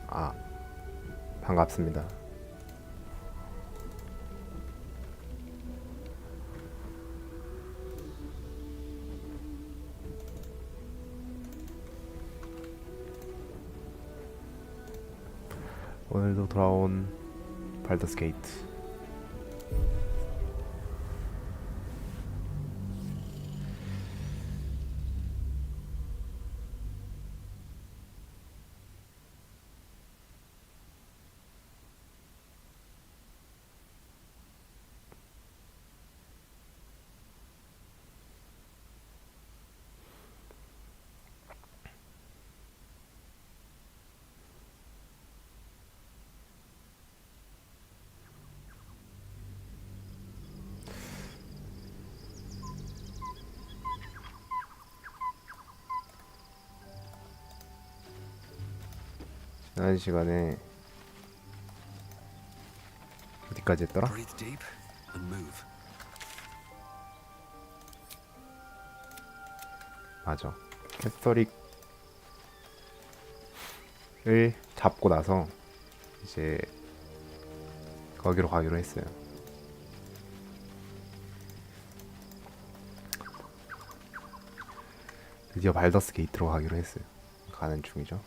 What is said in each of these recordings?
아, 반갑습니다. 오늘도 돌아온 발더스 게이트. 지난 시간에 어디까지 했더라? 맞아. 캐서릭을 잡고 나서 이제 거기로 가기로 했어요. 드디어 발더스 게이트로 가기로 했어요. 가는 중이죠.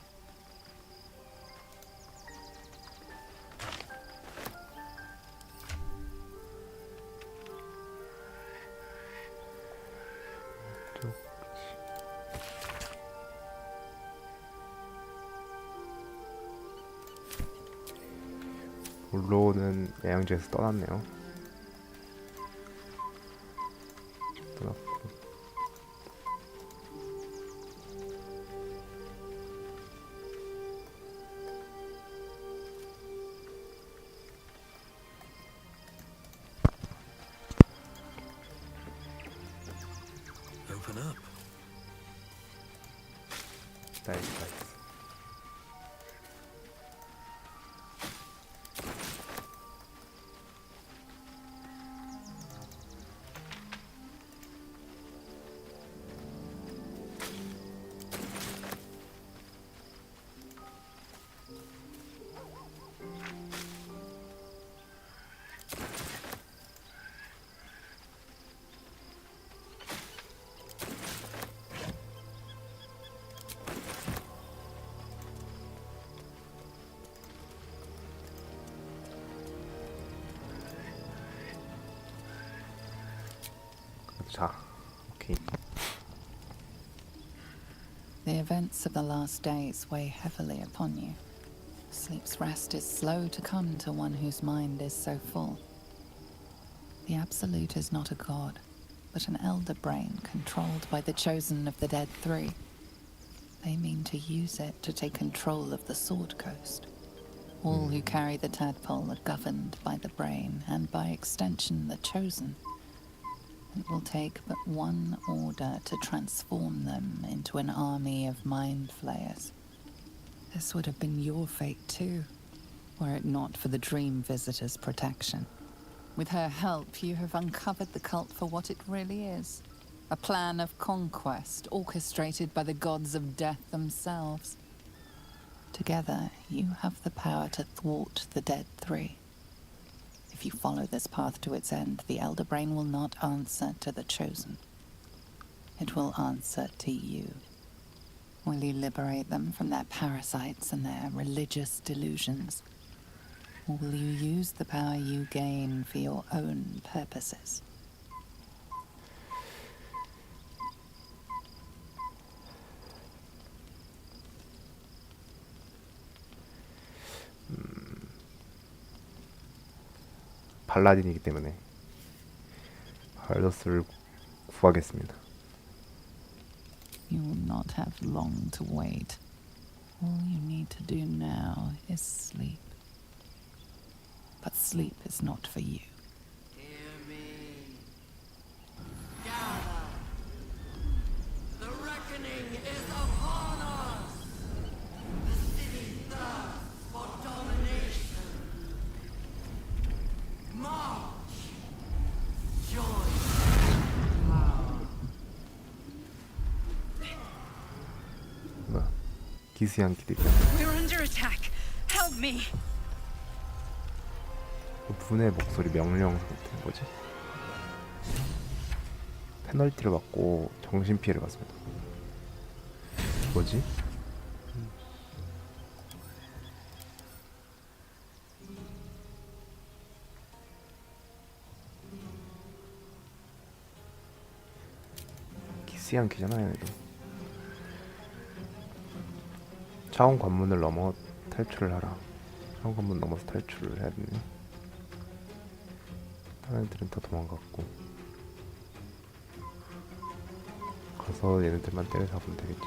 물로는 야영지에서 떠났네요. 떠났고. Open up. 나이스. 자, 오케이. The events of the last days weigh heavily upon you. Sleep's rest is slow to come to one whose mind is so full. The Absolute is not a god, but an elder brain controlled by the chosen of the Dead Three. They mean to use it to take control of the Sword Coast. All who carry the tadpole are governed by the brain, and by extension the chosen. It will take but one order to transform them into an army of mind flayers. This would have been your fate too, were it not for the Dream Visitor's protection. With her help, you have uncovered the cult for what it really is. A plan of conquest orchestrated by the gods of death themselves. Together, you have the power to thwart the Dead Three. If you follow this path to its end, the Elder Brain will not answer to the Chosen. It will answer to you. Will you liberate them from their parasites and their religious delusions? Or will you use the power you gain for your own purposes? 발라딘이기 때문에 발더스를 구하겠습니다. You will not have long to wait. All you need to do now is sleep. But sleep is not for you. Hear me. Gather. The reckoning is upon us. The city thirsts for domination. March. Join. Power. 기스양 기대. We're under attack. attack. Help me. 분의 목소리 명령 상태 뭐지? 페널티를 받고 정신 피해를 받습니다. 뭐지? 기스양 기잖아요, 얘도. 차원 관문을 넘어 탈출을 하라. 차원 관문 넘어서 탈출을 해야 되네. 다른 애들은 다 도망갔고. 가서 얘네들만 때려 잡으면 되겠지.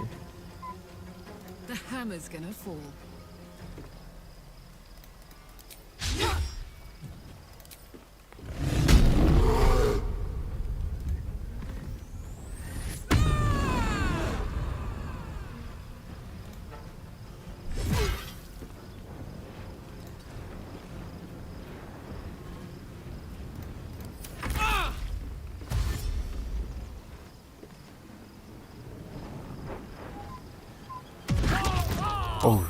The hammer's gonna fall. 어우.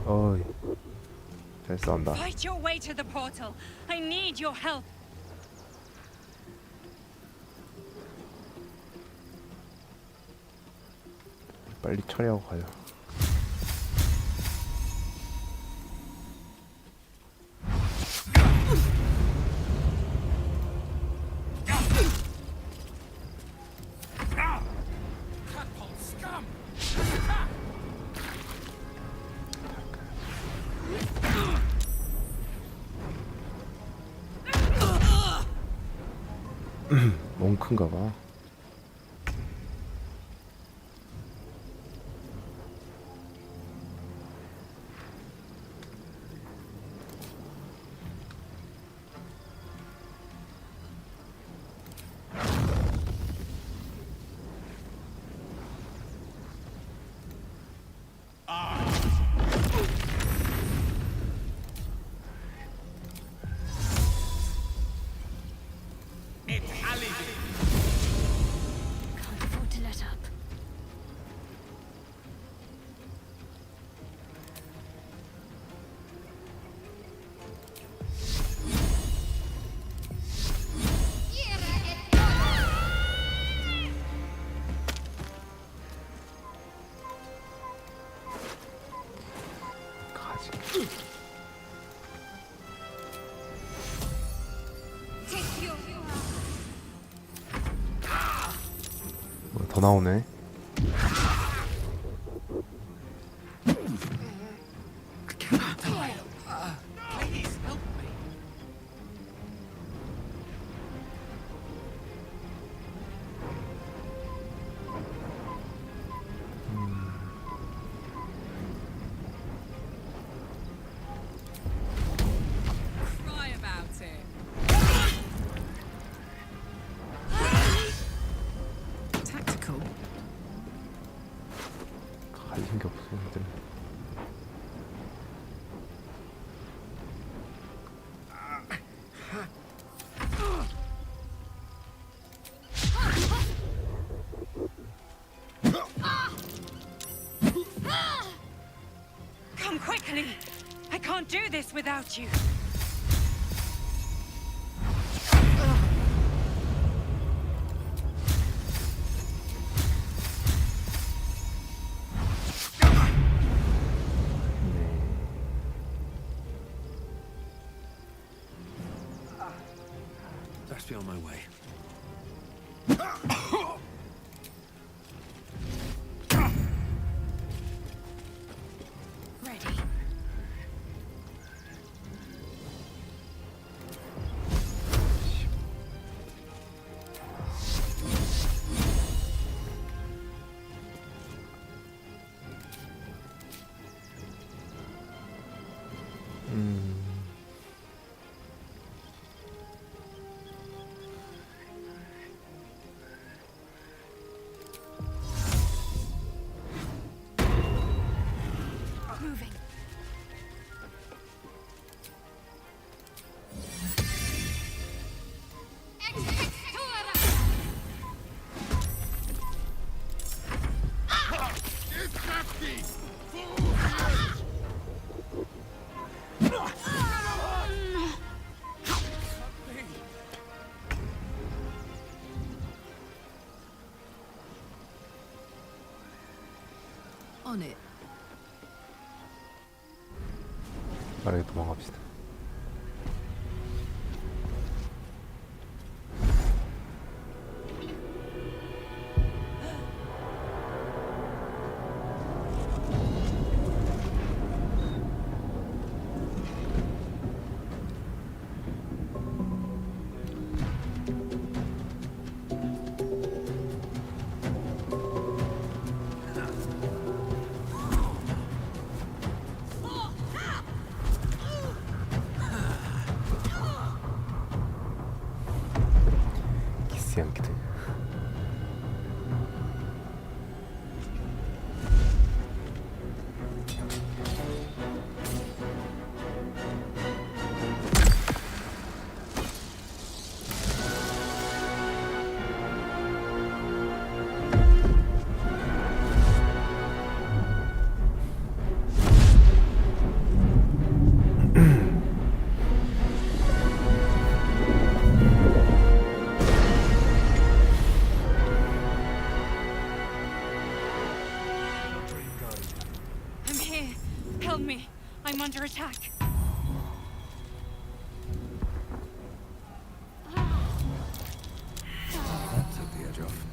어이. 잘 싸운다. Fight your way to the portal. I need your help. 빨리 처리하고 가요. 몽크인가 봐. Can't afford to let up. 가지. 뭐 더 나오네. Please help me. Cry about it. Tactical. 가진 게 없어, 얘들. Come quickly. I can't do this without you. Best be on my way. Ready. on it. 빠르게 도망갑시다. 기스 양기들. I'm here. Help me. I'm under attack. Took the edge off.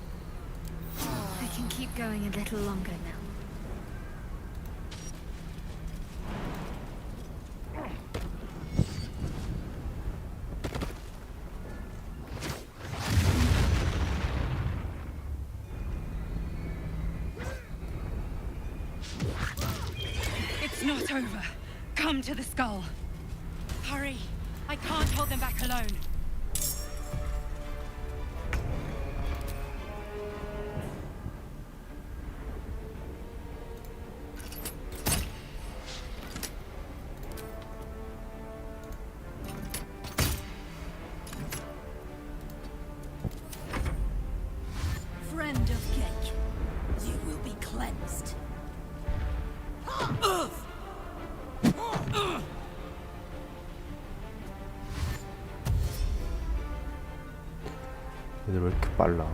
I can keep going a little longer now. It's not over. Come to the skull. Hurry. I can't hold them back alone. Friend of Cake, you will be cleansed. 얘들 왜 이렇게 빨라? I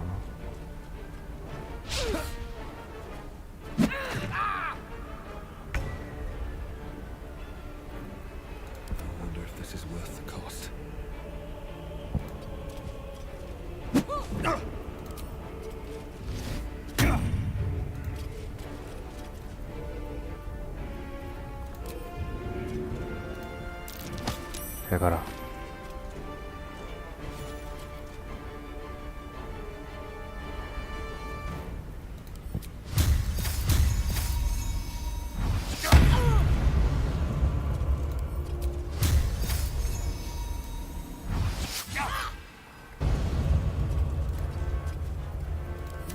wonder if this is worth the cost. 잘 가라.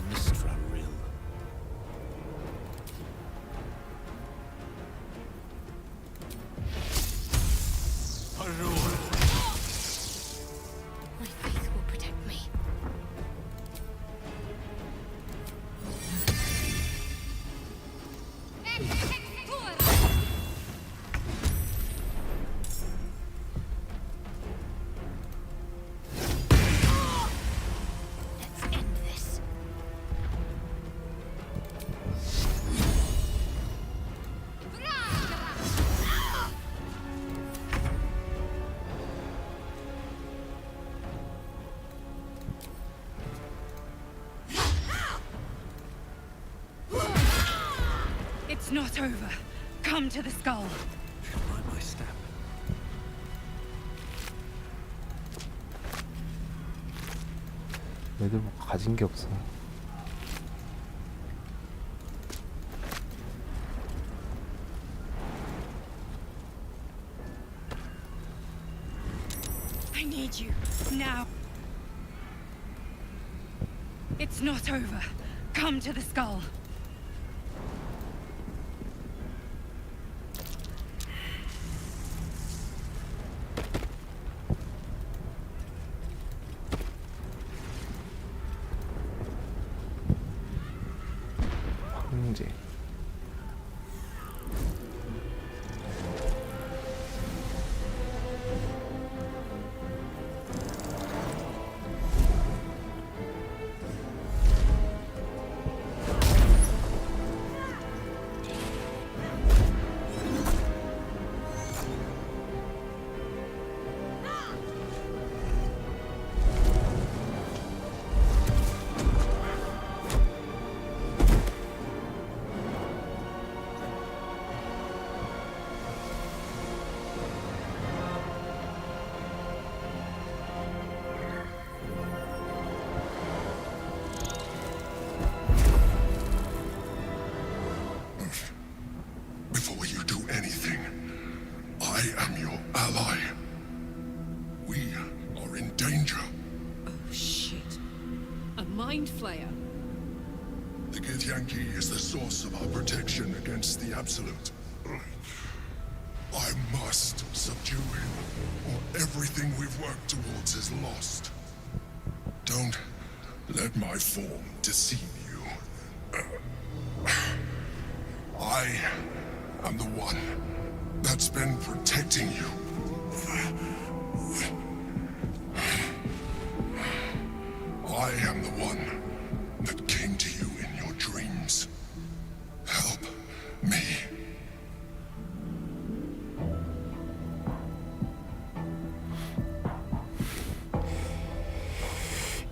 Mistra Rim. My faith will protect me. Let's end this. It's not over. Come to the skull. Should mind my step. 얘들 뭐 가진 게 없어. I need you. Now. It's not over. Come to the skull. 황제. Mind Flayer? The Githyanki is the source of our protection against the Absolute. I must subdue him, or everything we've worked towards is lost. Don't let my form deceive you. I am the one that's been protecting you. I am the one that came to you in your dreams. Help me.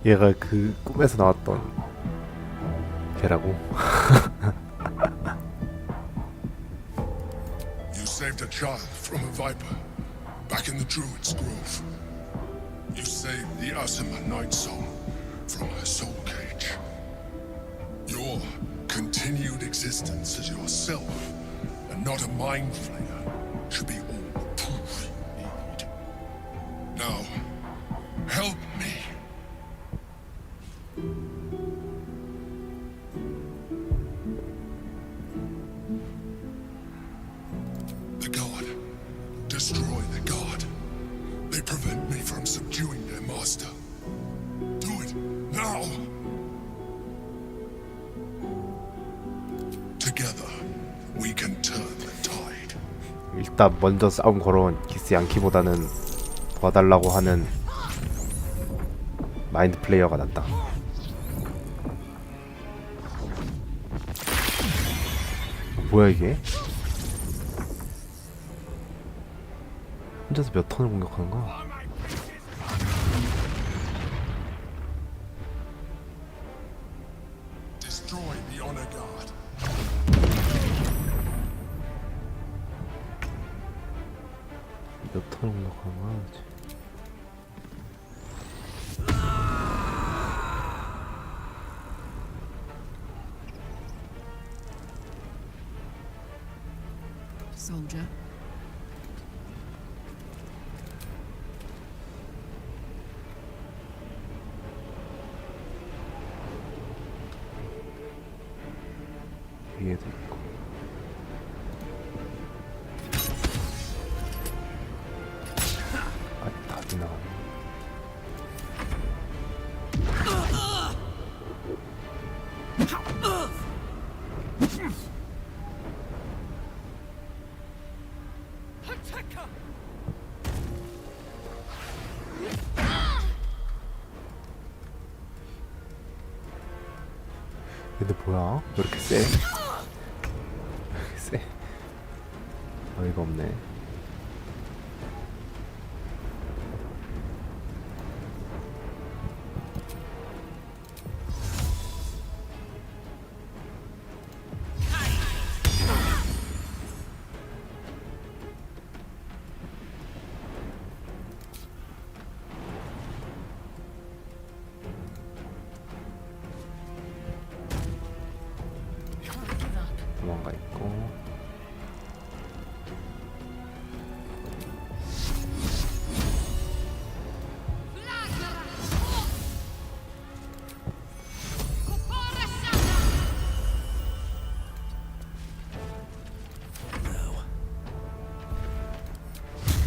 얘가 그 꿈에서 나왔던 걔라고. You saved a child from a viper back in the Druid's Grove. You saved the Asima Night Soul from her soul cage. Your continued existence as yourself and not a mind flayer should be all the proof you need. Now, help me. The god. Destroy the god. They prevent me from subduing their master. Do it now. Together, we can turn the tide. 일단 먼저 싸움 걸어온 기스 양키보다는 도와달라고 하는 마인드 플레이어가 낫다. 뭐야 이게? 혼자서 몇 턴을 공격하는 거야? Destroy the honor guard. 몇 턴을 공격하는 거야 도대체? Soldier. 위에도 있고. 아, 답이 나오네. 얘들 뭐야? 왜 이렇게 세? 왜 이렇게 세? 어이가 없네. 도망가 있고.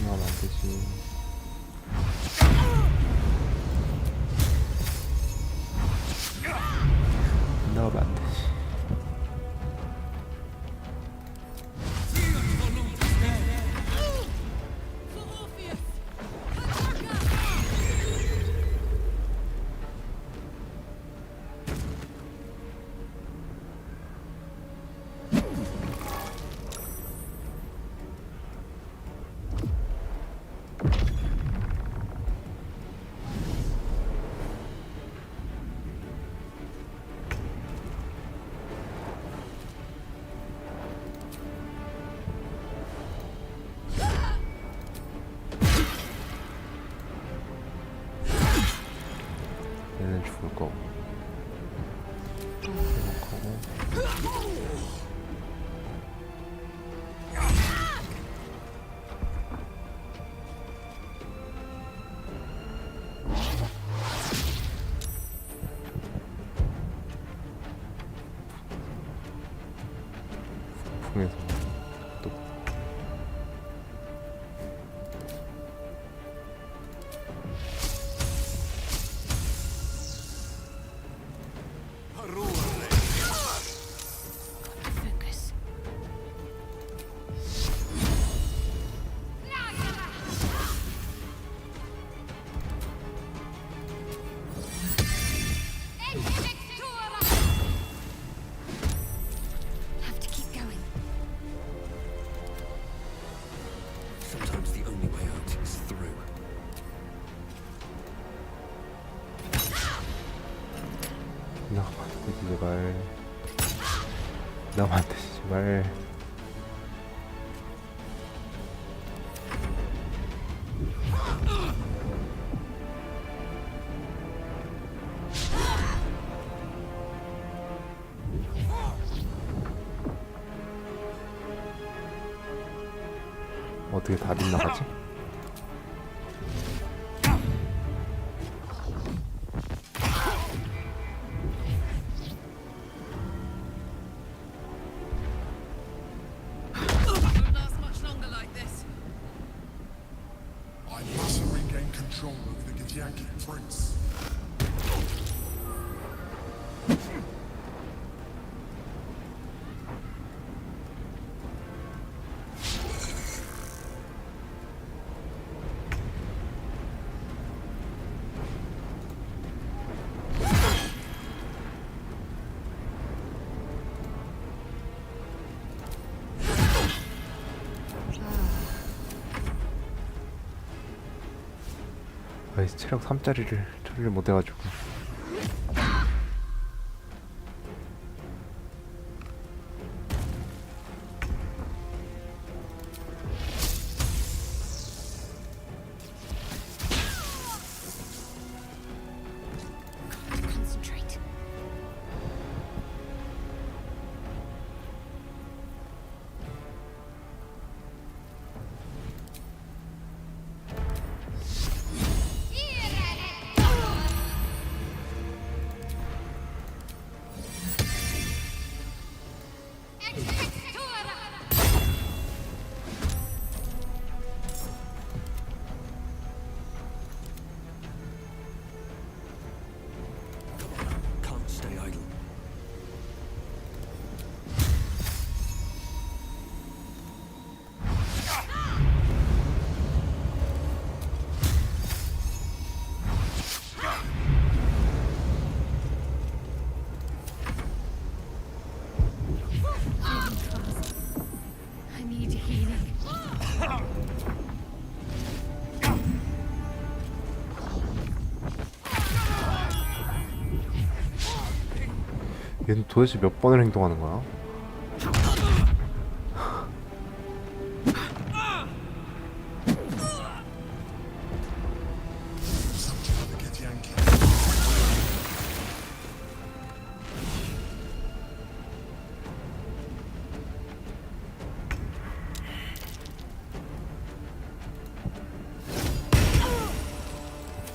나면 안 되지. 나가면 안 되지. 얘는 죽을 거고. 행복하고. 통해서 또 Focus. Have to keep going. Sometimes the only way out is through. 나만 안 되지 제발. 나만 안 되지 제발. 어떻게 다 빗나가지? Won't last much longer like this. I must regain control of the Githyanki prince. 아이 체력 3짜리를 처리를 못해가지고. Concentrate. Can't stay idle. Moving fast. I need healing. 얘는 도대체 몇 번을 행동하는 거야? Subject the Githyanki.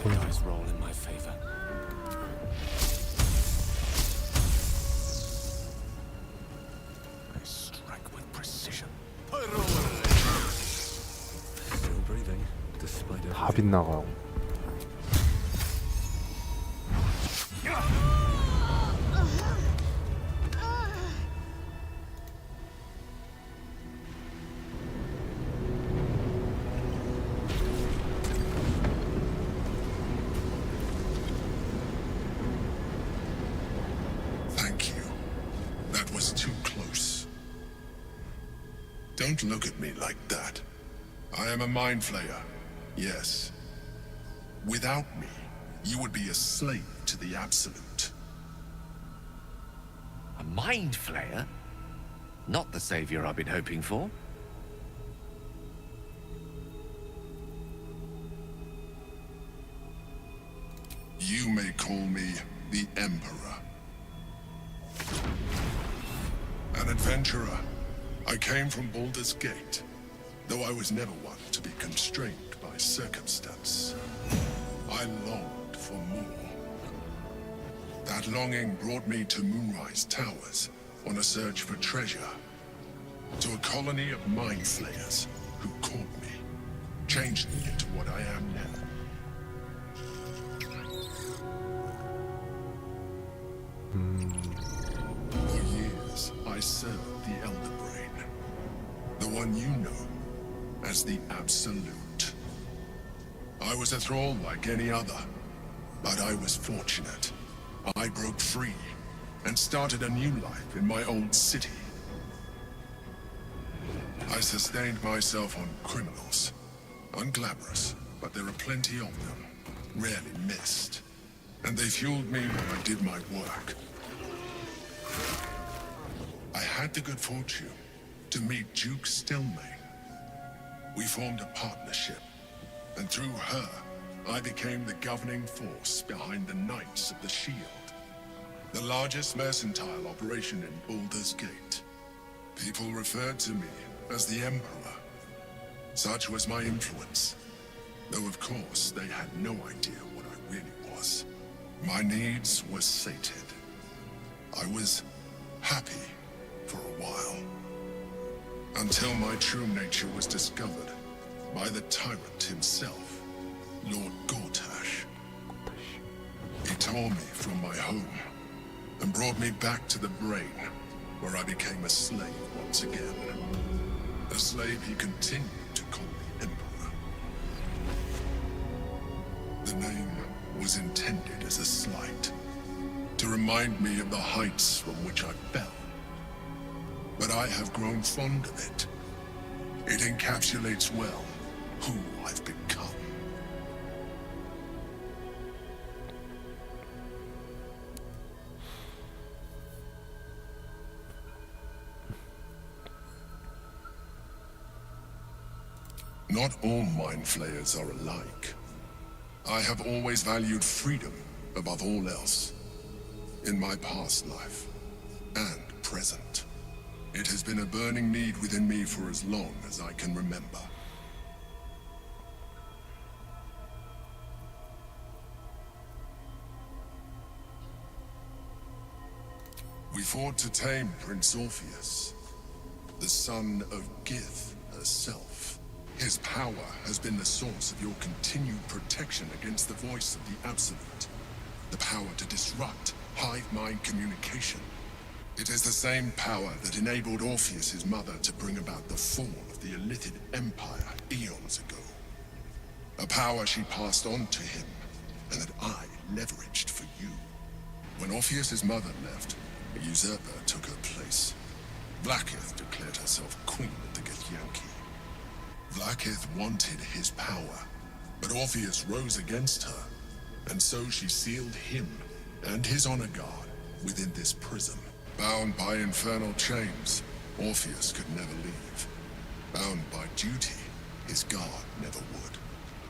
The dice roll in my favor. I strike with precision. Still breathing, despite 다 everything. 빗나가고. Thank you. That was too close. Don't look at me like that. I am a mind flayer. Yes. Without me, you would be a slave to the Absolute. A mind flayer? Not the savior I've been hoping for. You may call me the Emperor. An adventurer. I came from Baldur's Gate, though I was never one to be constrained by circumstance. I longed for more. That longing brought me to Moonrise Towers on a search for treasure. to a colony of mind flayers who caught me, changed me into what I am now. For years, I served the Elder Brain, the one you know as the Absolute. I was a thrall like any other, but I was fortunate. I broke free and started a new life in my old city. I sustained myself on criminals. Unglamorous, but there are plenty of them, rarely missed. And they fueled me while I did my work. I had the good fortune to meet Duke Stelmane. We formed a partnership, and through her, I became the governing force behind the Knights of the Shield, the largest mercantile operation in Baldur's Gate. People referred to me as the Emperor. Such was my influence, though of course they had no idea what I really was. My needs were sated. I was happy for a while, until my true nature was discovered by the tyrant himself, Lord Gortash. He tore me from my home and brought me back to the Brain, where I became a slave once again. A slave he continued to call the Emperor. The name was intended as a slight, to remind me of the heights from which I fell. But I have grown fond of it. It encapsulates well who I've become. Not all mind flayers are alike. I have always valued freedom above all else. In my past life and present, it has been a burning need within me for as long as I can remember. We fought to tame Prince Orpheus, the son of Gith herself. His power has been the source of your continued protection against the voice of the Absolute. The power to disrupt hive mind communication. It is the same power that enabled Orpheus's mother to bring about the fall of the Illithid Empire eons ago. A power she passed on to him, and that I leveraged for you. When Orpheus's mother left, a usurper took her place. Vlaakith declared herself queen of the Githyanki. Vlaakith wanted his power, but Orpheus rose against her, and so she sealed him and his honor guard within this prison. Bound by infernal chains, Orpheus could never leave. Bound by duty, his guard never would.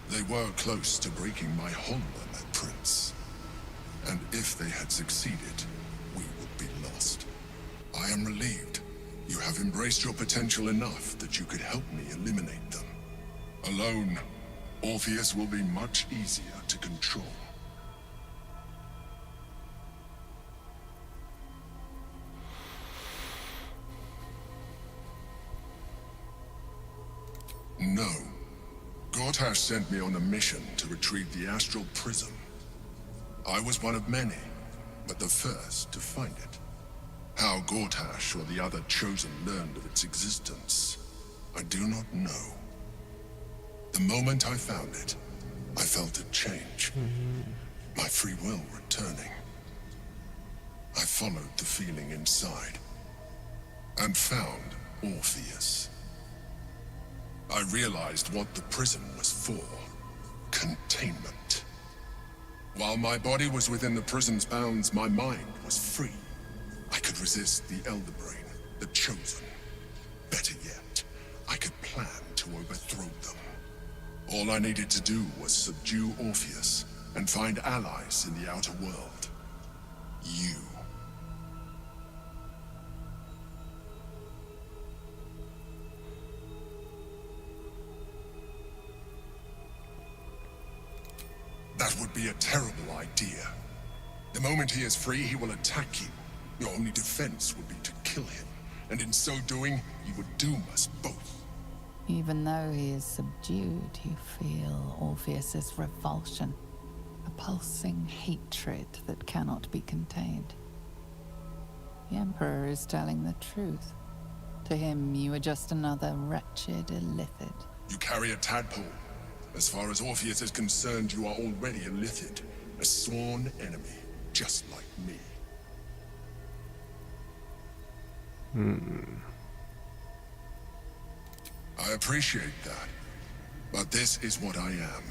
They were close to breaking my hold on that prince. And if they had succeeded, we would be lost. I am relieved. You have embraced your potential enough that you could help me eliminate them. Alone, Orpheus will be much easier to control. No. Gortash sent me on a mission to retrieve the Astral Prism. I was one of many, but the first to find it. How Gortash or the other Chosen learned of its existence, I do not know. The moment I found it, I felt a change. My free will returning. I followed the feeling inside, and found Orpheus. I realized what the prison was for. Containment. While my body was within the prison's bounds, my mind was free. I could resist the Elder Brain, the Chosen. Better yet, I could plan to overthrow them. All I needed to do was subdue Orpheus and find allies in the outer world. You. That would be a terrible idea. The moment he is free, he will attack you. Your only defense would be to kill him, and in so doing, you would doom us both. Even though he is subdued, you feel Orpheus's revulsion, a pulsing hatred that cannot be contained. The Emperor is telling the truth. To him, you are just another wretched illithid. You carry a tadpole. As far as Orpheus is concerned, you are already a Lithid, a sworn enemy, just like me. I appreciate that, but this is what I am.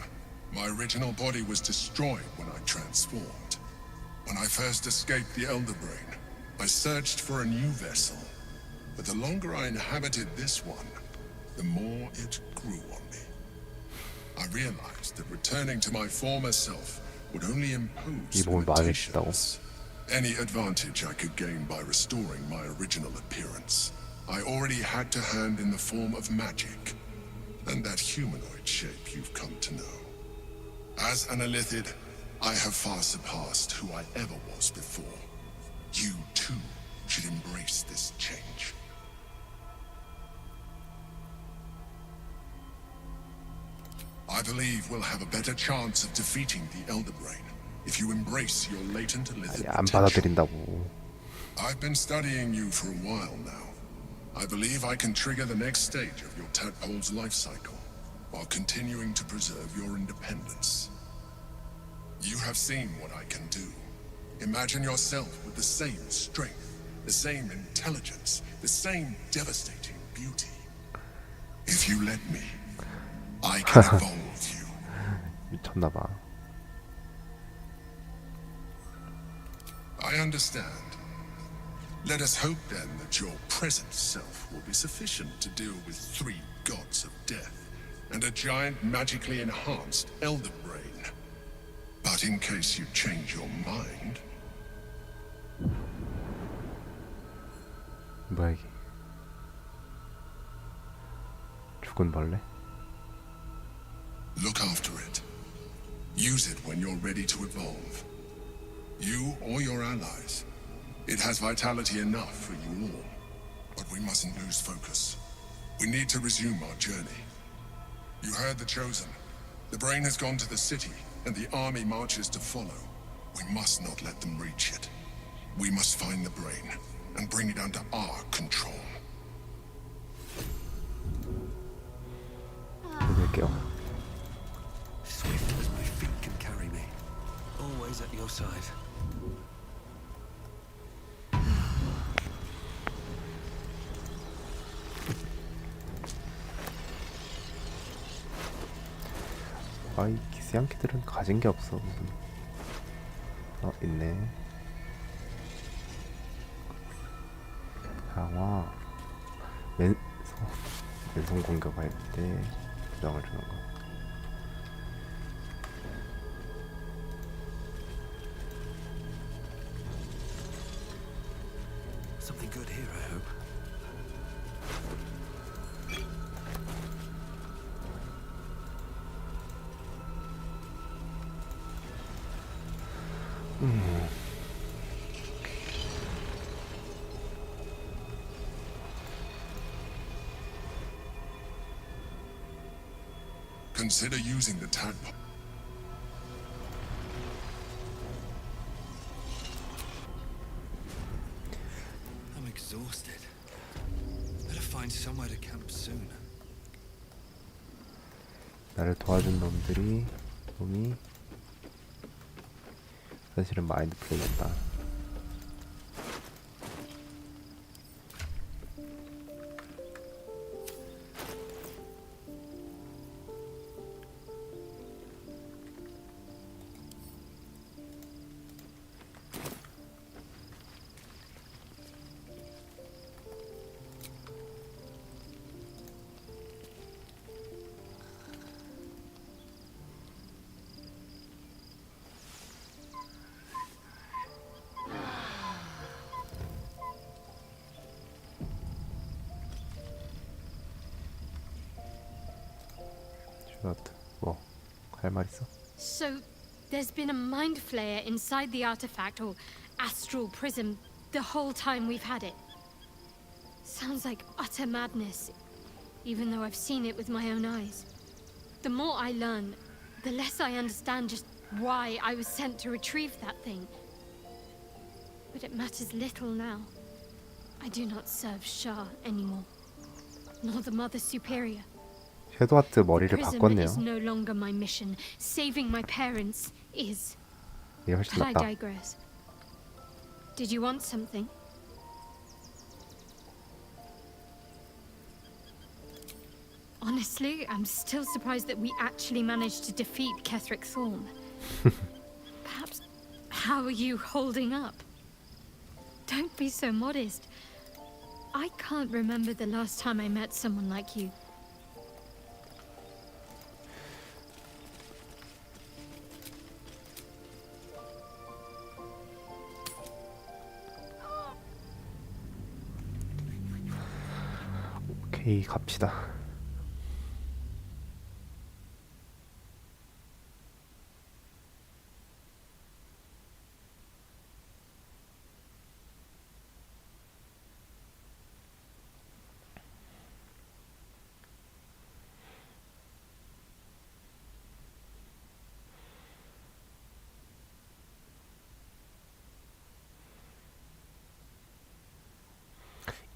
My original body was destroyed when I transformed. When I first escaped the Elder Brain, I searched for a new vessel, but the longer I inhabited this one, the more it grew on me. I realized that returning to my former self would only impose 이 몸을 망했다고. limitations. Any advantage I could gain by restoring my original appearance, I already had to hand in the form of magic, and that humanoid shape you've come to know. As an Illithid, I have far surpassed who I ever was before. You too should embrace this change. I believe we'll have a better chance of defeating the Elder Brain if you embrace your latent Illithid 안 potential. 받아들인다고. I've been studying you for a while now. I believe I can trigger the next stage of your tadpole's life cycle while continuing to preserve your independence. You have seen what I can do. Imagine yourself with the same strength, the same intelligence, the same devastating beauty. If you let me, I can evolve you. 미쳤나봐. I understand. Let us hope then that your present self will be sufficient to deal with 3 gods of death and a giant magically enhanced Elder Brain. But in case you change your mind, 뭐야 이게? 죽은 벌레? look after it. Use it when you're ready to evolve. You or your allies. It has vitality enough for you all. But we mustn't lose focus. We need to resume our journey. You heard the Chosen. The Brain has gone to the city, and the army marches to follow. We must not let them reach it. We must find the Brain, and bring it under our control. 해볼게요. Swift as my feet can carry me. Always at your side. 아이 기스양키들은 가진 게 없어 무슨. 있네. 강화 왼손 공격할 때 부정을 주는 거. Something good here, I hope. Consider using the tadpole. I'm exhausted. Better find somewhere to camp soon. 나를 도와준 놈이 사실은 마인드 플레이였다. 뭐, 할 말 있어? So, there's been a mind flayer inside the artifact, or astral prism, the whole time we've had it. Sounds like utter madness, even though I've seen it with my own eyes. The more I learn, the less I understand just why I was sent to retrieve that thing. But it matters little now. I do not serve Shah anymore, nor the Mother Superior. 섀도하트 머리를 Imprisonment 바꿨네요. is no longer my mission. Saving my parents is. 이게 훨씬 But I 낫다. digress. Did you want something? Honestly, I'm still surprised that we actually managed to defeat Ketherick Thorn. Perhaps. How are you holding up? Don't be so modest. I can't remember the last time I met someone like you. 오케이, 갑시다.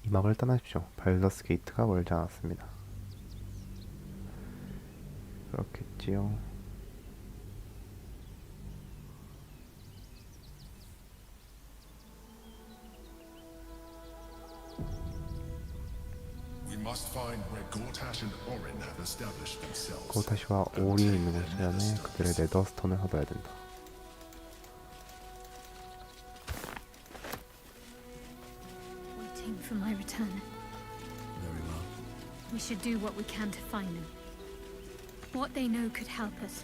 이 맵을 떠나십시오. 발더스 게이트가 멀지 않았습니다. 그렇겠지요. We must find where Gortash and Orin have established themselves. 고타시와 오린이 있는 곳이라네. 그들의 네더스톤을 얻어야 된다. Waiting for my return. Very well. We should do what we can to find them. What they know could help us.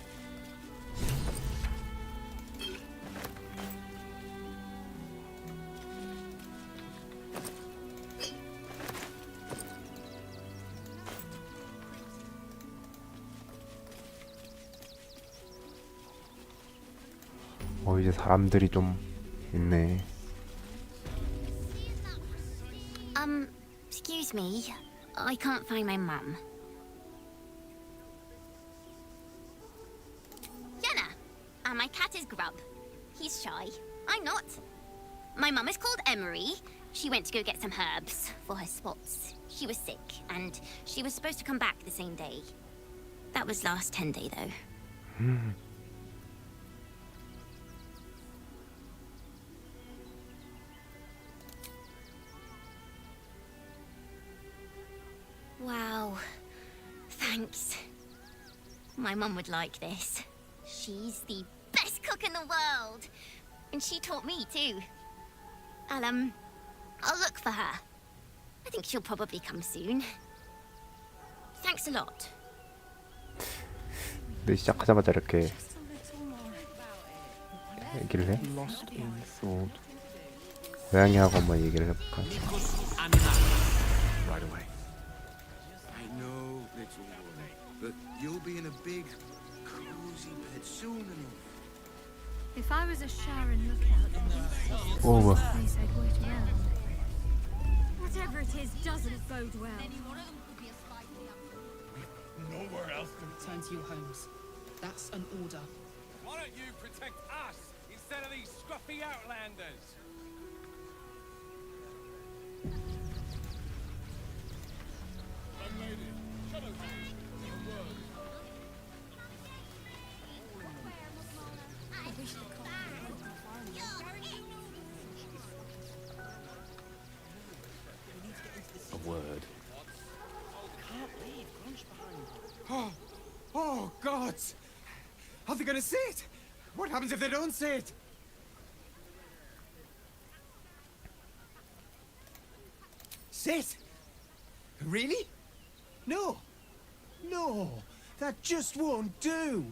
이제 사람들이 좀 있네. Excuse me. I can't find my mum. Jenna! And my cat is Grub. He's shy. I'm not. My mum is called Emery. She went to go get some herbs for her spots. She was sick, and she was supposed to come back the same day. That was last 10 day, though. Wow. Thanks. My mum would like this. She's the best cook in the world. And she taught me too. I'll look for her. I think she'll probably come soon. Thanks a lot. 근데 시작하자마자 이렇게 얘기를 해? 고양이하고 한번 얘기를 해볼까? Right away. I know, little one, but you'll be in a big, cozy bed soon enough. If I was a Sharon lookout in this 오, 뭐야. place, I'd wait around. Whatever it is doesn't bode well. Nowhere else to Return to your homes. That's an order. Why don't you protect us instead of these scruffy outlanders? A word. Oh, gods! Are they gonna see it? What happens if they don't see it? Sit? Really? No. No, that just won't do.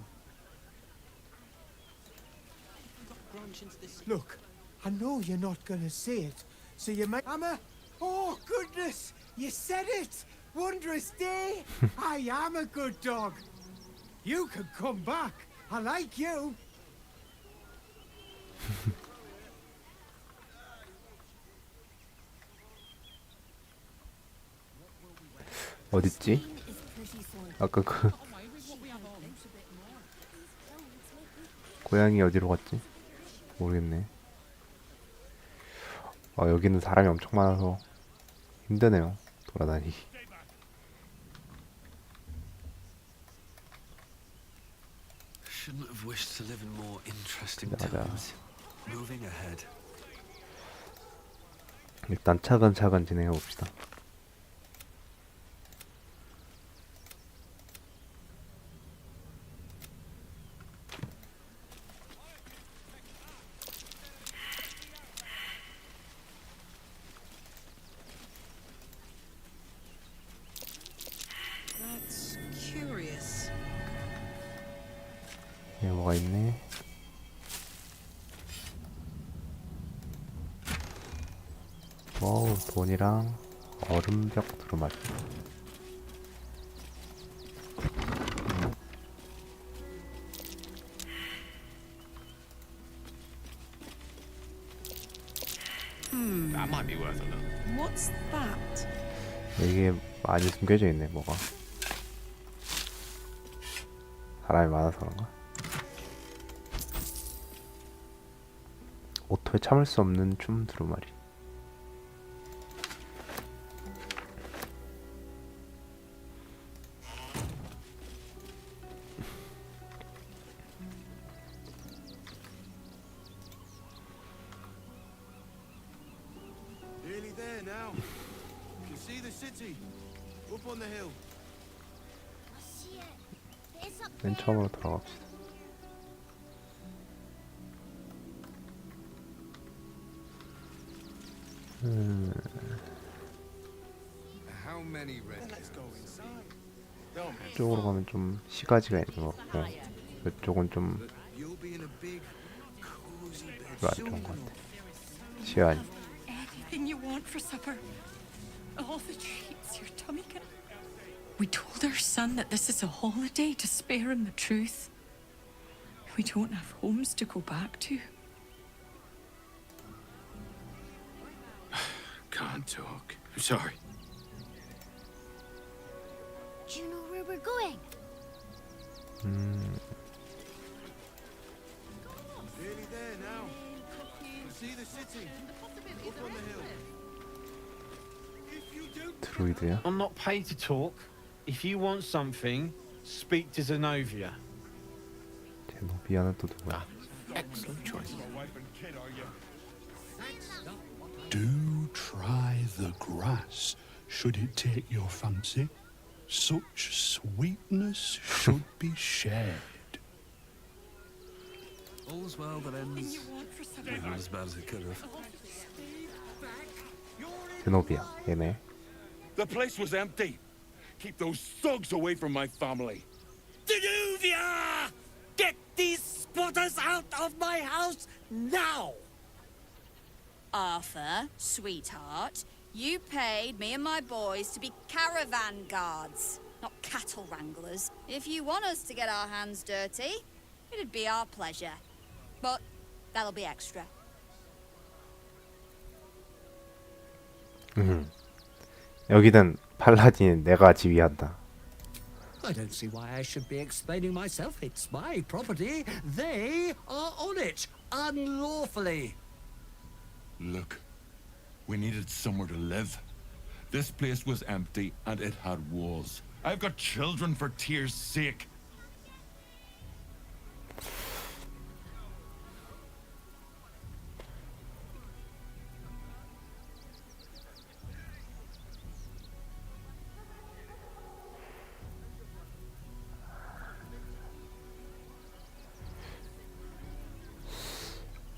Look, I know you're not gonna see it, so you might... Hammer? Oh, goodness! You said it! Wondrous day! I am a good dog. You can come back. I like you. 어딨지? 아까 그 고양이 어디로 갔지? 모르겠네. 여기는 사람이 엄청 많아서 힘드네요, 돌아다니기. Shouldn't have wished to live in more interesting 맞아. times. Moving ahead. 일단 차근차근 진행해 봅시다. That's curious. 여기 뭐가 있네. 돈이랑 얼음벽 두루마리. That might be worth a look. What's that? 이게 많이 숨겨져 있네, 뭐가. 사람이 많아서 그런가? 오토에 참을 수 없는 춤 두루마리. Nearly there now. You can see the city up on the hill. 맨 처음으로 돌아갑시다. How many red? Let's go inside. Don't 이쪽으로 가면 좀 시가지가 있는 것 같고, 이쪽은 좀 You'll be in a big, cozy bed 별로 안 좋은 것 같아. 시야니. Anything you want for supper. All the treats your tummy can. We told our son that this is a holiday to spare him the truth. We don't have homes to go back to. Can't talk. I'm sorry. Do you know where we're going? Nearly there now. You can see the city up on the hill. 드루이드야? I'm not paid to talk. If you want something, speak to Zenobia. 제노비아는 또 누구야? Excellent choice. Do try the grass, should it take your fancy. Such sweetness should be shared. All's well that ends not as bad as it could have. 제노비아, 얘네. The place was empty. Keep those thugs away from my family. Danuvia! Get these spotters out of my house now! Arthur, sweetheart, you paid me and my boys to be caravan guards, not cattle wranglers. If you want us to get our hands dirty, it'd be our pleasure. But that'll be extra. 여기는 팔라딘 내가 지휘한다. I don't see why I should be explaining myself. It's my property. They are on it, unlawfully. Look, we needed somewhere to live. This place was empty and it had walls. I've got children for tears' sake.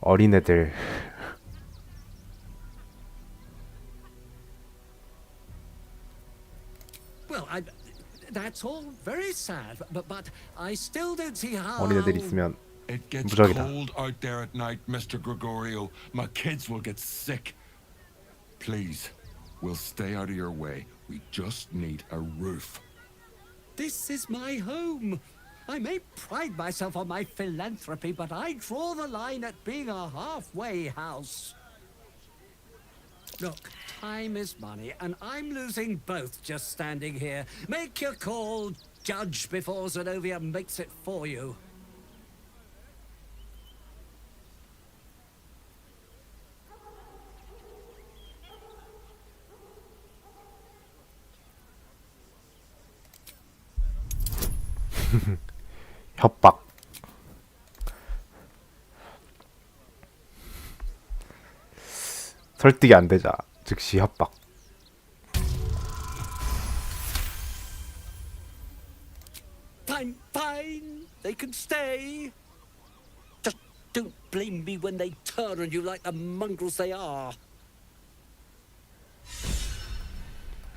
어린애들. Well, that's all very sad, but I still don't see how. 어린애들 있으면 It gets 무적이다. cold out there at night, Mr. Gregorio. My kids will get sick. Please, we'll stay out of your way. We just need a roof. This is my home. I may pride myself on my philanthropy, but I draw the line at being a halfway house. Look, time is money, and I'm losing both just standing here. Make your call, judge, before Zenobia makes it for you. 협박. 설득이 안 되자 즉시 협박. Fine, fine. They can stay. Just don't blame me when they turn on you like the mongrels they are.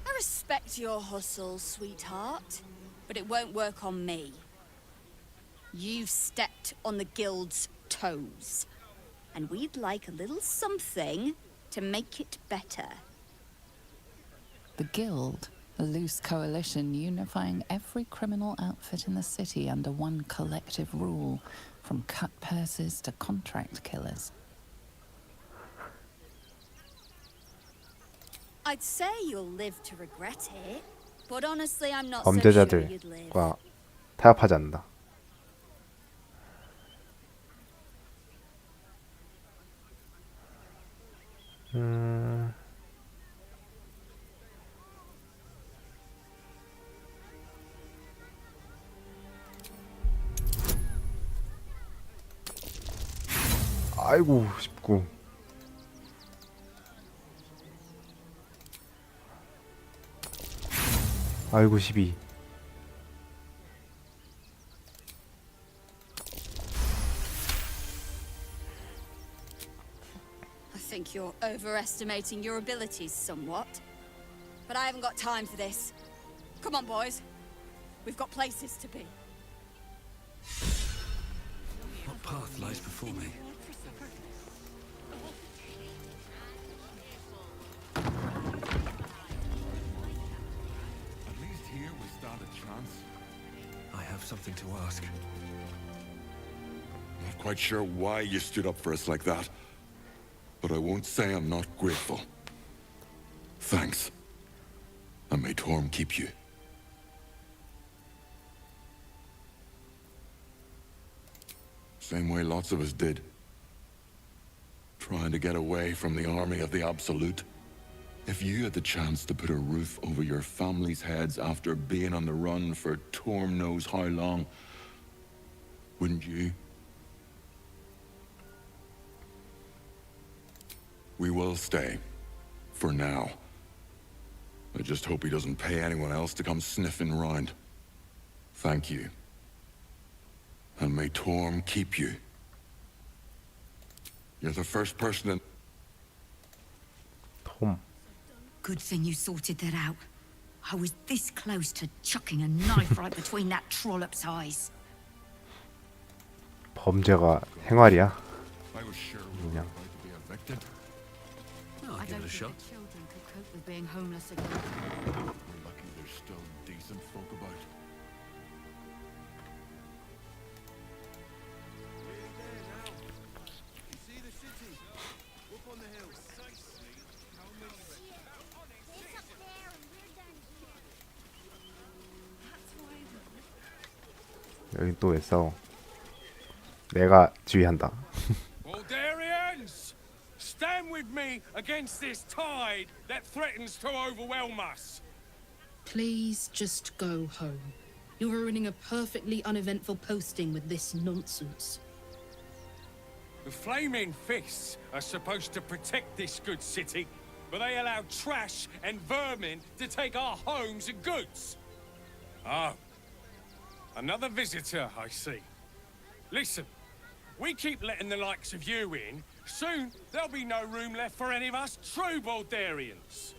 I respect your hustle, sweetheart, but it won't work on me. You've stepped on the guild's toes, and we'd like a little something to make it better. The Guild, a loose coalition unifying every criminal outfit in the city under one collective rule, from cut purses to contract killers. I'd say you'll live to regret it, but honestly, I'm not so sure you'd live. 범죄자들과 타협하지 않는다. 아이고 19. 아이고 12. I think you're overestimating your abilities somewhat. But I haven't got time for this. Come on, boys. We've got places to be. What path lies before me? At least here we stand a chance. I have something to ask. Not quite sure why you stood up for us like that, but I won't say I'm not grateful. Thanks. And may Torm keep you. Same way lots of us did. Trying to get away from the army of the Absolute. If you had the chance to put a roof over your family's heads after being on the run for Torm knows how long, wouldn't you? We will stay. For now. I just hope he doesn't pay anyone else to come sniffing round. Thank you. And may Torm keep you. You're the first person in... 톰. Good thing you sorted that out. I was this close to chucking a knife right between that trollop's eyes. 범죄가 행활이야. I was sure we were 그냥. about to be evicted. I'll I give don't it a think shot. the children could cope with being homeless again. We're lucky there's still decent folk about. 여기 또 왜 싸워? 내가 지휘한다. Aldarians! Stand with me against this tide that threatens to overwhelm us. Please just go home. You're ruining a perfectly uneventful posting with this nonsense. The Flaming Fists are supposed to protect this good city, but they allow trash and vermin to take our homes and goods. Oh, another visitor, I see. Listen, we keep letting the likes of you in, soon there'll be no room left for any of us true Baldarians.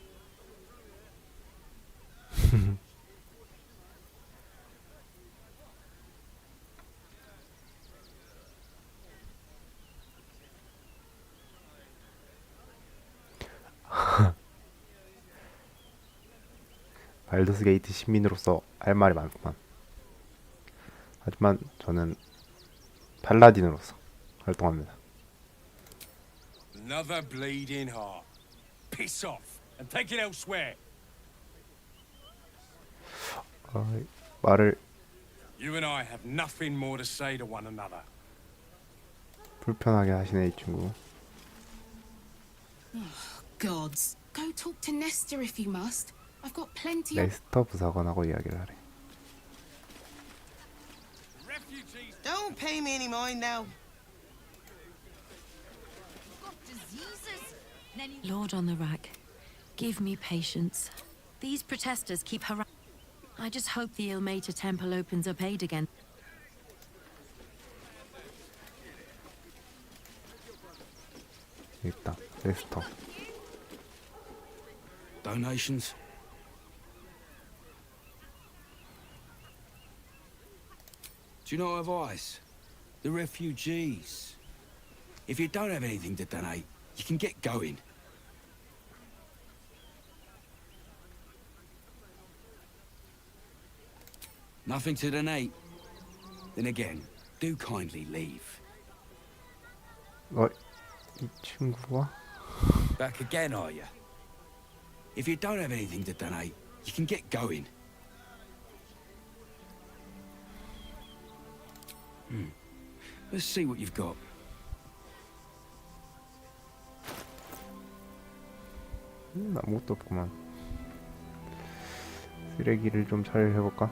발더스 게이트 시민으로서 할 말이 많구만. 하지만 저는 팔라딘으로서 활동합니다. Another bleeding heart. piss off and take it elsewhere. 말을 You and I have nothing more to say to one another. 불편하게 하시네 이 친구. Gods. Go talk to Nesta if you must. I've got plenty of... 레스터 부사관하고 이야기를 하래. Don't pay me any mind now. Lord on the rack, give me patience. These protesters keep harassing. I just hope the Ilmater temple opens up aid again. 있다. 레스터. Donations. Do you know advice? The refugees. If you don't have anything to donate, you can get going. Nothing to donate? Then again, do kindly leave. 이 친구가? Back again, are you? If you don't have anything to donate, you can get going. Let's see what you've got. 아무것도 없구만. 쓰레기를 좀 처리해볼까?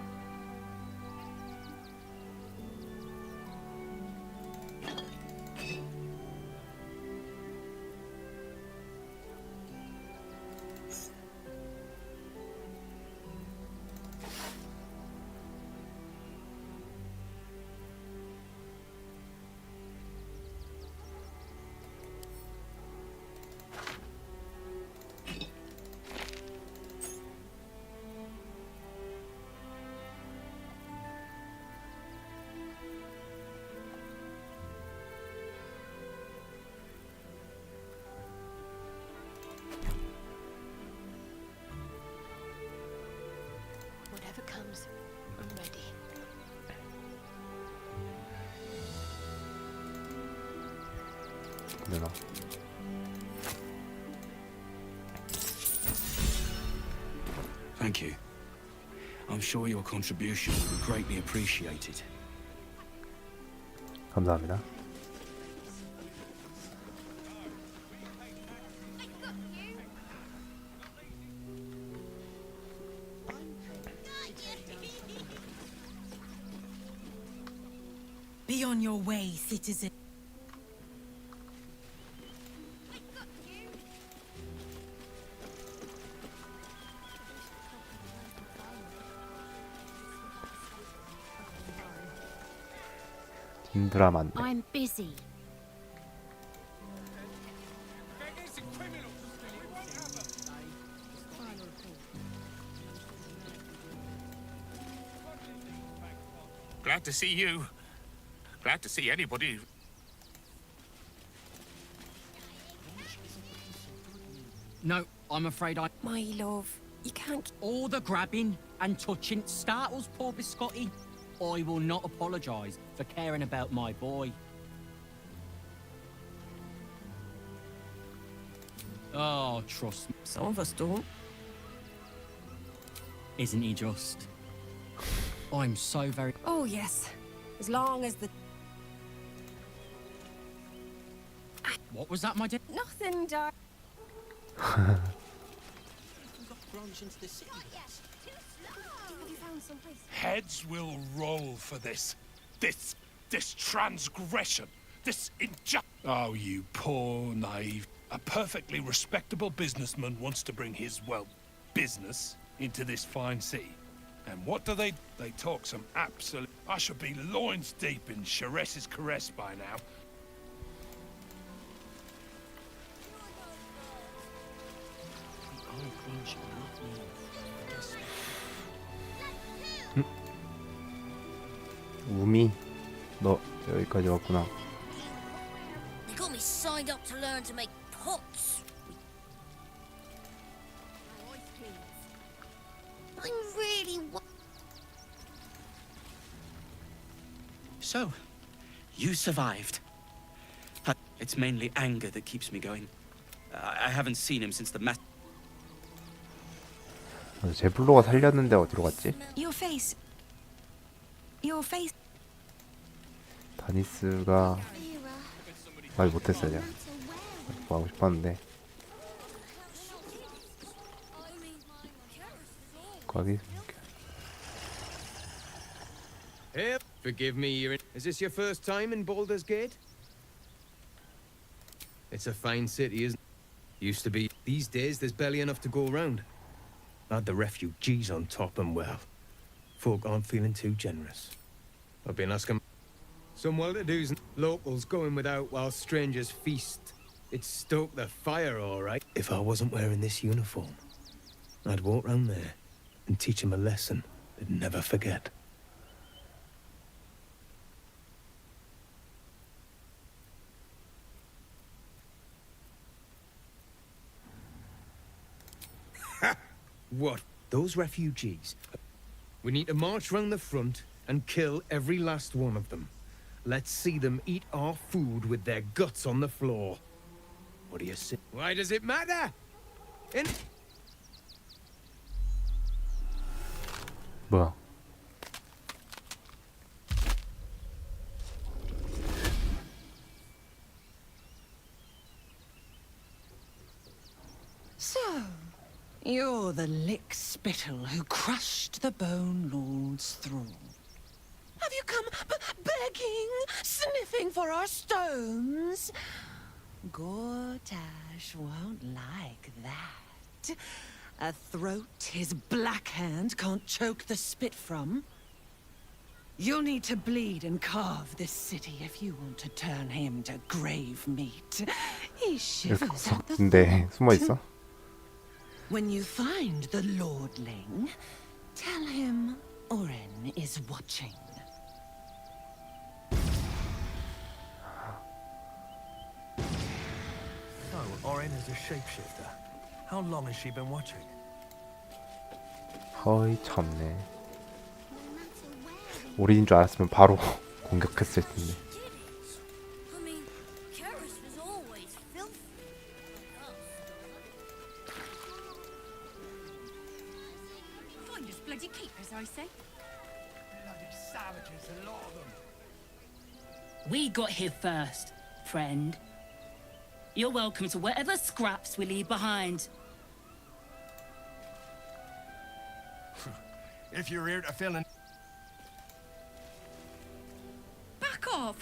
Whatever comes, I'm ready. 내놔. Thank you. I'm sure your contribution will be greatly appreciated. 감사합니다. Be on your way, citizen. 힘들어 많네. I'm busy. Glad to see you. Glad to see anybody. No, I'm afraid I... My love, you can't... All the grabbing and touching startles poor Biscotti. I will not apologise for caring about my boy. Oh, trust me. Some of us don't. Isn't he just? I'm so very... Oh, yes. As long as the... What was that, my dear? Nothing, darling. Heads will roll for this transgression, this injustice. Oh, you poor naive. A perfectly respectable businessman wants to bring his, well, business into this fine city. And what do? They talk some absolute... I should be loins deep in Chares's caress by now. 우미, 너 여기까지 왔구나. You got me signed up to learn to make pots. I really want... So, you survived. It's mainly anger that keeps me going. I haven't seen him since the mass. 제블로가 살렸는데 어디로 갔지? Your face. Your face. 다니스가 말 못했어요. 제가. 뭐 하고 싶었는데. 거기. Hey, forgive me, is this your first time in Baldur's Gate? It's a fine city, isn't it? Used to be. These days, there's barely enough to go around. Add the refugees on top and, well, folk aren't feeling too generous. I've been asking some well-to-dos and locals going without while strangers feast. It stoked the fire, all right. If I wasn't wearing this uniform, I'd walk round there and teach them a lesson they'd never forget. What? Those refugees? We need to march round the front and kill every last one of them. Let's see them eat our food with their guts on the floor. What do you say? Why does it matter? 뭐야? So, you're the lick-spittle who crushed the Bone Lord's thrall. Have you come begging, sniffing for our stones? Gortash won't like that. A throat his black hand can't choke the spit from. You'll need to bleed and carve this city if you want to turn him to grave meat. He shivers at the 근데 숨어 있어? When you find the Lordling, tell him Orin is watching. So, Orin is a shapeshifter. How long has she been watching? 허이 참네. 오리인 줄 알았으면 바로 공격했을 텐데. Find us bloody keepers, I say. Bloody savages, a lot of them. We got here first, friend. You're welcome to whatever scraps we leave behind. If you're here to fill in... Back off!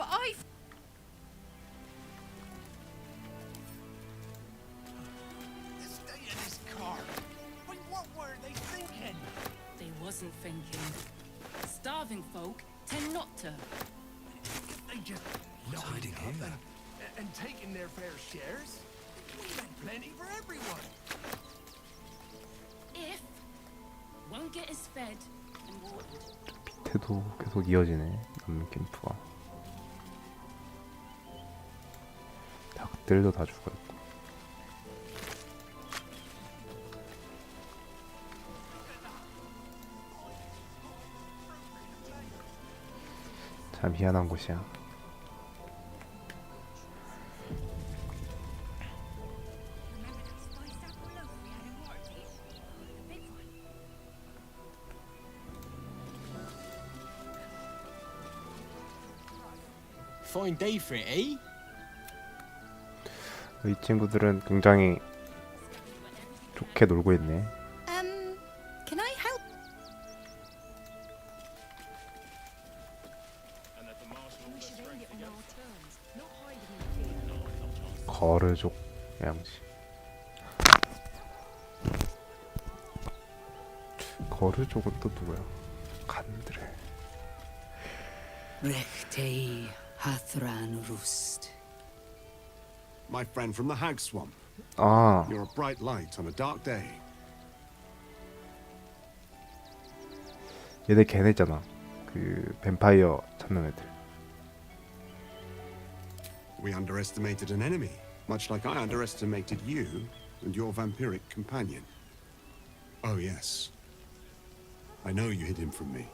Stay in this car. Wait, what were they thinking? They wasn't thinking. Starving folk tend not to. They just hiding here? And taking their fair shares. We've had plenty for everyone. If won't get us fed and watered. 밑에도 계속 이어지네. 남캠프가. 닭들도 다 죽어있고. 참 희한한 곳이야. Fine day for it, eh? 이 친구들은 굉장히 좋게 놀고 있네. Can I help? 거르족 양식. 거르족은 또 누구야? 간드레. Rechtei Hathran Roost. My friend from the Hag Swamp. 아. You're a bright light on a dark day. 얘네 걔네잖아. 그 뱀파이어 찾는 애들. We underestimated an enemy, much like I underestimated you and your vampiric companion. Oh yes. I know you hid him from me.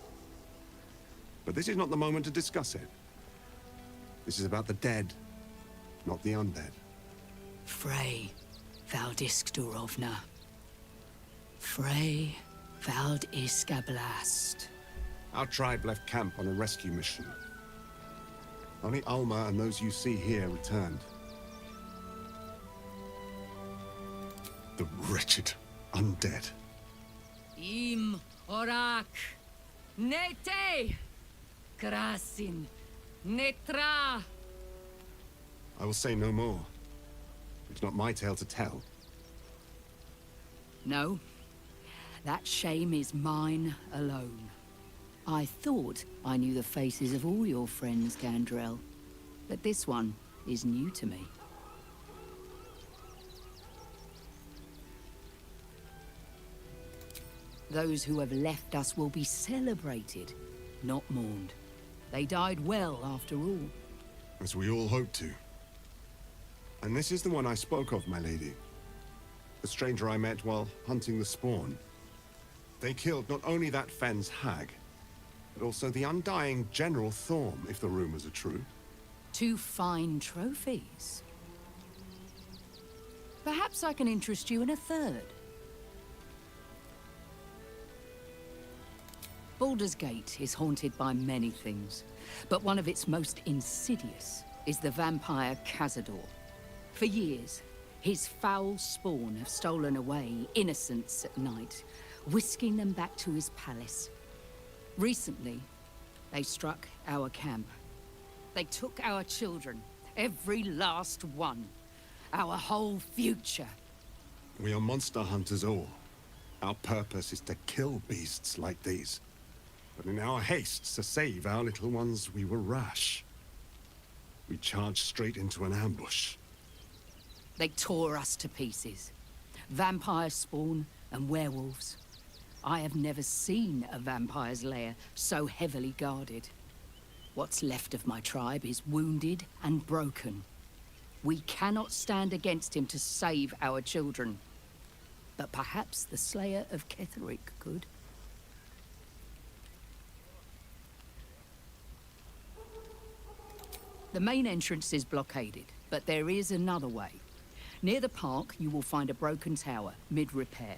But this is not the moment to discuss it. This is about the dead, not the undead. Frey, Valdiskdurovna. Frey Valdiskablast. Our tribe left camp on a rescue mission. Only Alma and those you see here returned. The wretched undead. Im Orak. Nete. Krasin. Netra. I will say no more. It's not my tale to tell. No. That shame is mine alone. I thought I knew the faces of all your friends, Gandrel. But this one is new to me. Those who have left us will be celebrated, not mourned. They died well, after all. As we all hope to. And this is the one I spoke of, my lady. The stranger I met while hunting the spawn. They killed not only that Fenn's hag, but also the undying General Thorm, if the rumors are true. 2 fine trophies. Perhaps I can interest you in a third. Baldur's Gate is haunted by many things, but one of its most insidious is the vampire Cazador. For years, his foul spawn have stolen away innocents at night, whisking them back to his palace. Recently, they struck our camp. They took our children, every last one, our whole future. We are monster hunters all. Our purpose is to kill beasts like these. But in our haste to save our little ones, we were rash. We charged straight into an ambush. They tore us to pieces. Vampire spawn and werewolves. I have never seen a vampire's lair so heavily guarded. What's left of my tribe is wounded and broken. We cannot stand against him to save our children. But perhaps the Slayer of Ketheric could. The main entrance is blockaded, but there is another way. Near the park, you will find a broken tower, mid-repair.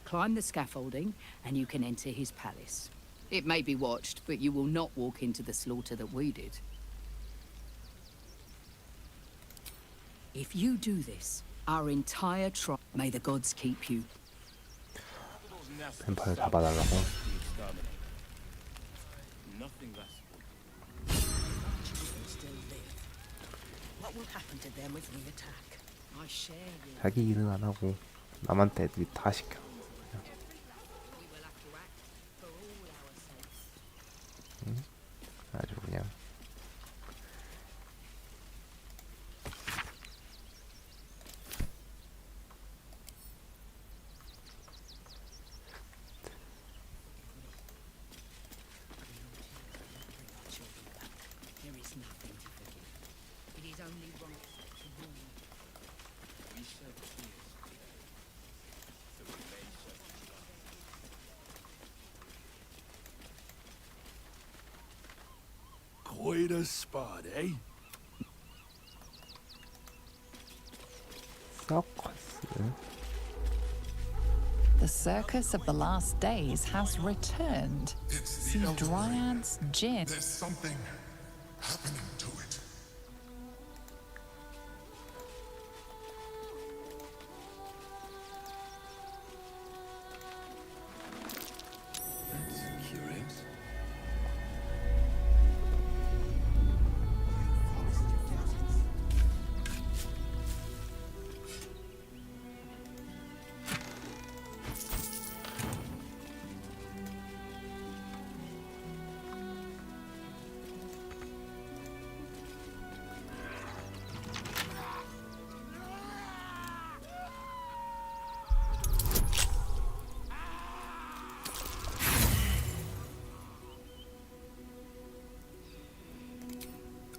Climb the scaffolding, and you can enter his palace. It may be watched, but you will not walk into the slaughter that we did. If you do this, our entire tribe... May the gods keep you. 뱀파이어 잡아달라고. What will happen to them if we attack? I share you. 자기 일은 안 하고 남한테 애들이 다 시켜. 응? 아주 그냥. There is nothing to forgive. It is only right to rule. We shed tears, so we may shed blood. Quite a spot, eh? 서커스. The circus of the last days has returned. See Dryads, Jinn. There's something happening to it. That's curious.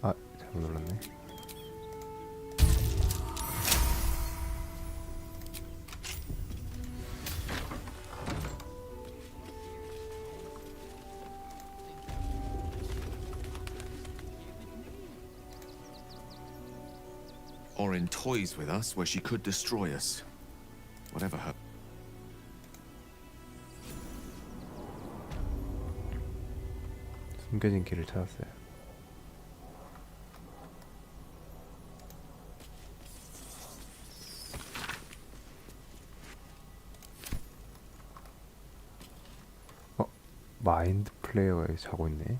아, 잘못 눌렀네. Or in toys with us where she could destroy us. Whatever her. 숨겨진 길을 찾았어요. 마인드 플레이어가 여기 자고 있네.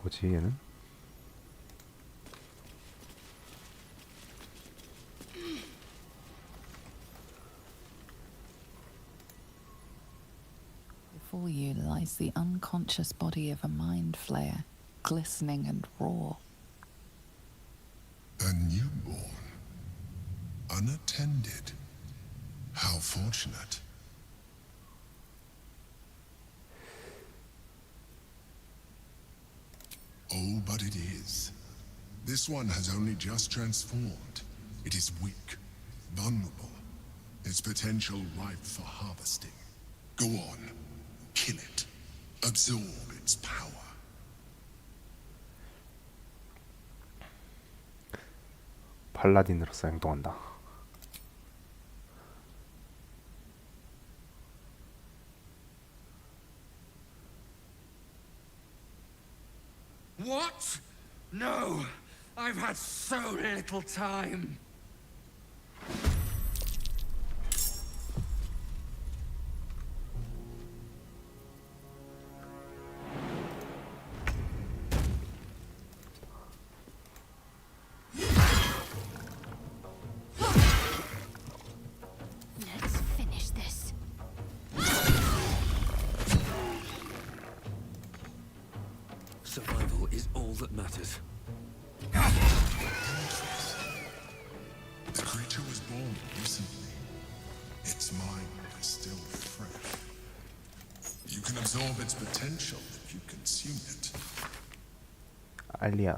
뭐지 얘는? Before you lies the unconscious body of a mind flayer, glistening and raw. A newborn. Unattended. How fortunate. Oh, but it is. This one has only just transformed. It is weak, vulnerable. Its potential ripe for harvesting. Go on. Kill it. Absorb its power. 팔라딘으로서 행동한다. What? No! I've had so little time. Let's finish this. Survival is all that matters. The creature was born recently. Its mind is still fresh. You can absorb its potential if you consume it. 알리안.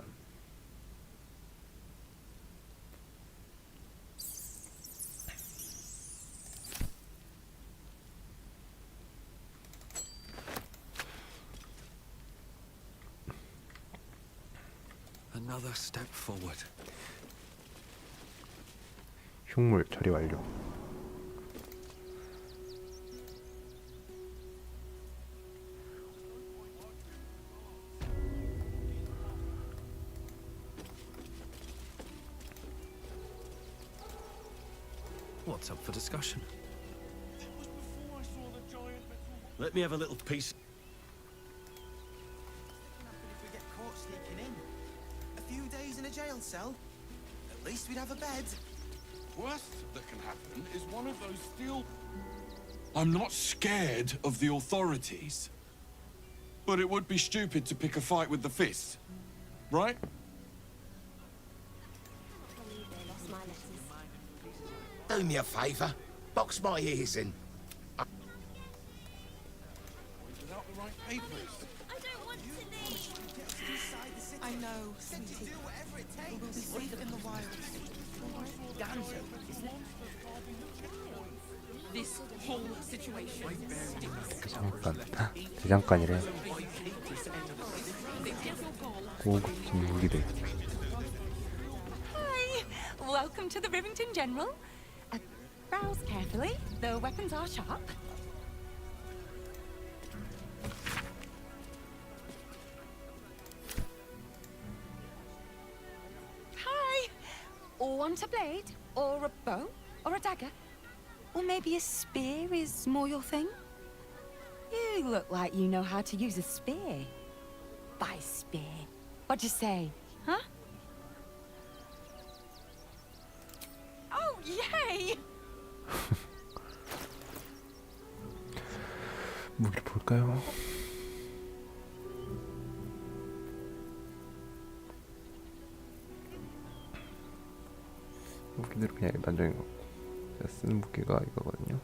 Another step forward. 흉물 처리 완료. What's up for discussion? Let me have a little piece. If we get caught sneaking in, a few days in a jail cell, at least we'd have a bed. Worst that can happen is one of those steel... I'm not scared of the authorities. But it would be stupid to pick a fight with the fist. Right? Do me a favour. Box my ears in. Without the right papers. I know, sweetie. We will be safe in the wild. This whole situation 대장간이래. 고급진 무기들. Hi! Welcome to the Rivington General. Browse carefully. The weapons are sharp. Hi! Want a blade? Or a bow? Or a dagger? Or maybe a spear is more your thing? You look like you know how to use a spear. By spear. What'd you say? Huh? Oh, yay! 무기 볼까요? 무기들은 그냥 일반적인 거고 제가 쓰는 무기가 이거거든요.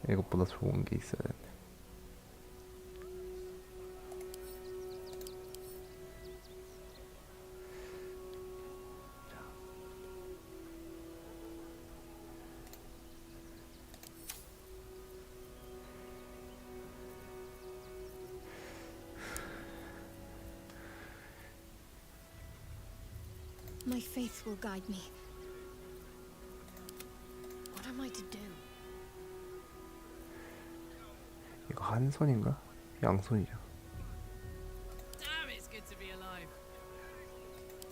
이것보다 좋은 게 있어야 되는데. My faith will guide me. What am I to do? 이거 한 손인가? 양손이죠. Damn, it's good to be alive.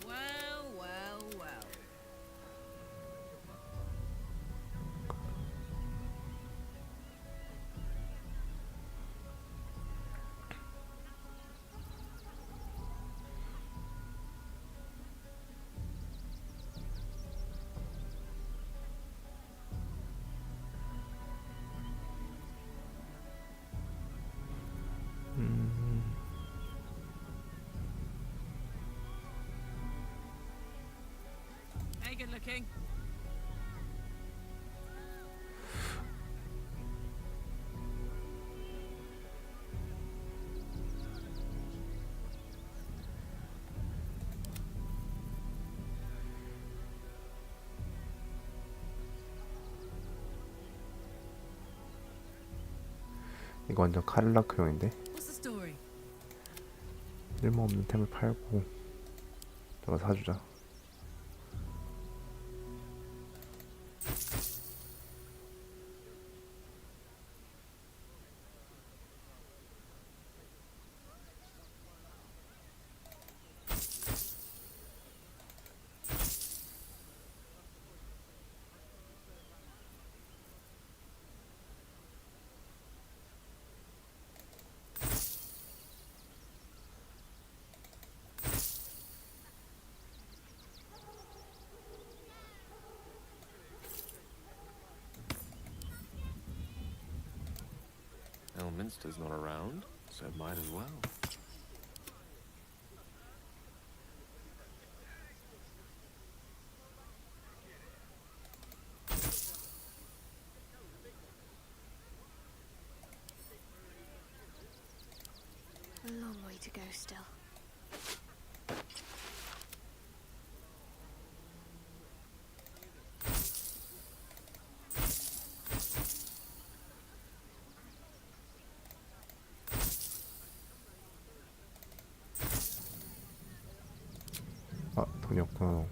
Well, well, well. Hey, good looking. 이거 완전 카를라크용인데. What's the story? 쓸모없는 템을 팔고 저거 사주자. Elminster's not around, so might as well. A long way to go still. 아, 돈이 없구나.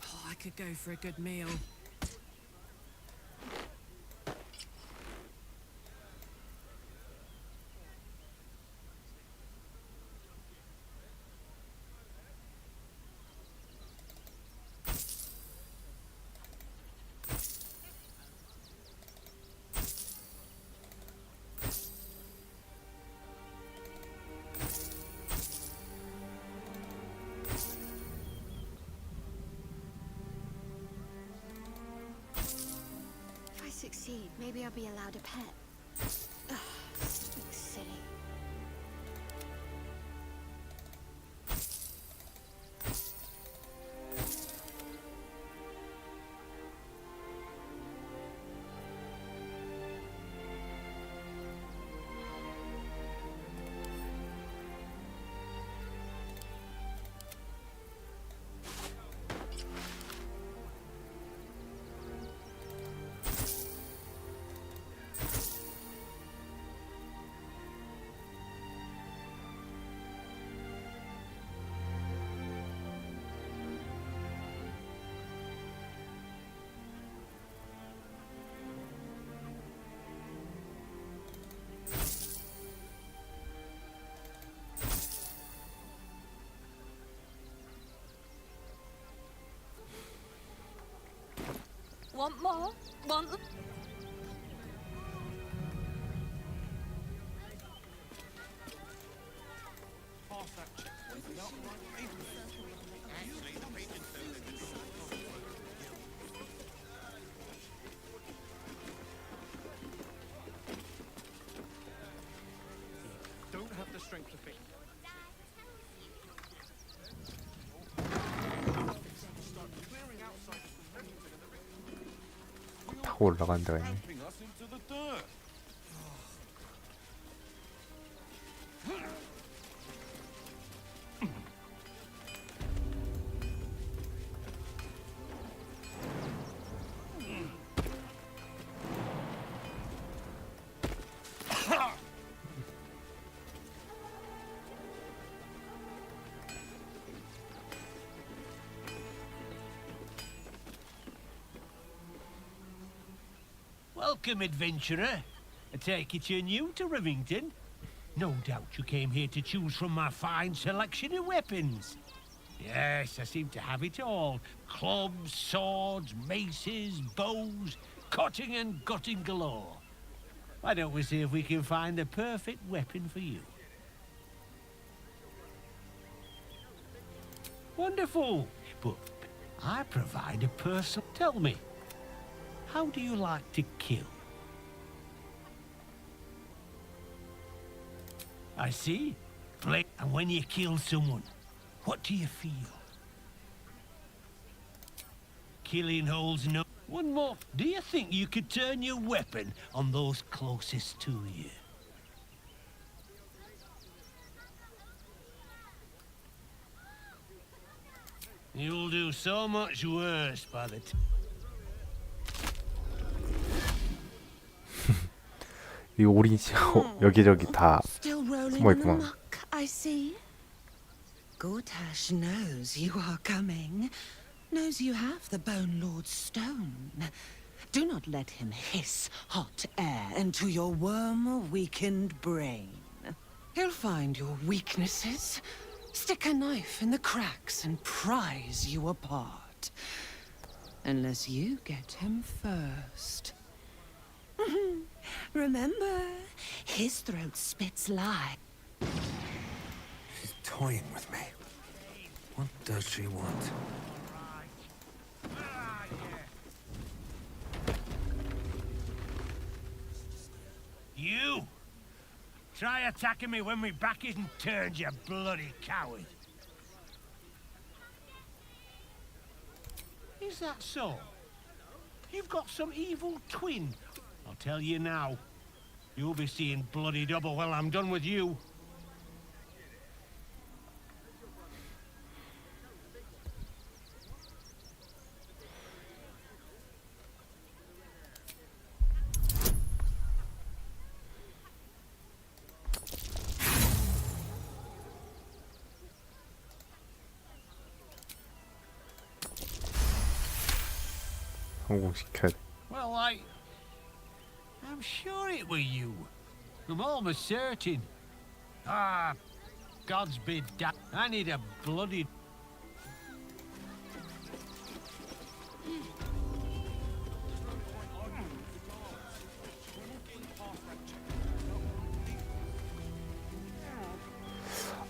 Oh, I could go for a good meal. If I succeed, maybe I'll be allowed a pet. Ugh, something silly. Want more? Want... Don't have the strength to fix. 타고 올라가는 데가 있네. Trampling us into the dirt. Welcome, adventurer. I take it you're new to Rivington. No doubt you came here to choose from my fine selection of weapons. Yes, I seem to have it all. Clubs, swords, maces, bows, cutting and gutting galore. Why don't we see if we can find the perfect weapon for you? Wonderful. But I provide a personal... Tell me, how do you like to kill? I see. And when you kill someone, what do you feel? Killing holds no... One more. Do you think you could turn your weapon on those closest to you? You'll do so much worse by the time. 이 오린 씨 여기저기 다 Still rolling 숨어 in the 있구만. muck, I see. Gortash knows you are coming. Knows you have the Bone Lord's stone. Do not let him hiss hot air into your worm-weakened brain. He'll find your weaknesses, stick a knife in the cracks and prise you apart. Unless you get him first. Remember, his throat spits lies. She's toying with me. What does she want? You! Try attacking me when my back isn't turned, you bloody coward! Is that so? You've got some evil twin. I'll tell you now. You'll be seeing bloody double when I'm done with you. 성공시켜야 돼. Well, I'm sure it were you. I'm almost certain. Ah, God's be da- I need a bloody...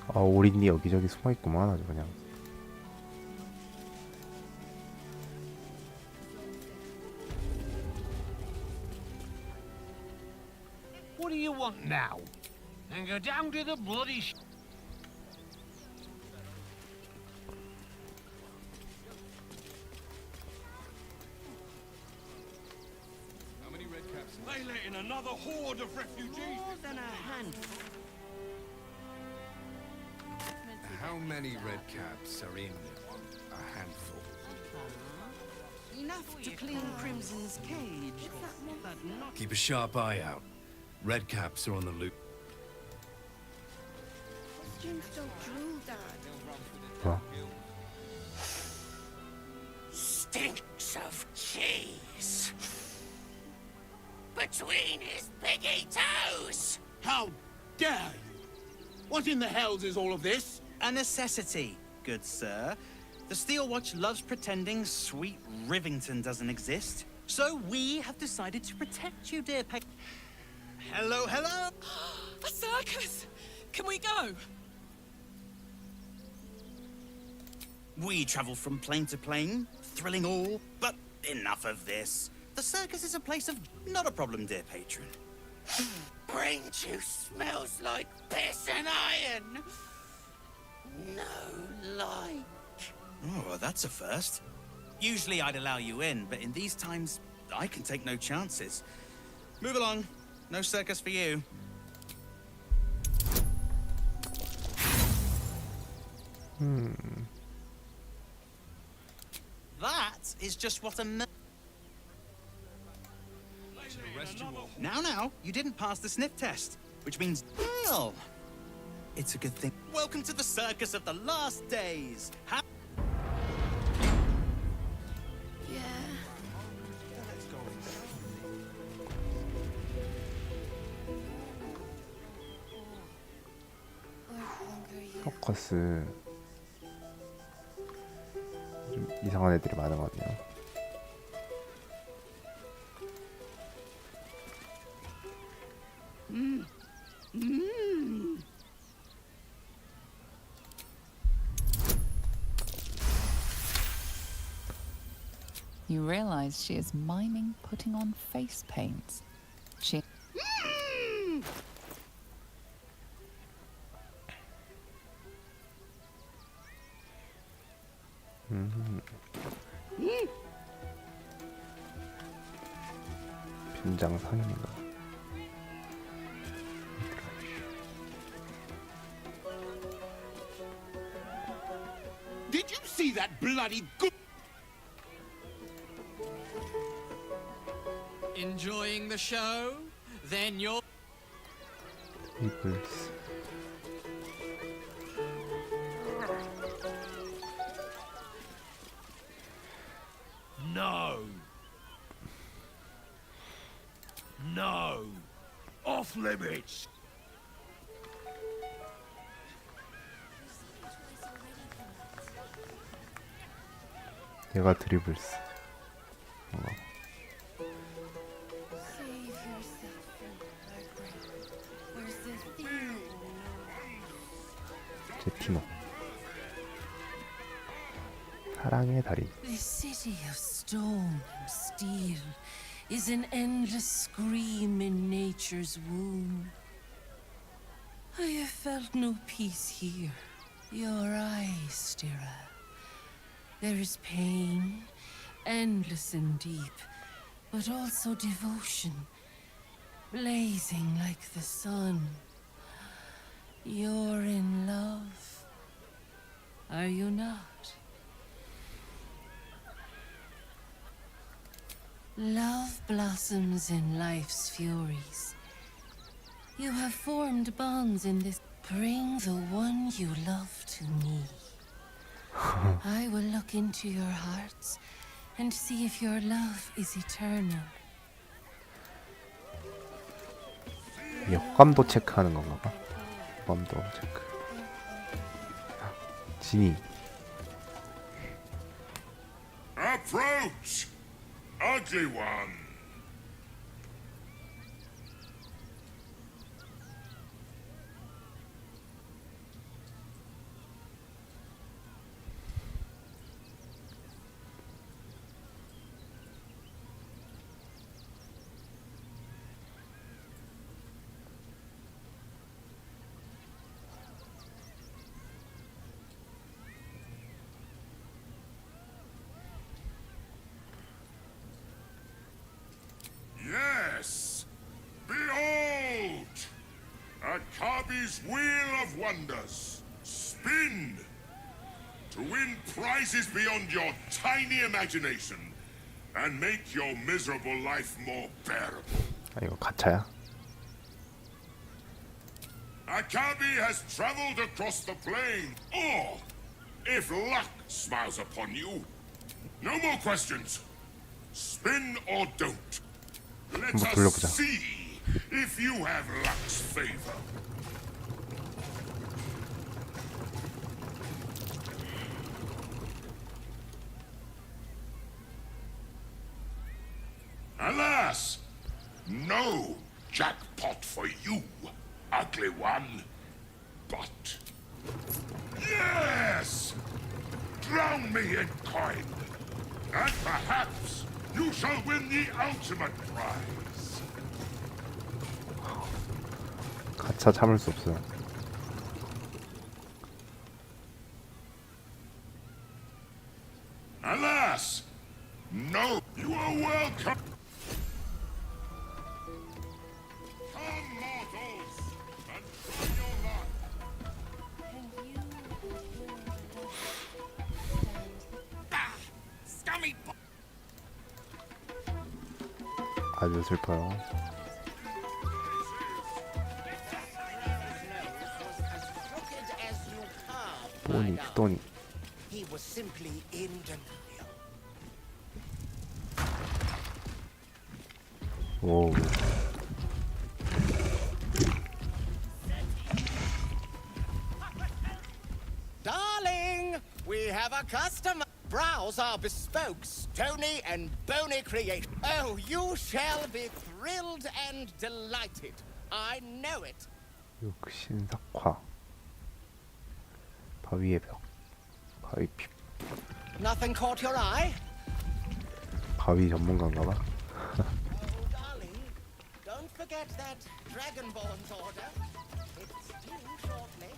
아, 오린이 여기저기 숨어 있구만 아주 그냥. What do you want now? And go down to the bloody sh... How many red caps? They let in another horde of refugees. More than a handful. How many red caps are in a handful? Enough to clean Crimson's cage, but not... Keep a sharp eye out. Red caps are on the loop. Jim still drool, Dad. 뭐야? Stinks of cheese. Between his piggy toes. How dare you? What in the hells is all of this? A necessity, good sir. The Steel Watch loves pretending sweet Rivington doesn't exist. So we have decided to protect you, dear Peg. Hello, hello! A circus! Can we go? We travel from plane to plane, thrilling all, but enough of this. The circus is a place of not a problem, dear patron. Brain juice smells like piss and iron. No light. Oh, that's a first. Usually I'd allow you in, but in these times, I can take no chances. Move along. No circus for you. That is just what a... Now, you didn't pass the sniff test, which means, well, it's a good thing. Welcome to the circus of the last days. 서커스 좀 이상한 애들이 많은 것 같네요. You realize she is miming putting on face paint. She. 빈장 상인인가? Did you see that bloody good? Enjoying the show? Then you're. 이글스. No. No. Off limits. 얘가 드리블스. 뭔가. 제티노. 사랑의 다리. This city of stone and steel is an endless scream in nature's womb. I have felt no peace here. Your eyes, Stira. There is pain, endless and deep, but also devotion, blazing like the sun. You're in love, are you not? Love blossoms in life's furies. You have formed bonds in this. Bring the one you love to me. I will look into your hearts and see if your love is eternal. 이게 호감도 체크하는 건가 봐. 호감도 체크. 지니. Approach, ugly one. Yes! Behold! Akabi's Wheel of Wonders. Spin! To win prizes beyond your tiny imagination and make your miserable life more bearable. 아, 이거 가차야? Akabi has traveled across the plain. Or, if luck smiles upon you, no more questions. Spin or don't. Let 한번 us 돌려보자. see if you have luck's favor. Alas, no jackpot for you, ugly one. But yes, drown me in coin, and perhaps you shall win the ultimate prize. 가차 참을 수 없어요. Alas, no, you are welcome. Come, mortals, and try your luck. Scummy bo- 아주 슬퍼요. 또니, 또니. He was simply in denial. 오. have a customer. Brows are bespoke, stony and bony creation. Oh, you shall be thrilled and delighted. I know it. 육신석화. 바위의 벽. 바위 피. Nothing caught your eye? 바위 전문가인가봐. Oh, darling, don't forget that Dragonborn's order. It's due shortly.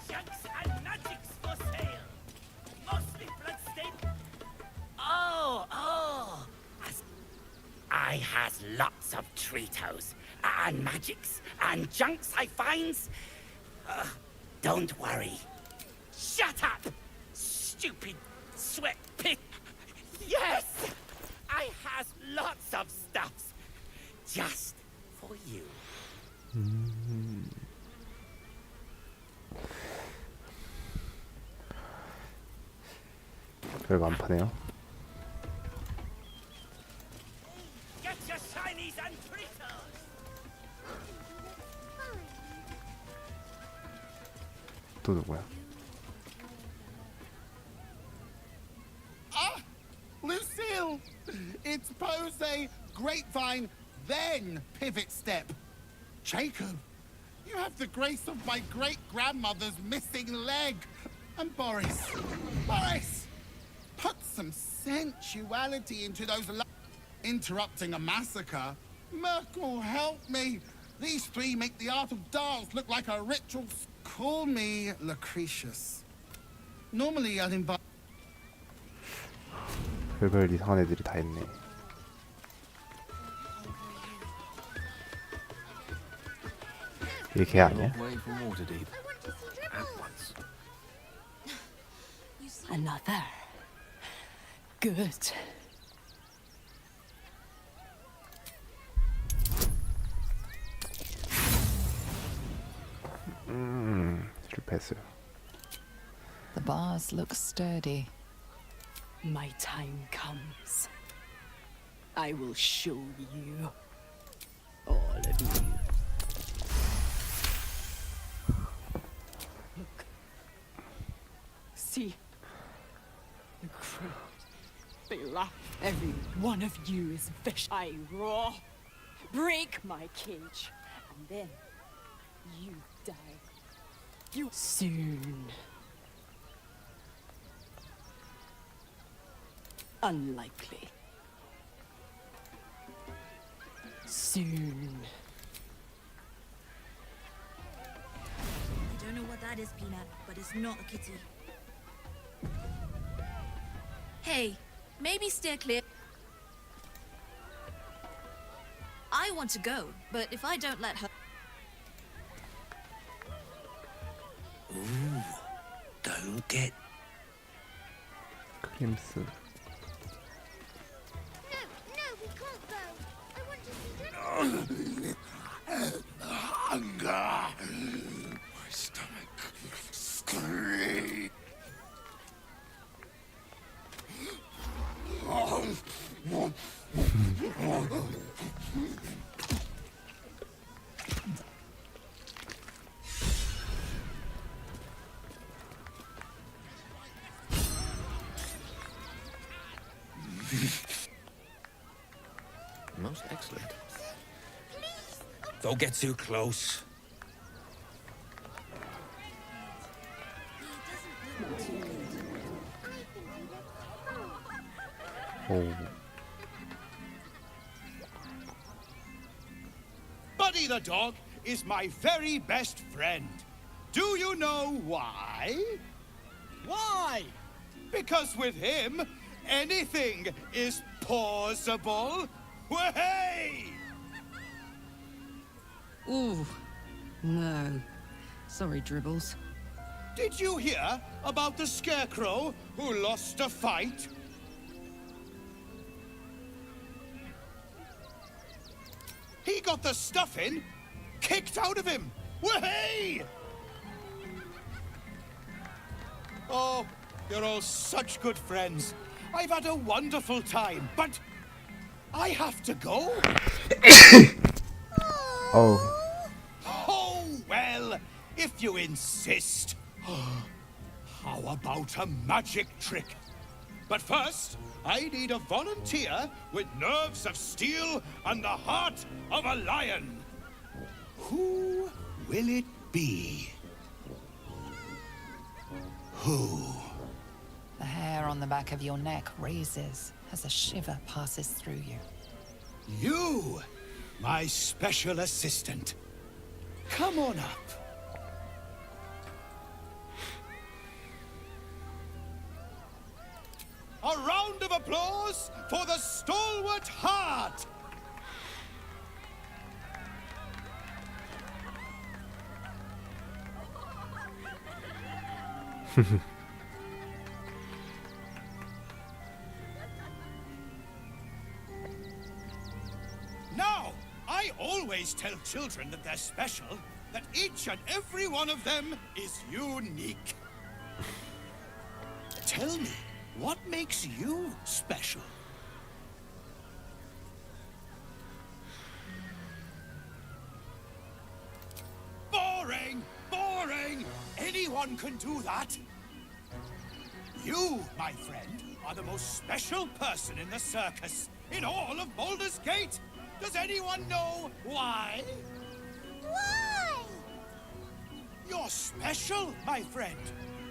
Junks and magics for sale. Mostly bloodstained. Oh. I has lots of treatos and magics and junks I finds. Don't worry. Shut up, stupid sweat pit. Yes, I has lots of stuffs just for you. 별거 안 파네요. Get your shinies and treatos. 또 누구야? Ah! Lucille! It's pose, grapevine, then pivot step. Jacob, you have the grace of my great-grandmother's missing leg. And Boris, put some sensuality into those interrupting a massacre. Merkel, help me. These three make the art of dance look like a ritual. Call me Lucretius. Normally I'd invite. 별별 이상한 애들이 다 있네. 이게 걔 아니야? Another. Good. 실패했어요. The bars look sturdy. My time comes. I will show you. All of you. Look. See? The crowd. They laugh. Every one of you is fish. I roar. Break my cage. And then you die. You soon. Unlikely. Soon. I don't know what that is, Peanut, but it's not a kitty. Hey, maybe steer clear. I want to go, but if I don't let her... Ooh, don't get... 크림스. Hunger. My stomach screams. Most excellent. Don't get too close. 오. Buddy the dog is my very best friend. Do you know why? Why? Because with him, anything is possible. Way! Ooh, no. Sorry, Dribbles. Did you hear about the scarecrow who lost a fight? He got the stuffing kicked out of him. Way! Oh, you're all such good friends. I've had a wonderful time, but I have to go. Oh. Oh, well, if you insist. How about a magic trick? But first, I need a volunteer with nerves of steel and the heart of a lion. Who will it be? Who? The hair on the back of your neck raises as a shiver passes through you. You, my special assistant. Come on up. A round of applause for the stalwart heart! Now, I always tell children that they're special, that each and every one of them is unique. Tell me, what makes you special? Boring! Boring! Anyone can do that! You, my friend, are the most special person in the circus, in all of Baldur's Gate! Does anyone know why? Why? You're special, my friend,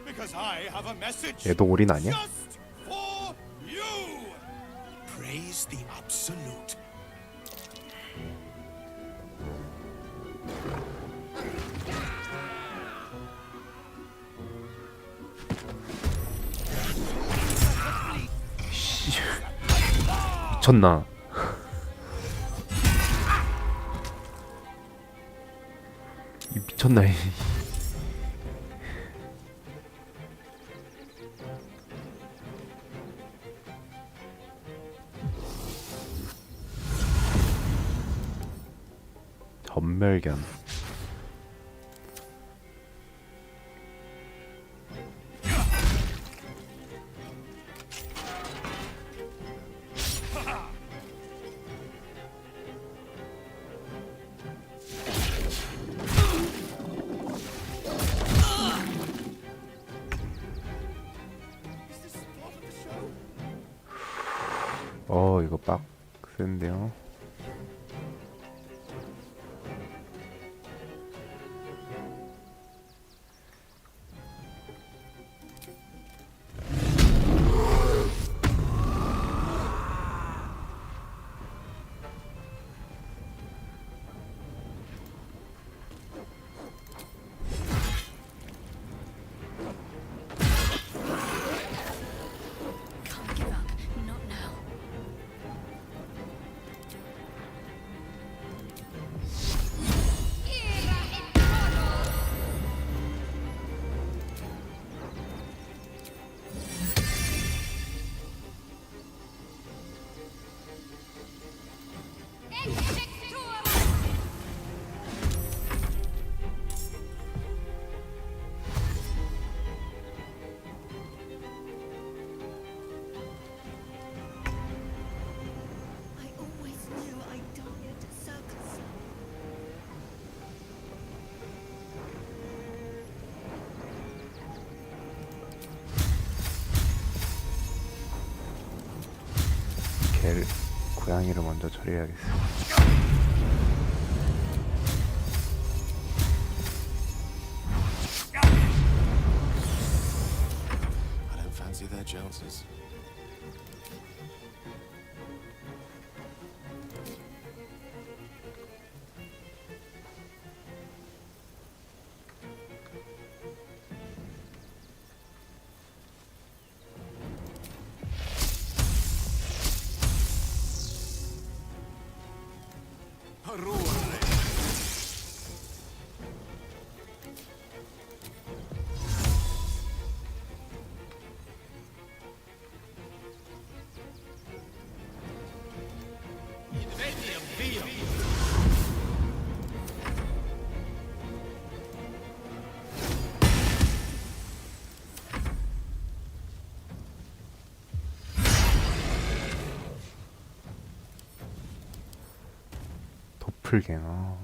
because I have a message 얘도 올인 아니야? just for you! Praise the Absolute. 미쳤나? 이 미쳤나? 이. 전멸견. 이거 빡센데요. 개를 고양이를 먼저 처리해야겠어. I don't fancy their chances. 도플갱어.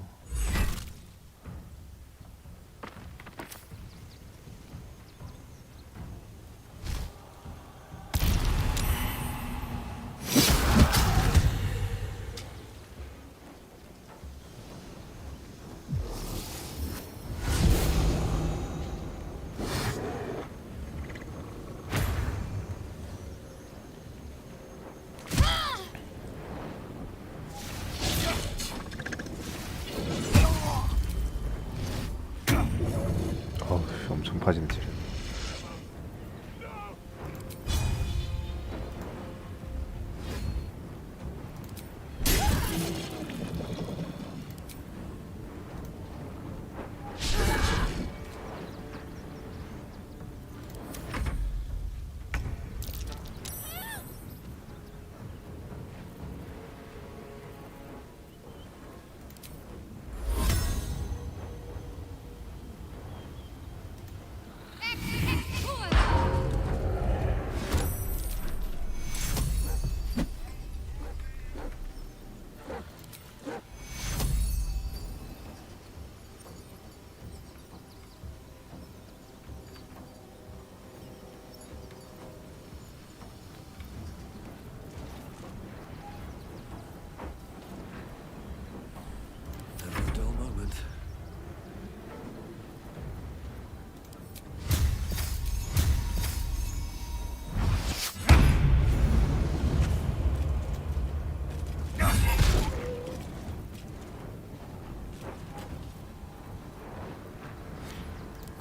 높아지는 지름. Never a dull moment.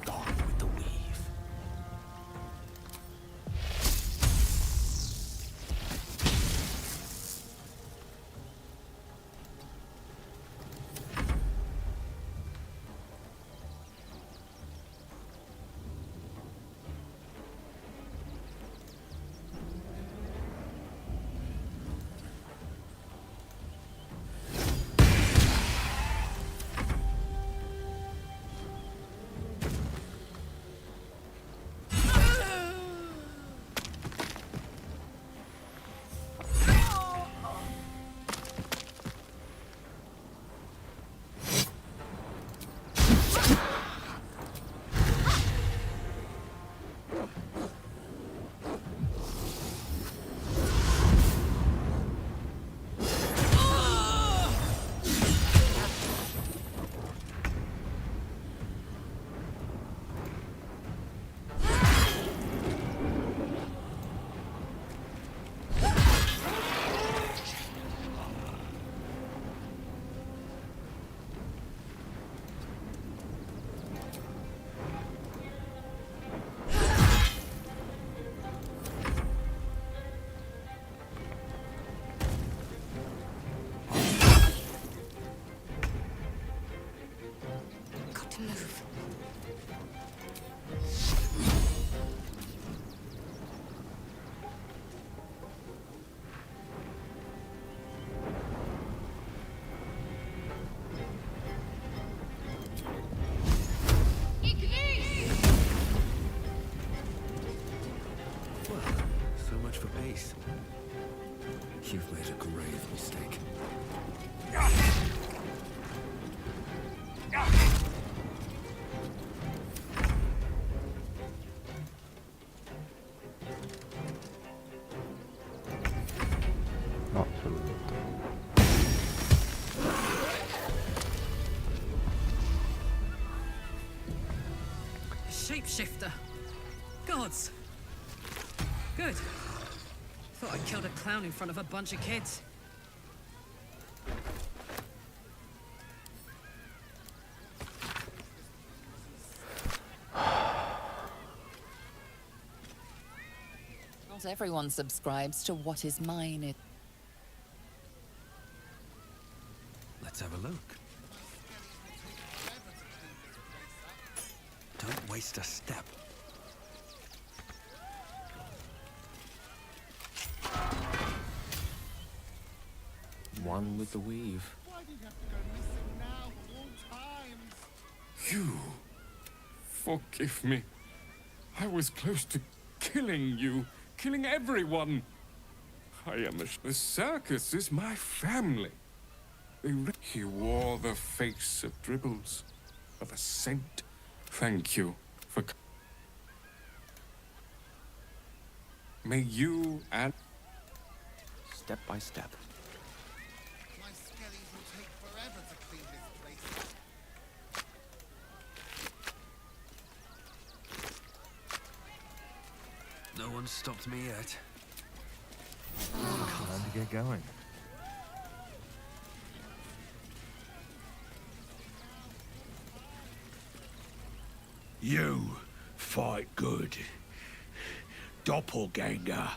Gone with the weave. Got to move. Well, so much for pace. You've made a grave mistake. 별로 없다. Shapeshifter. Gods. Good. Thought I killed a clown in front of a bunch of kids. Not everyone subscribes to what is mine. Let's have a look. Don't waste a step. One with the weave. Why do you have to go missing now of all times? You. Forgive me. I was close to killing you, killing everyone. The circus is my family. He wore the face of Dribbles, of a saint. Thank you for... May you and... Step by step. My skellies will take forever to clean this place. No one's stopped me yet. Time to get going. You fight good. Doppelganger,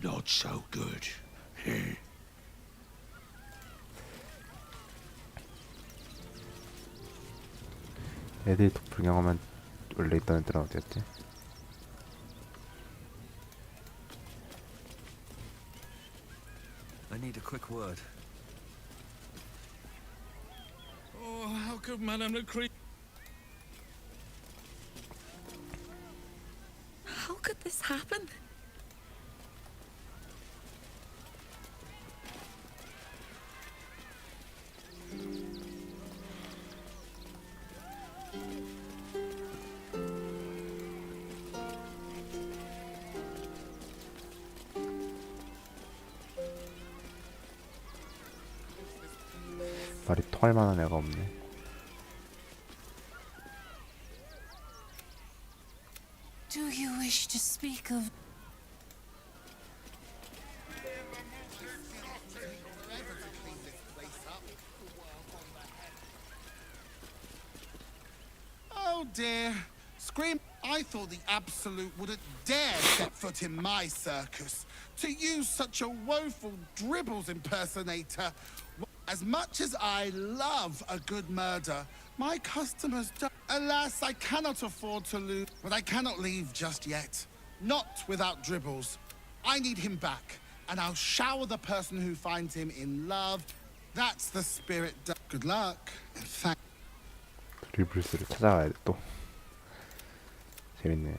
not so good. 애들이 도플경험한 원래 있던 애들은 어디였지? I need a quick word. Oh, how could Madame le Cre... How could this happen? 말이 통할 만한 애가 없네. Do you wish to speak of... Oh dear. Scream. I thought the Absolute wouldn't dare set foot in my circus. To use such a woeful dribbles impersonator. As much as I love a good murder, my customers don't. Alas, I cannot afford to lose, but I cannot leave just yet. Not without dribbles. I need him back, and I'll shower the person who finds him in love. That's the spirit. Good luck, and thank. 드리블스를 찾아가야 돼 또. 재밌네.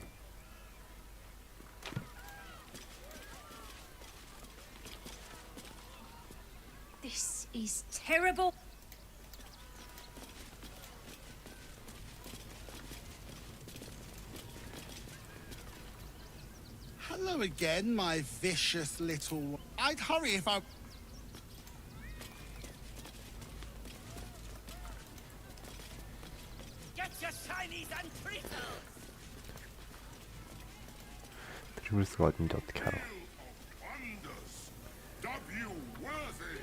This is terrible. Hello again, my vicious little. I'd hurry if I. Get your shinies and treacles! 드리블스가 어딘지 어떻게 알아? Wonders, W worthy.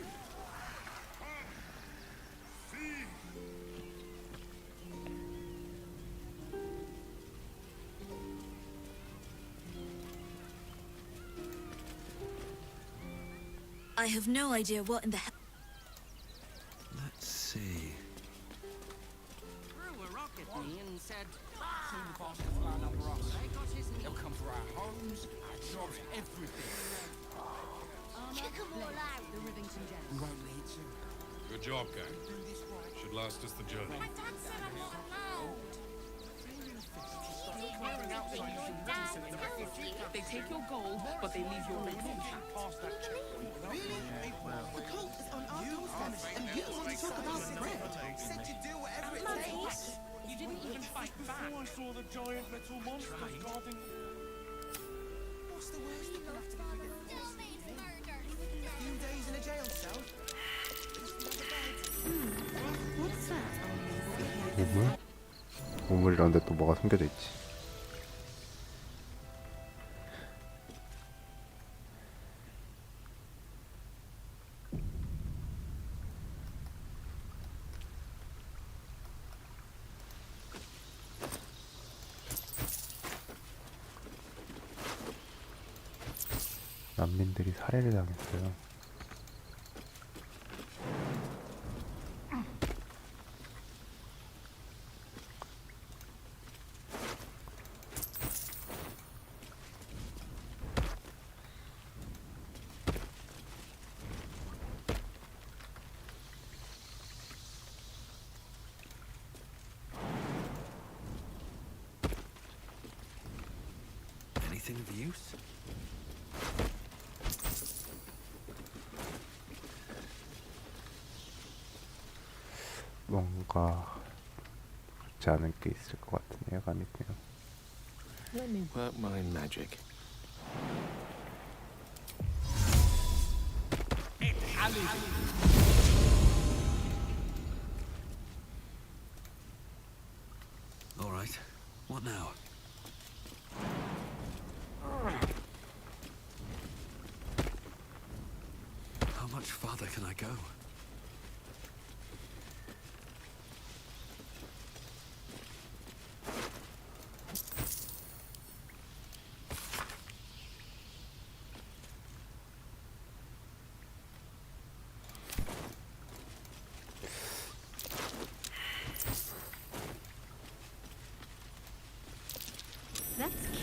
See. I have no idea what in the hell. Let's see. Threw a rock at me and said, "Soon the bastards will outnumber us. They got his meat. They'll come for our homes, our jobs, everything." Kick 'em all out. The Rivington Gents. We won't need to. Good job, gang. Should last us the journey. My dad said I'm not allowed. They take your gold, but they leave your rent intact. The cult is on our doorstep, and you want to talk about bread? Said to do whatever it takes. You didn't even fight back. I saw the giant metal monster guarding. What's the worst that can happen if we get a few days in a jail cell? What's that? 우물? 우물이라는데 또 뭐가 숨겨져 있지? 난민들이 살해를 당했어요. Anything of use? 뭔가 그렇지 않은 게 있을 것 같은 예감이 드네요. Let me work my magic. All right. What now? How much farther can I go?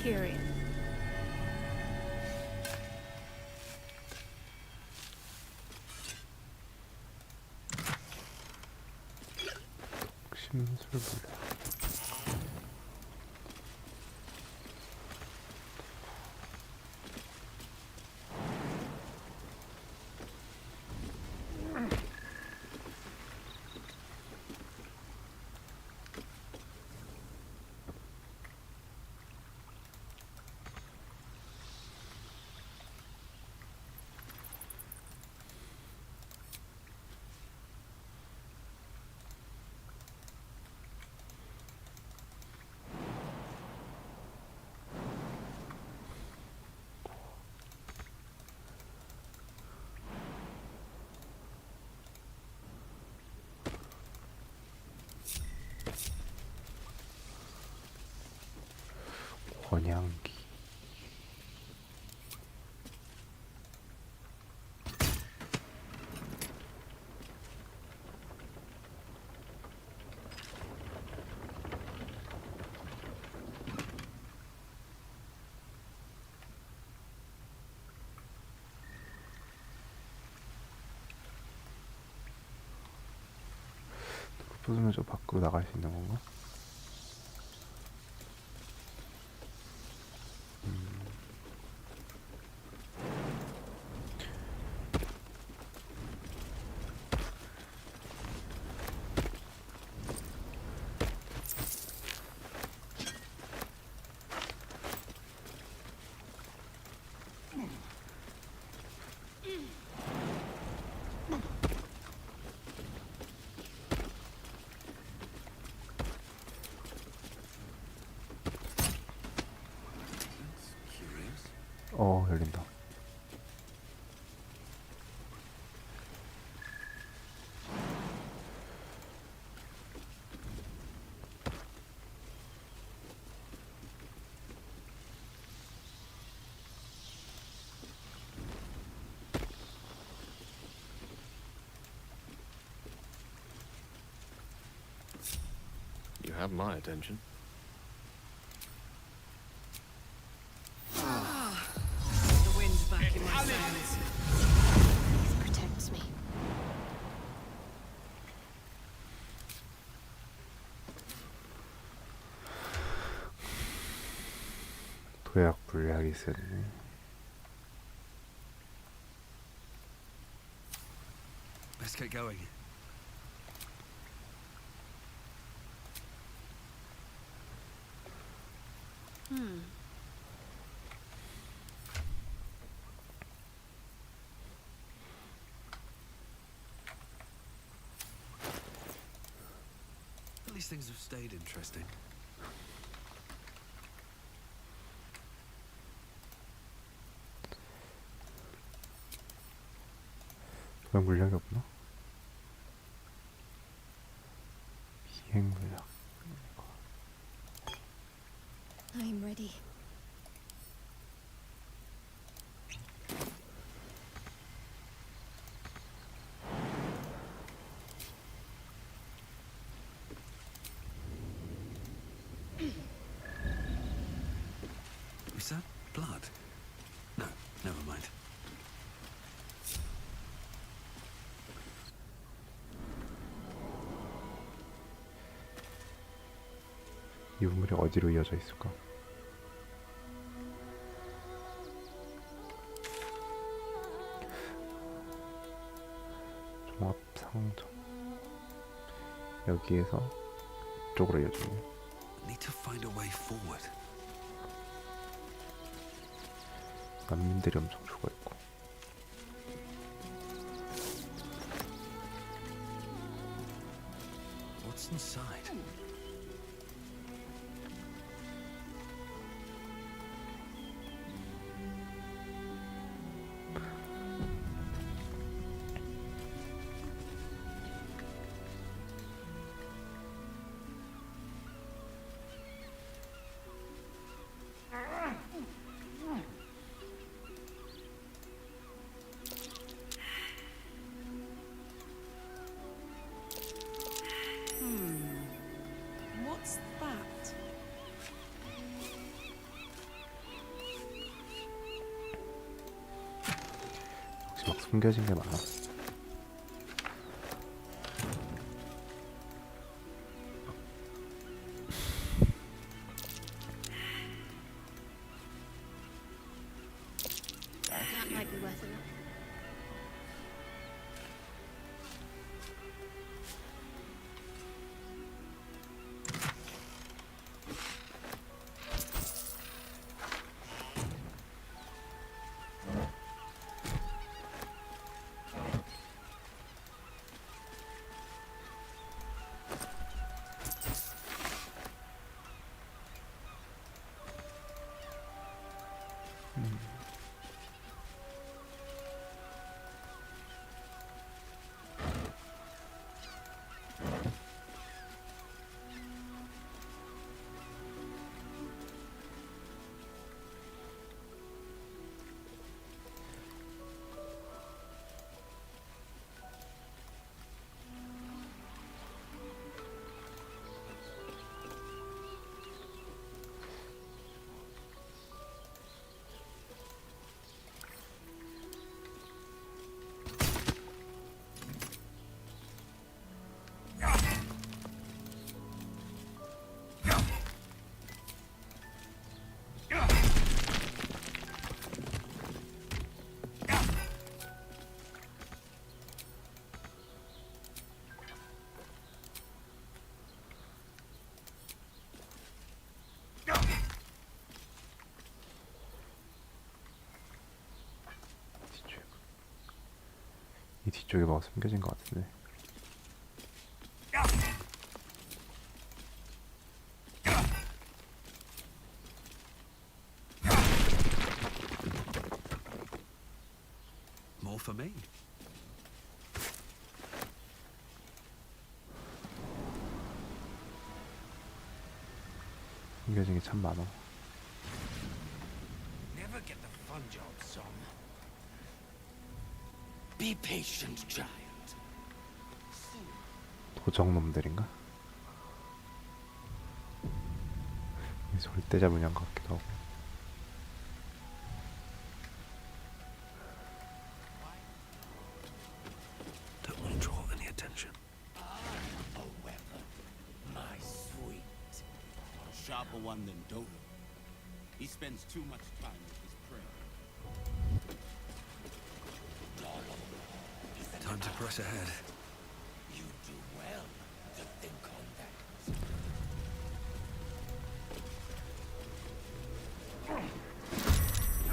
curious. 심술부려. 번향기. 부수면 저 밖으로 나갈 수 있는 건가? 열린다. You have my attention. The wind's back in my sails. Please protect me. 도약 불약이 있었네. Let's get going. At least things have stayed interesting. 도약 물약이 없나? 비행 물약. I'm ready. Is that blood? No, never mind. 이 우물이 어디로 이어져 있을까? 종합 상점. 여기에서 이쪽으로 이어지네. Need to find a way forward. 난민들이 엄청 죽어 있고. What's inside? 막 숨겨진 게 많아. That might be worth a look. 이 뒤쪽에 뭐가 숨겨진 것 같은데. More for me. 숨겨진 게 참 많아. Never get the fun job, son. Be patient, child. 도적놈들인가? 솔대자 문양 같기도 하고. Don't want to draw any attention. A weapon, my sweet. A sharper one than Dodo. He spends too much time with his prey. Time to press ahead. You do well to think on that.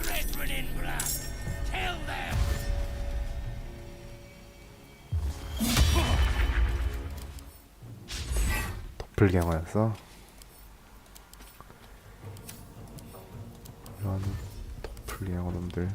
Brethren in blood, tell them! 도플갱어였어? 이런 도플갱어 놈들.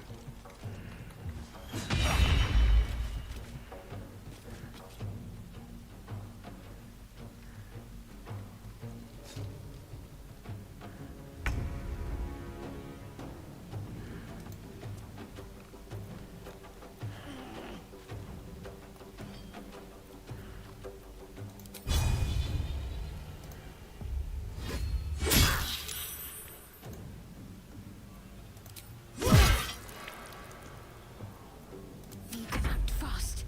Need to act fast.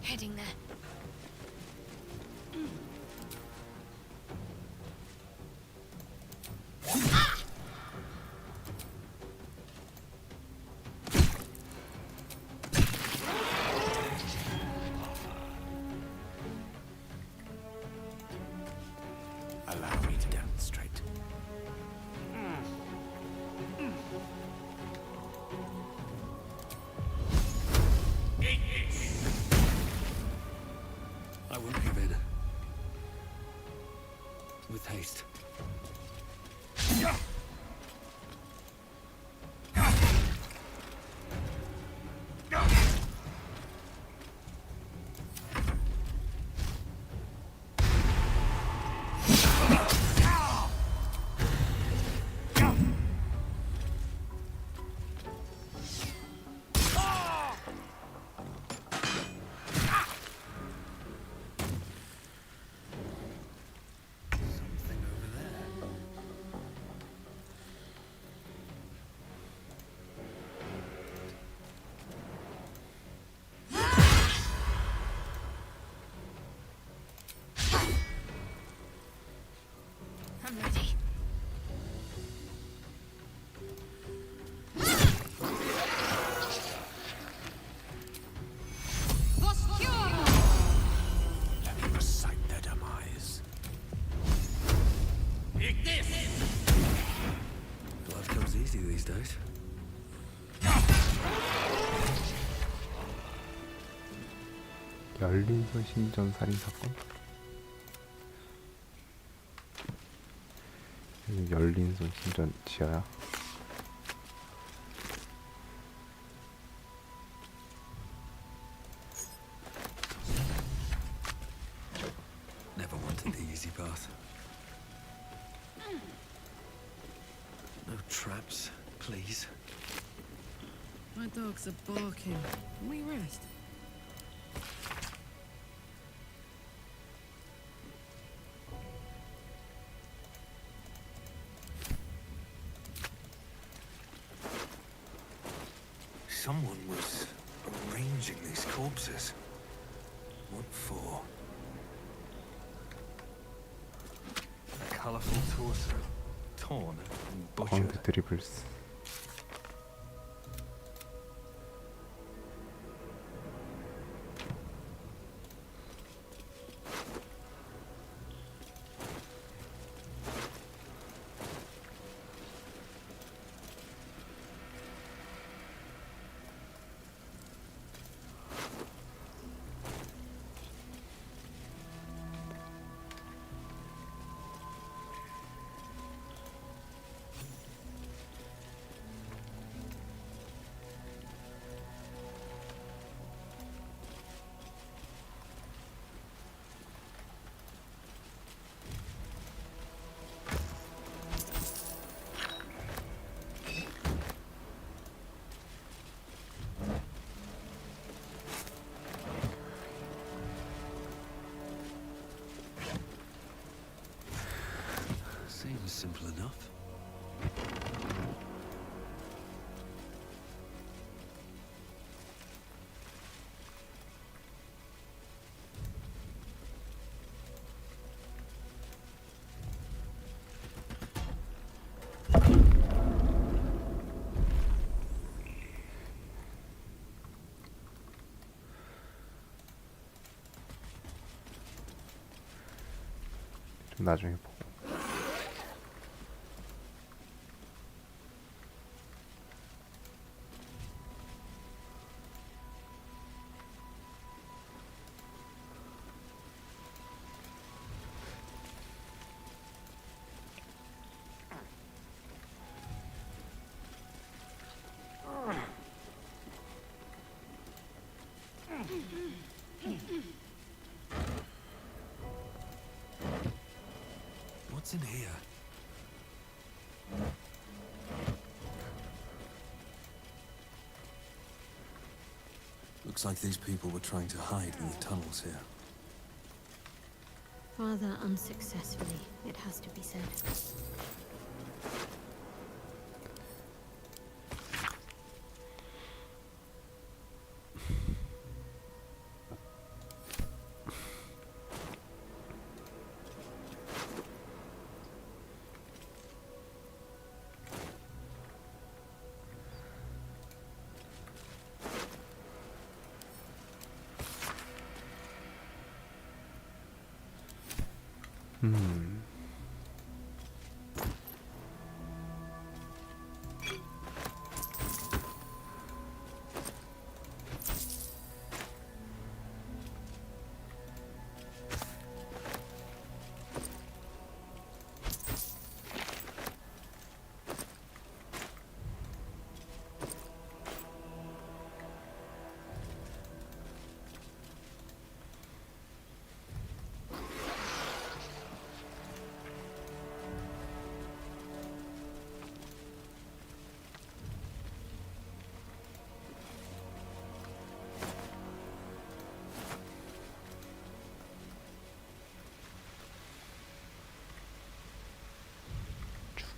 Heading there. Allow me to demonstrate. 열린손 신전 살인 사건? 여기 열린손 신전 지하야? Never wanted the easy path. No traps, please. My dogs are barking. Can we rest? Someone was arranging these corpses. What for? A colourful torso, torn and butchered. 광대 드리블스. Seems simple enough. 좀 나중에 보고. What's in here? Looks like these people were trying to hide in the tunnels here. Rather unsuccessfully, it has to be said.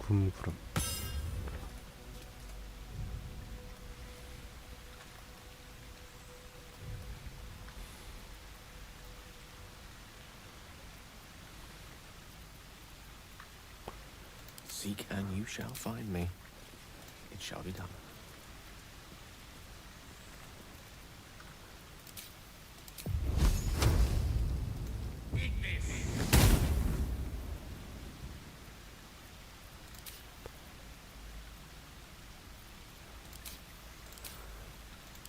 구름. Seek and you shall find me. It shall be done.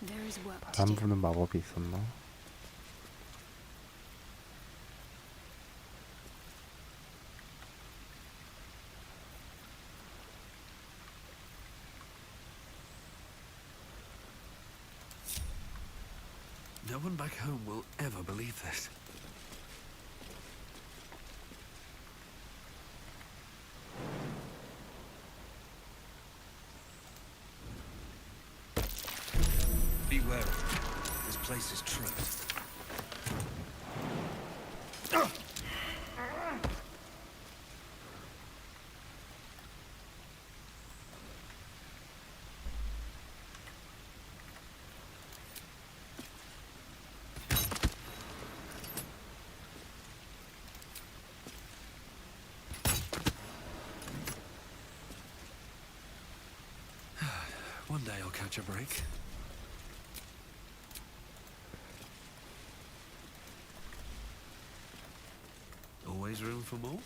There is work to 바람 do. 부는 마법이 있었나? No one back home will ever believe this. Be wary. This place is trapped. One day I'll catch a break. Always room for more?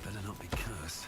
Better not be cursed.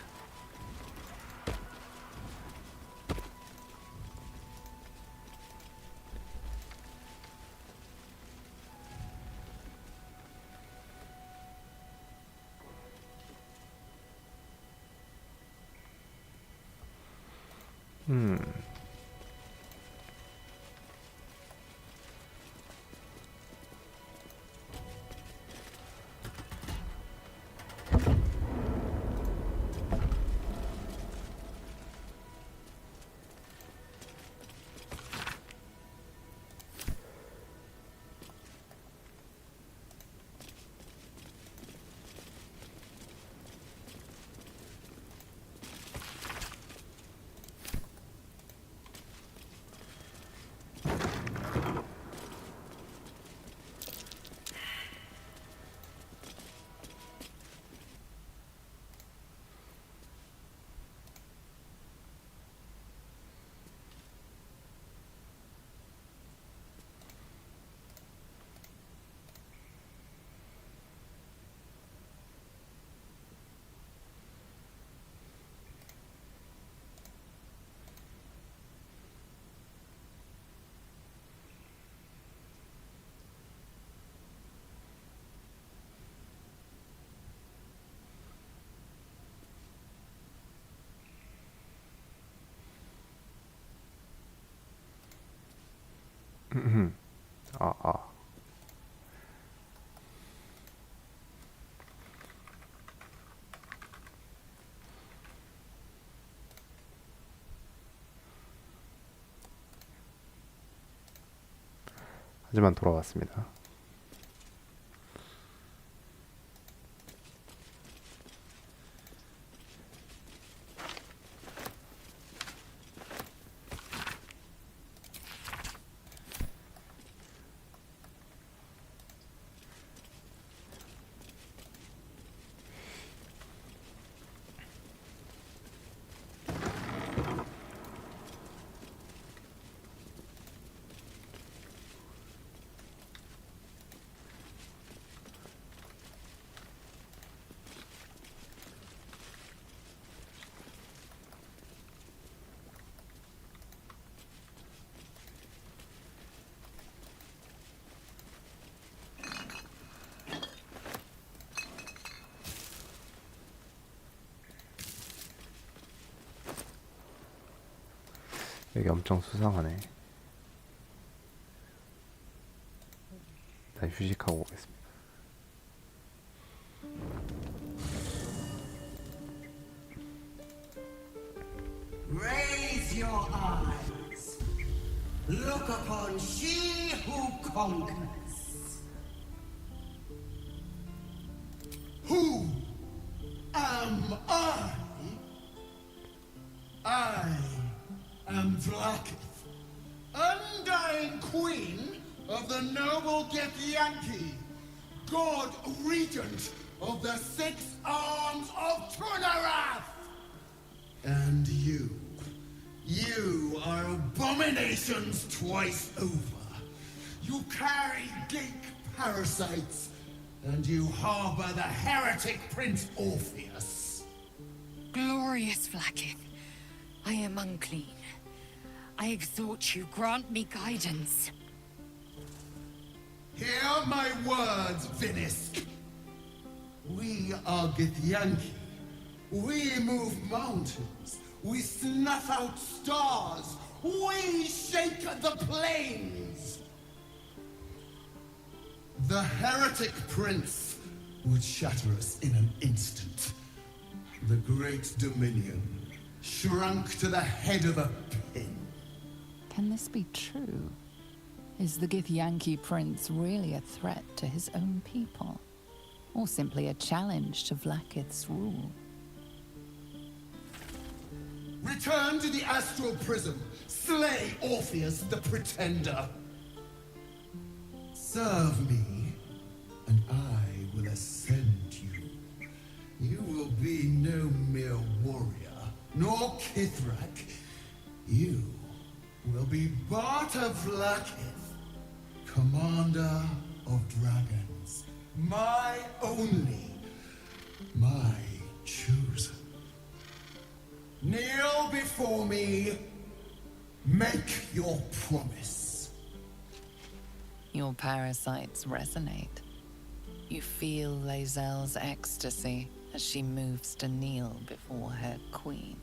아. 하지만 돌아왔습니다. 여기 엄청 수상하네. 일단 휴식하고 오겠습니다. Raise your eyes. Look upon she who conquers. Who am I? I am Vlaakith, undying queen of the noble Githyanki, god regent of the 6 arms of Tunarath. And you are abominations twice over. You carry geek parasites, and you harbor the heretic Prince Orpheus. Glorious Vlaakith, I am unclean. I exhort you, grant me guidance. Hear my words, Vinisk. We are Githyanki. We move mountains. We snuff out stars. We shake the plains. The heretic prince would shatter us in an instant. The great dominion shrunk to the head of a pin. Can this be true? Is the Githyanki prince really a threat to his own people? Or simply a challenge to Vlaakith's rule? Return to the astral prism. Slay Orpheus the Pretender. Serve me, and I will ascend you. You will be no mere warrior, nor Kithrak. You will be Barta Vlaakith, commander of dragons. My only, my chosen. Kneel before me. Make your promise. Your parasites resonate. You feel Lae'zel's ecstasy as she moves to kneel before her queen.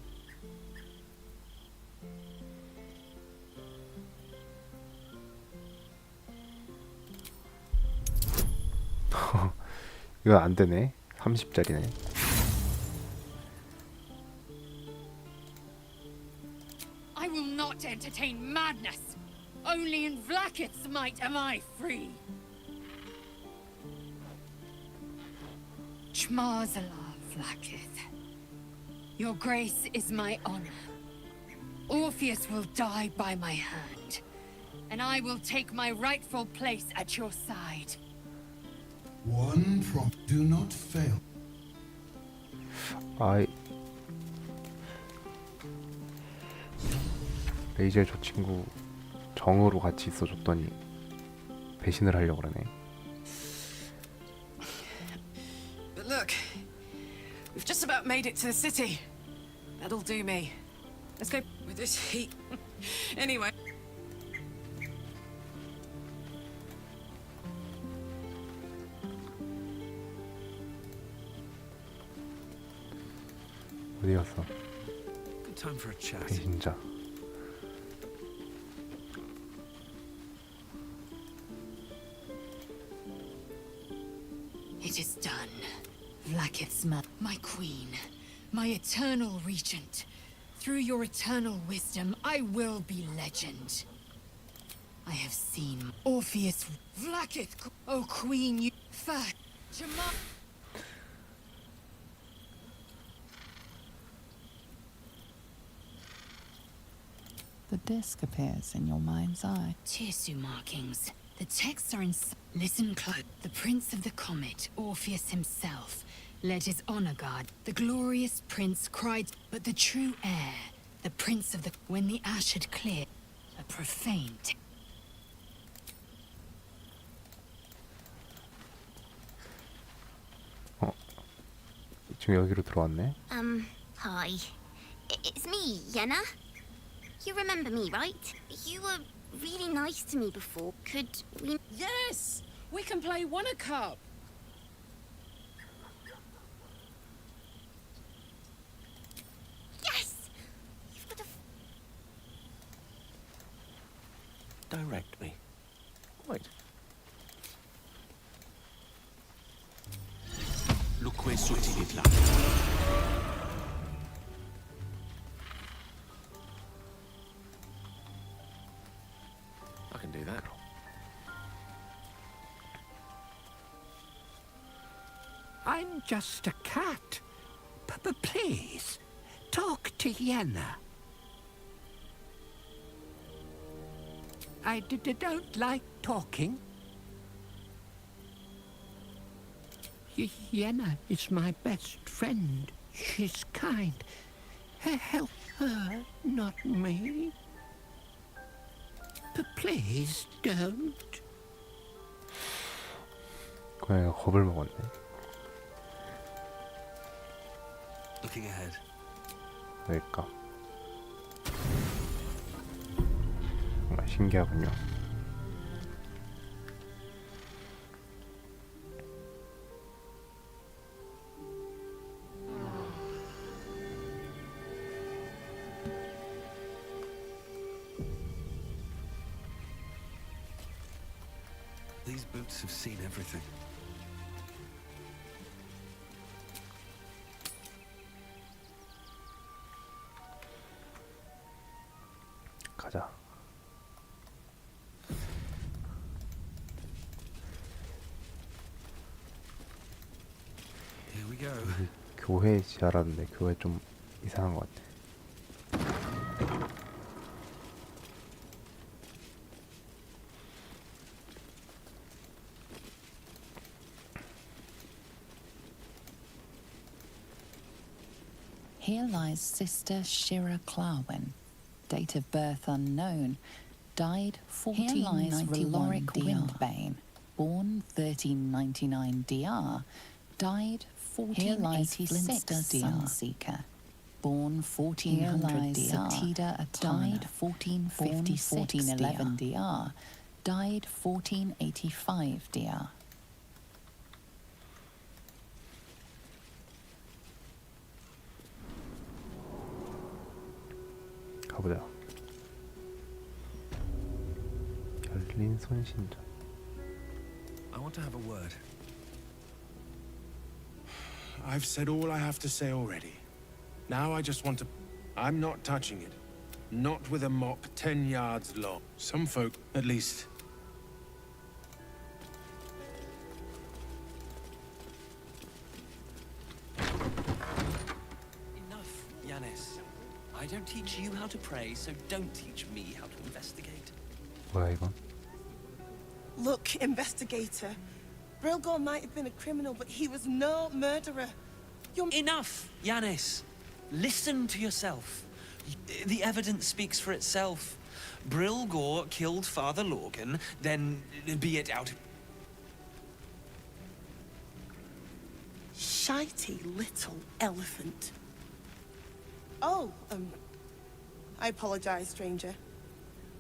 이거 안 되네. 30짜리네. I will not entertain madness. Only in Vlaakith's might am I free. Chmarzala, Vlaakith. Your grace is my honor. Orpheus will die by my hand, and I will take my rightful place at your side. One prompt. Do not fail. 레이젤 저 친구 정으로 같이 있어줬더니 배신을 하려고 그러네. But look, we've just about made it to the city. That'll do me. Let's go with this heat. Anyway. 어디 갔어? Good time for a chat. 배신자. It is done. Vlaakith's mother, my queen, my eternal regent. Through your eternal wisdom, I will be legend. I have seen Orpheus, Vlaakith, oh queen, you fat, Jamal. The disc appears in your mind's eye. Tirsu markings. The texts are in... Listen close. The Prince of the Comet, Orpheus himself, led his honor guard. The glorious prince cried, but the true heir, the Prince of the... When the ash had cleared, a profane... 지금 여기로 들어왔네. Hi. It's me, Yenna. You remember me, right? You were really nice to me before. Could we... Yes! We can play Wonder Cup. Yes! You've got a... Direct me. Wait. Luque sutilitla. I can do that. I'm just a cat. But please, talk to Yenna. I don't like talking. Yenna is my best friend. She's kind. Help her, not me. Please don't. 고양이가 겁을 먹었네. Looking ahead. 그러니까 정말 신기하군요. These boots have seen everything. 가자. Here we go. 교회 지하라는데 교회 좀 이상한 것 같아. Here lies Sister Shira Clarwen, date of birth unknown, died 1491 Windbane, born 1399 DR, died 1486 Sunseeker, born 1400 DR, died 1411 DR, died 1485 DR. 가보자. 열린 손신전. I want to have a word. I've said all I have to say already. Now I just want to... I'm not touching it. Not with a mop 10 yards long. Some folk, at least... Enough, Yanis. I don't teach you how to pray, so don't teach me how to investigate. 뭐야 이건? Look, investigator. Brilgor might have been a criminal, but he was no murderer. You're... Enough, Yanis. Listen to yourself. The evidence speaks for itself. Brilgor killed Father Lorgan, then be it out. Shitey little elephant. Oh, I apologize, stranger.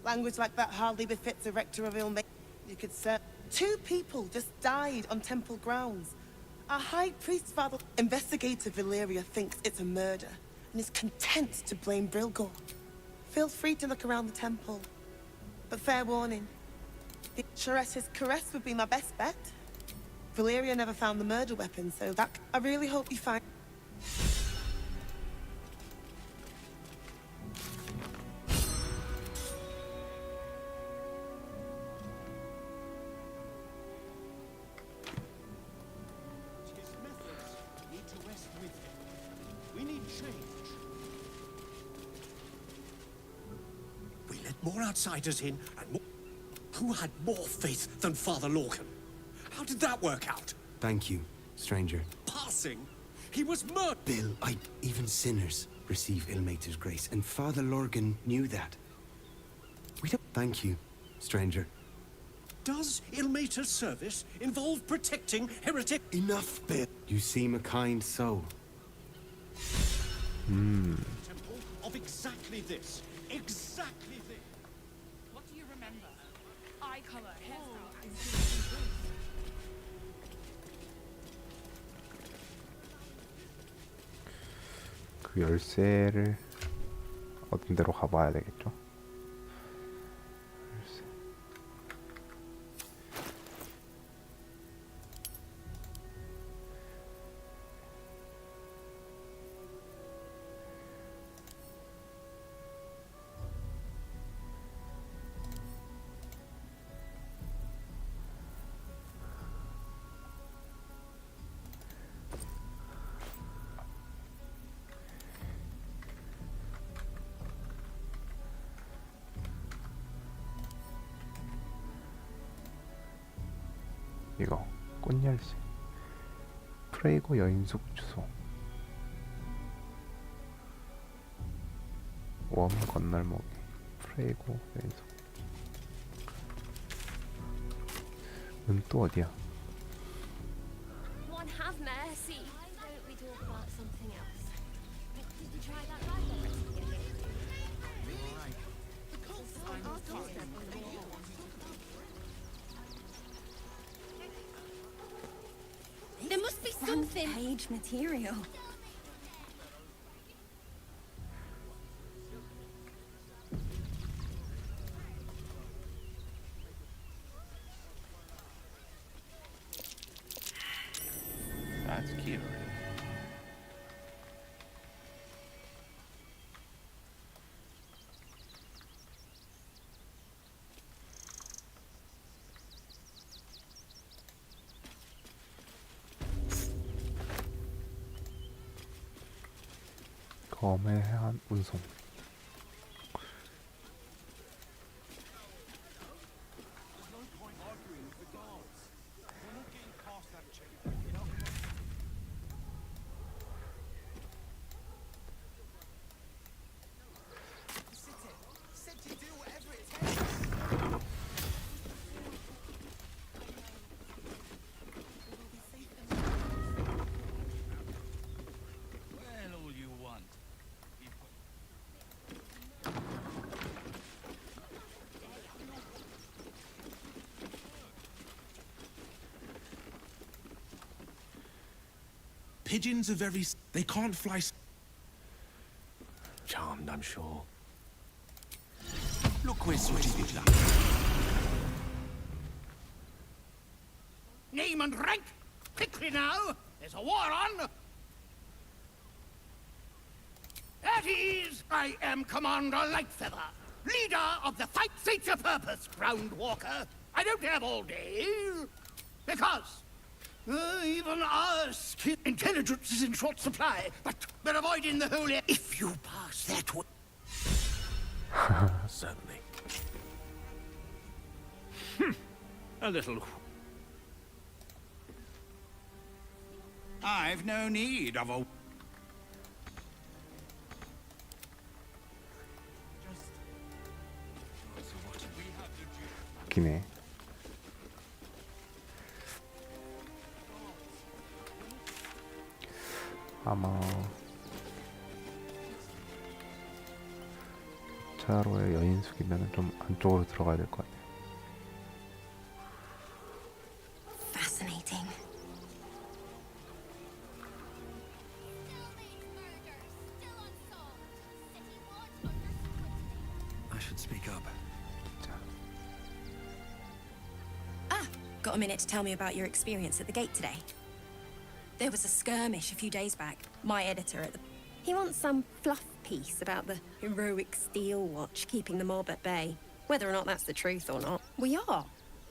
Language like that hardly befits a rector of Ilma. You could say 2 people just died on temple grounds. Our high priest, Father... Investigator Valeria thinks it's a murder and is content to blame Brilgor. Feel free to look around the temple. But fair warning, the Chares's caress would be my best bet. Valeria never found the murder weapon, so that... I really hope you find... More outsiders in, and more... Who had more faith than Father Lorcan? How did that work out? Thank you, stranger. Passing? He was murdered! Bill, even sinners receive Ilmater's grace, and Father Lorgan knew that. We don't... Thank you, stranger. Does Ilmater's service involve protecting heretic... Enough, Bill. You seem a kind soul. Temple of exactly this. Exactly this. What do you remember? Eye color, hairstyle, and 그 열쇠를 어떤 데로 가봐야 되겠죠? 열쇠. 이거 꽃열쇠. 프레이고 여인숙 주소. 웜 건널목이. 프레이고 여인숙. 또 어디야? One have mercy. Why don't we talk about something else? Did you try that rifle recipe again? There must be something. Page material. That's cute. 검의 해안 운송. Well, all you want. Pigeons are very... They can't fly... Charmed, I'm sure. Look where Switchy did that. Name and rank! Quickly now! There's a war on! At ease! I am Commander Lightfeather, leader of the Fight Feature Purpose, Groundwalker. I don't have all day, because even our skill intelligence is in short supply, but we're avoiding the whole... If you pass that way... Certainly. A little... I've no need of a... 기네. 아마 차로의 여인숙이면 좀 안쪽으로 들어가야 될 것 같아요. Fascinating. I should speak up. Got a minute to tell me about your experience at the gate today? There was a skirmish a few days back. My editor at the... He wants some fluff piece about the heroic steel watch keeping the mob at bay. Whether or not that's the truth or not. We are.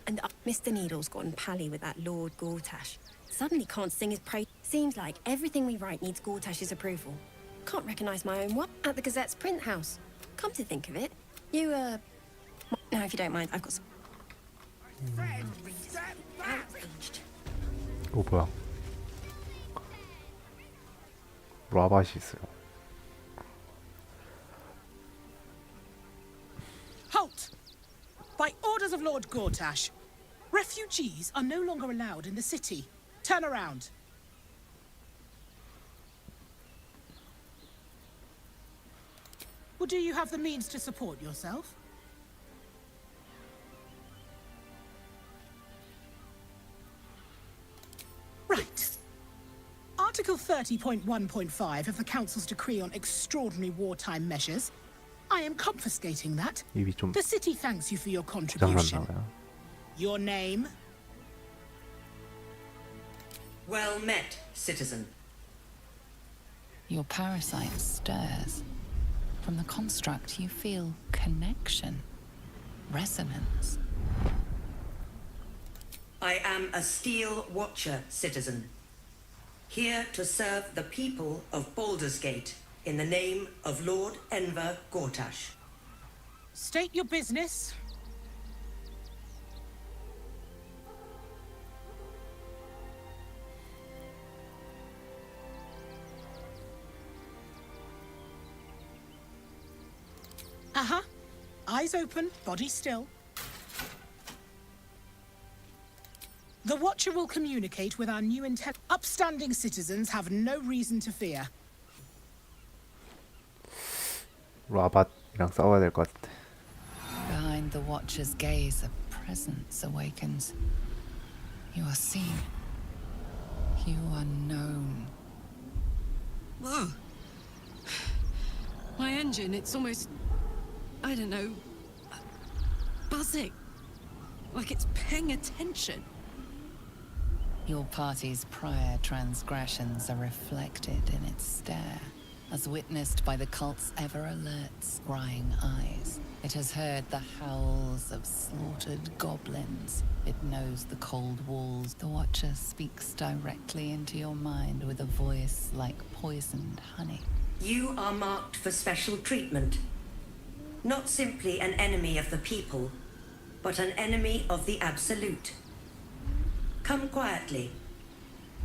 And Mr. Needle's gotten pally with that Lord Gortash. Suddenly can't sing his praise. Seems like everything we write needs Gortash's approval. Can't recognise my own work at the Gazette's print house. Come to think of it, you, now if you don't mind, I've got some... Outraged. 오 뭐야? 라바시 있어요. Halt! By orders of Lord Gortash, refugees are no longer allowed in the city. Turn around. Well, do you have the means to support yourself? Right. Article 30.1.5 of the Council's Decree on Extraordinary Wartime Measures. I am confiscating that. 입이 좀 The city thanks you for your 고장났나 contribution. 봐요. Your name? Well met, citizen. Your parasite stirs. From the construct, you feel connection, resonance. I am a Steel Watcher, citizen. Here to serve the people of Baldur's Gate in the name of Lord Enver Gortash. State your business. Uh-huh. Eyes open, body still. The Watcher will communicate with our new intel. Upstanding citizens have no reason to fear. 라밧이랑 싸워야 될 것 같아. Behind the Watcher's gaze, a presence awakens. You are seen. You are known. Whoa. My engine, it's almost, I don't know, buzzing. Like it's paying attention. Your party's prior transgressions are reflected in its stare, as witnessed by the cult's ever-alert, scrying eyes. It has heard the howls of slaughtered goblins. It knows the cold walls. The Watcher speaks directly into your mind with a voice like poisoned honey. You are marked for special treatment. Not simply an enemy of the people, but an enemy of the Absolute. Come quietly,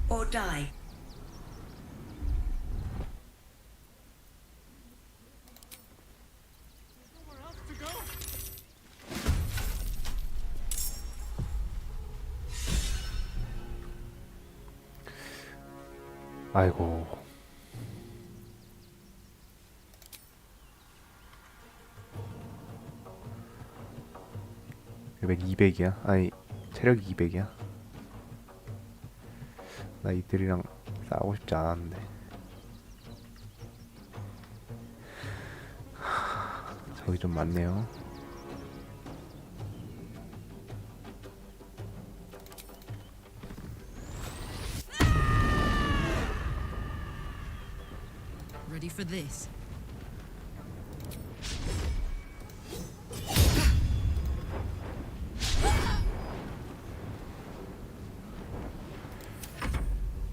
or die. 아이고. 레벨 200이야? 아니 체력이 200이야? 나 이들이랑 싸우고 싶지 않았는데. 저기 좀 많네요. Ready for this?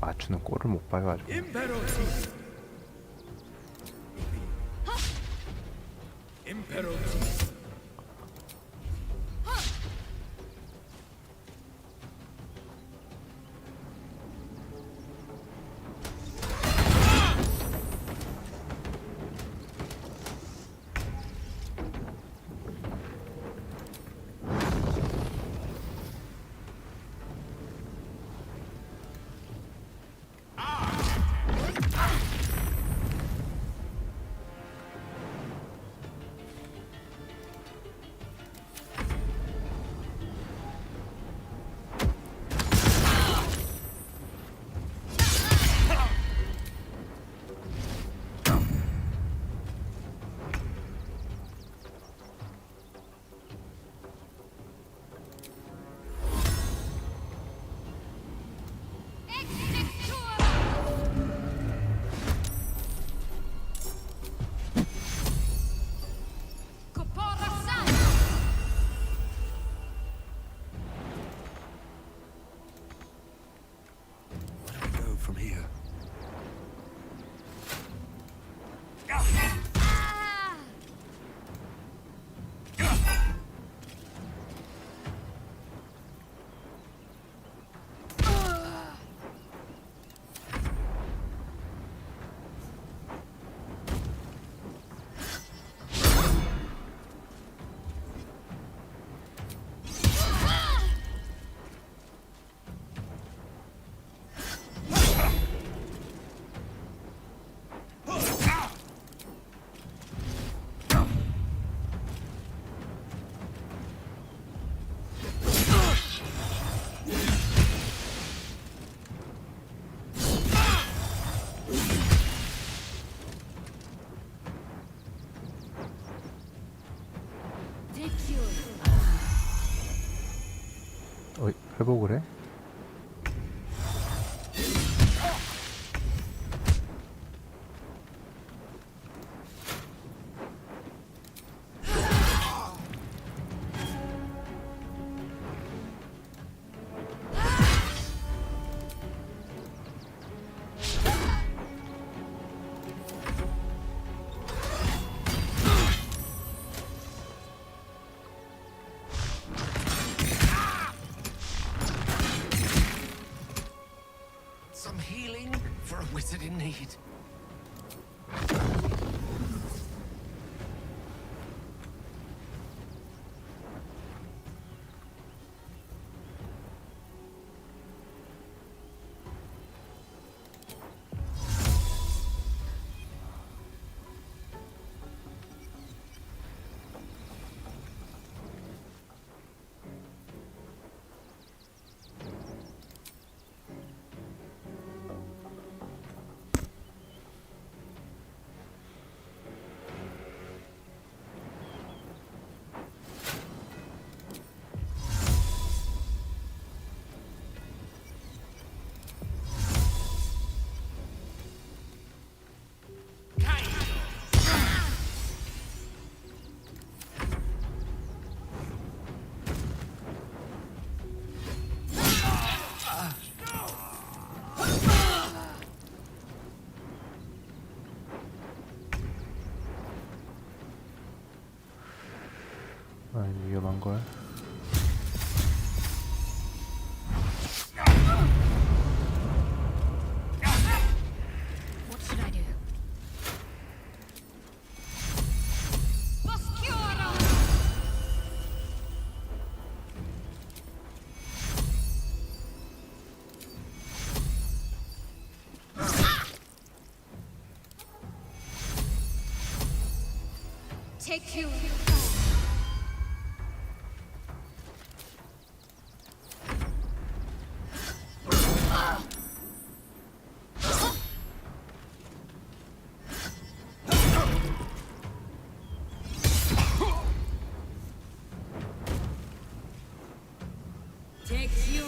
맞추는 꼴을 못 봐가지고. From here. 회복을 해? 아니 위험한 걸. What should I do? Take you. Take you.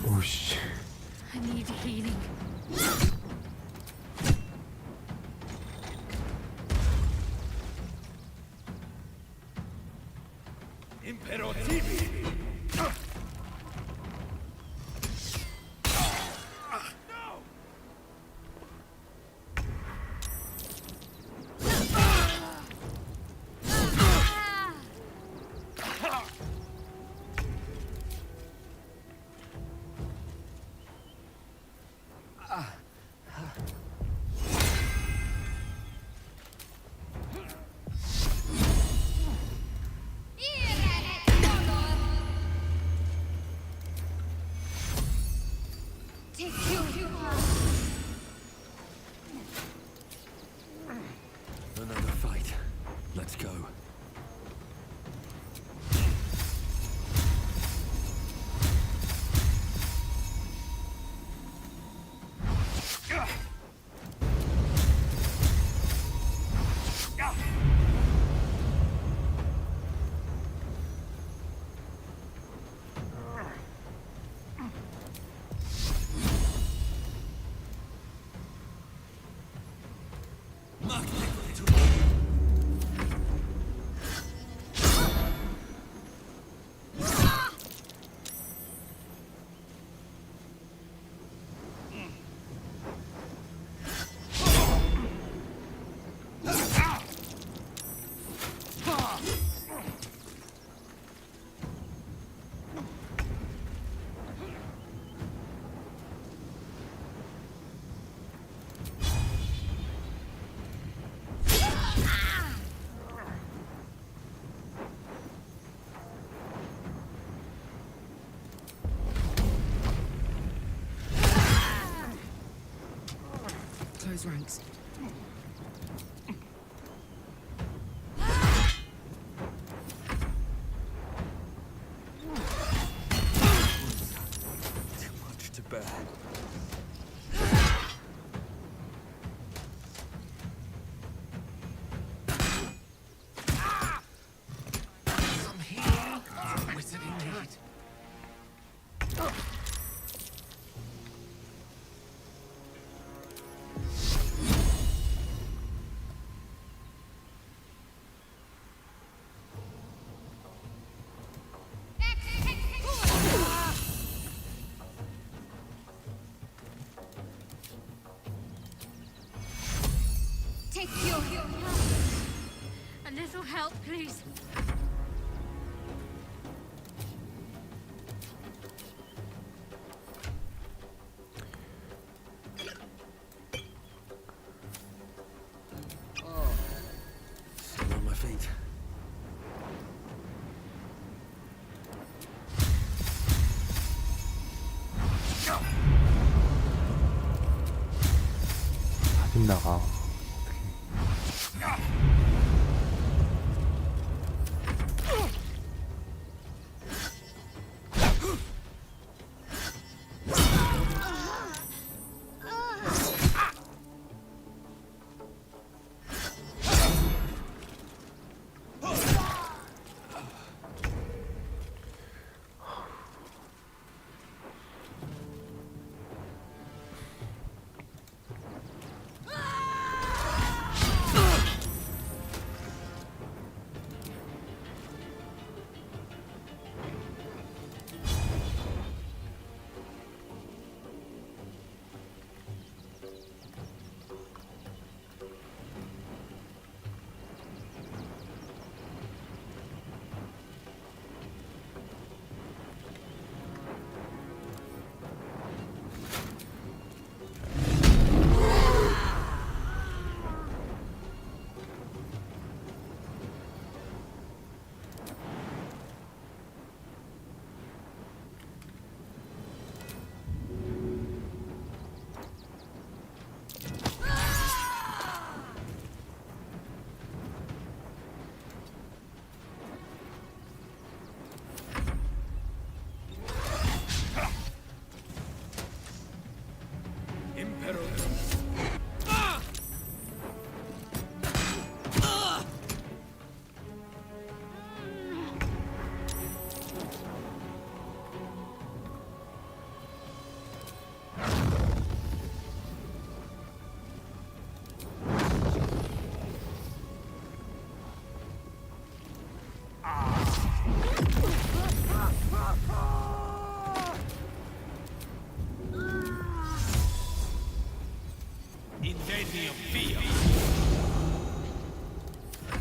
오씨. I need healing. Imperativi! Take you. Another fight. Let's go. Close ranks. Too much to bear. Some healing. Wizard indeed. Take you. A little help, please. Still on my feet. 다 빗나가.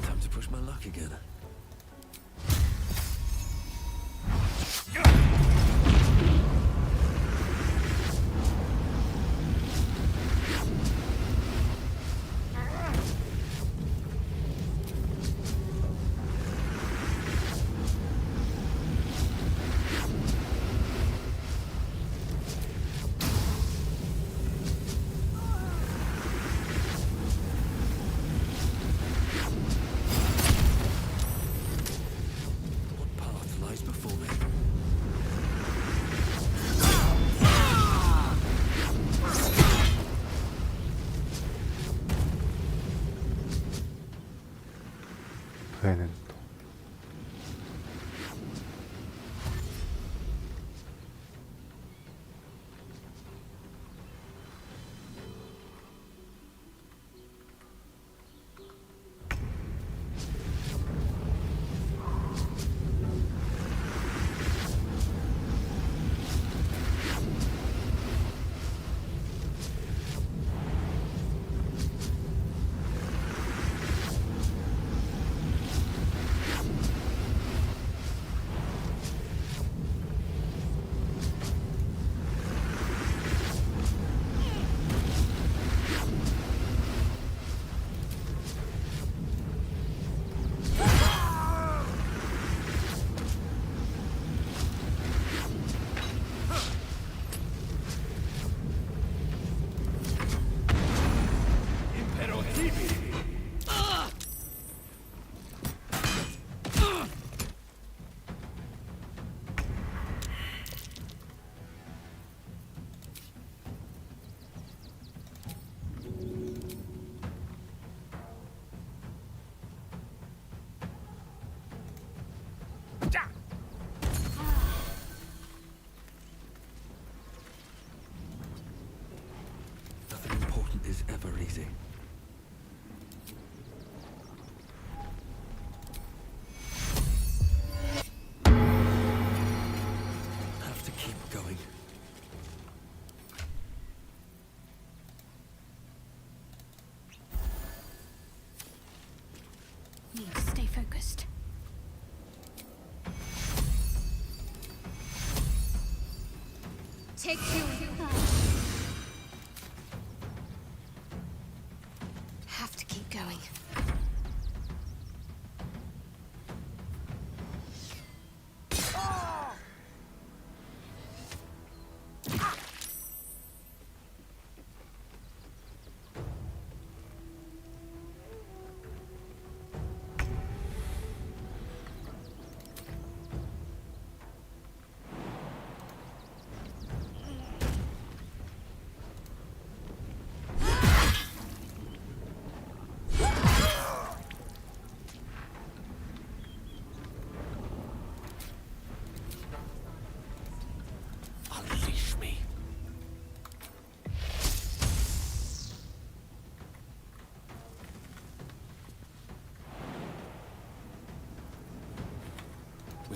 Time to push my luck again. 얘는 Nothing important is ever easy. Have to keep going. Need to stay focused. Take you. Have to keep going.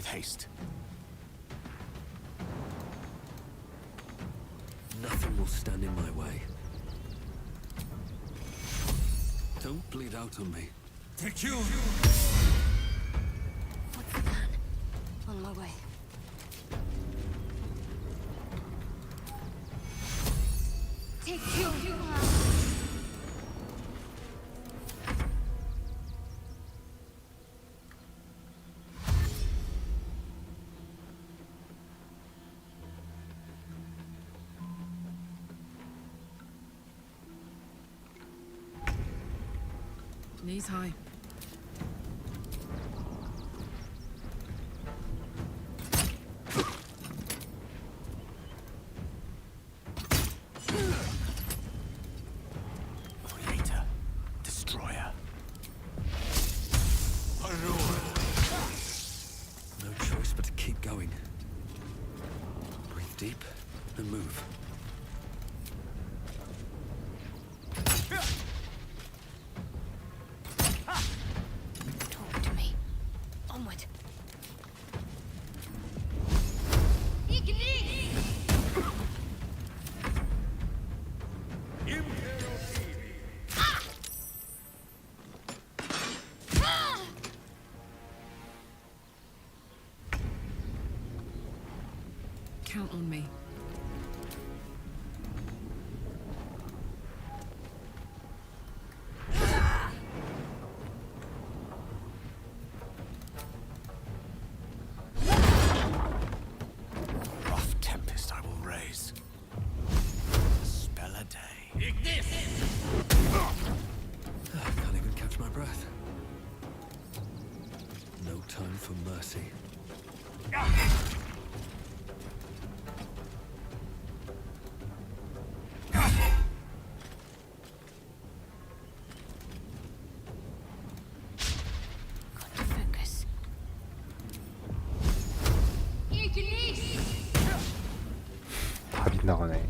haste. Nothing will stand in my way. Don't bleed out on me. Take you! What's the plan? On my way. Take you! Knees high. Creator. Destroyer. No choice but to keep going. Breathe deep and move. Talk to me. Onward. Count on me. Rough tempest I will raise. Spell a day. I can't even catch my breath. No time for mercy. Got to focus. 다 빗나가네.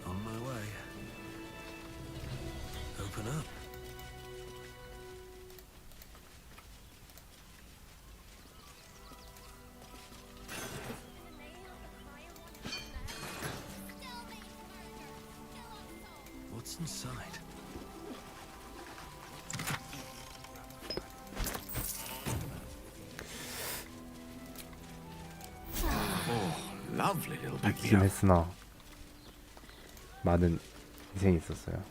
On my way. Open up. What's inside? Oh, lovely little 있긴 backyard. 했으나 많은 희생이 있었어요.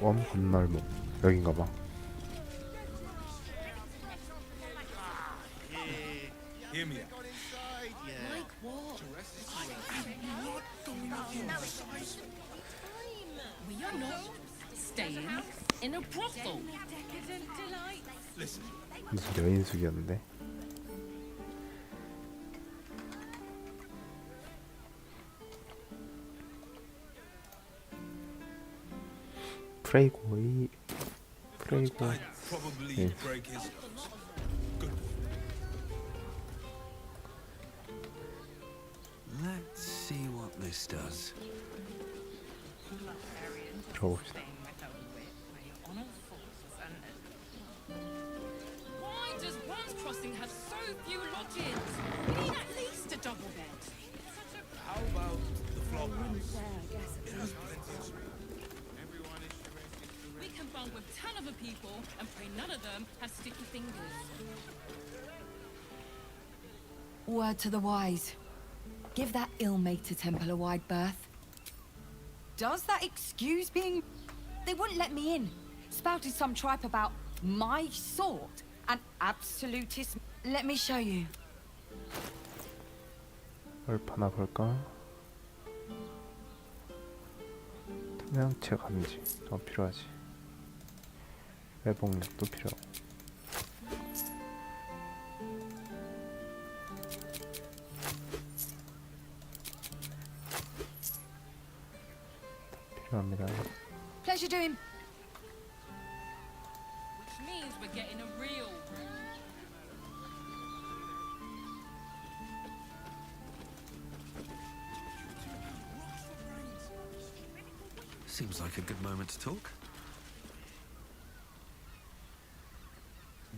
웜 건널목 여긴가봐. Hear me out. Like what? We are not staying in a brothel. Listen. 무슨 여인숙이었는데. 프레이고의 프레이고 Probably 예. break his. Let's see what this does. 들어봅시다. Why does Bronze Crossing have so few lodgings? We need at least a double bed. How about the flophouse? It has plenty of space. We can bunk with 10 other people and pray none of them have sticky fingers. Word to the wise. Give that ill-mater temple a wide berth. Does that excuse being... They wouldn't let me in. Spouted some tripe about my sort and absolutist... Let me show you. 얼파나 볼까? 투명체 감지 필요하지. 회복력도 필요하고. 필요합니다. Pleasure doing. Which means we're getting a real Seems like a good moment to talk.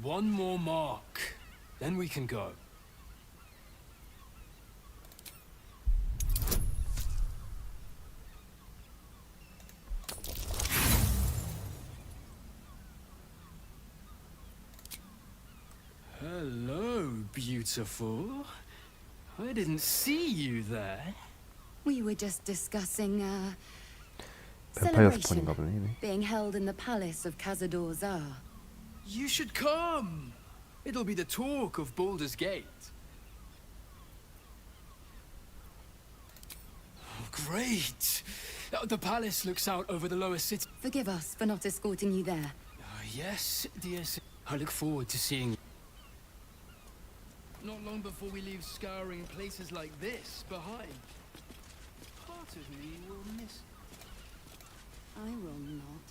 One more mark, then we can go. Hello, beautiful. I didn't see you there. We were just discussing, 뱀파이어 celebration 스폰인가 보네. 얘네. being held in the palace of Cazador Zar. You should come. It'll be the talk of Baldur's Gate. Oh, great. The palace looks out over the lower city. Forgive us for not escorting you there. Yes, dear. I look forward to seeing you. Not long before we leave scouring places like this behind. Part of me will miss. I will not.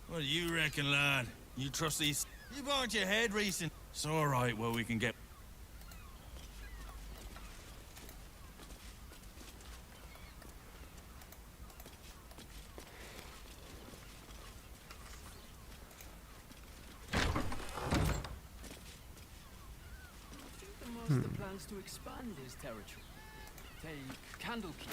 What do you reckon, lad? You trust these... You bumped your head recent. It's all right, well, we can get... The master plans to expand his territory. Take Candlekeep.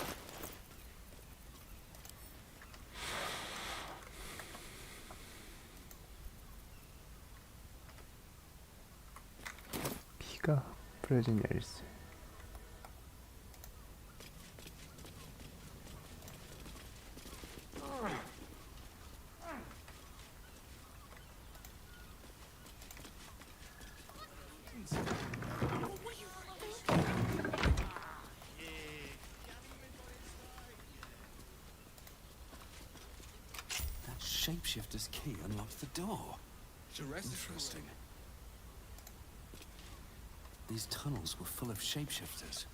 피가 뿌려진 열쇠. That shapeshifter's key unlocked the door. Interesting. These tunnels were full of shapeshifters.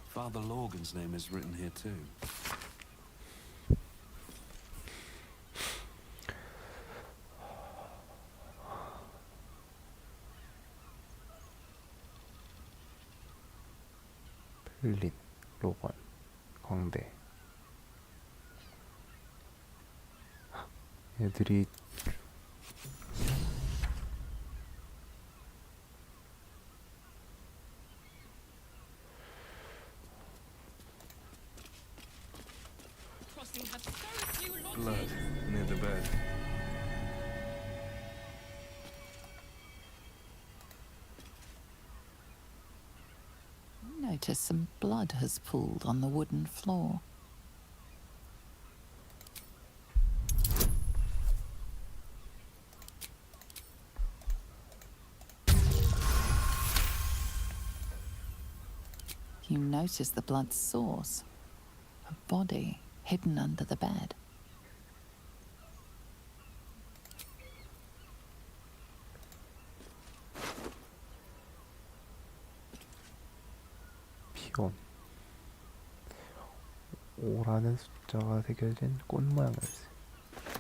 Father Lorgan's name is written here too. 필린, 로건, 광대. 얘들이 Blood near the bed. Notice some blood has pooled on the wooden floor. You notice the blood's source. A body hidden under the bed. 피곤. 5라는 숫자가 새겨진 꽃 모양 열쇠.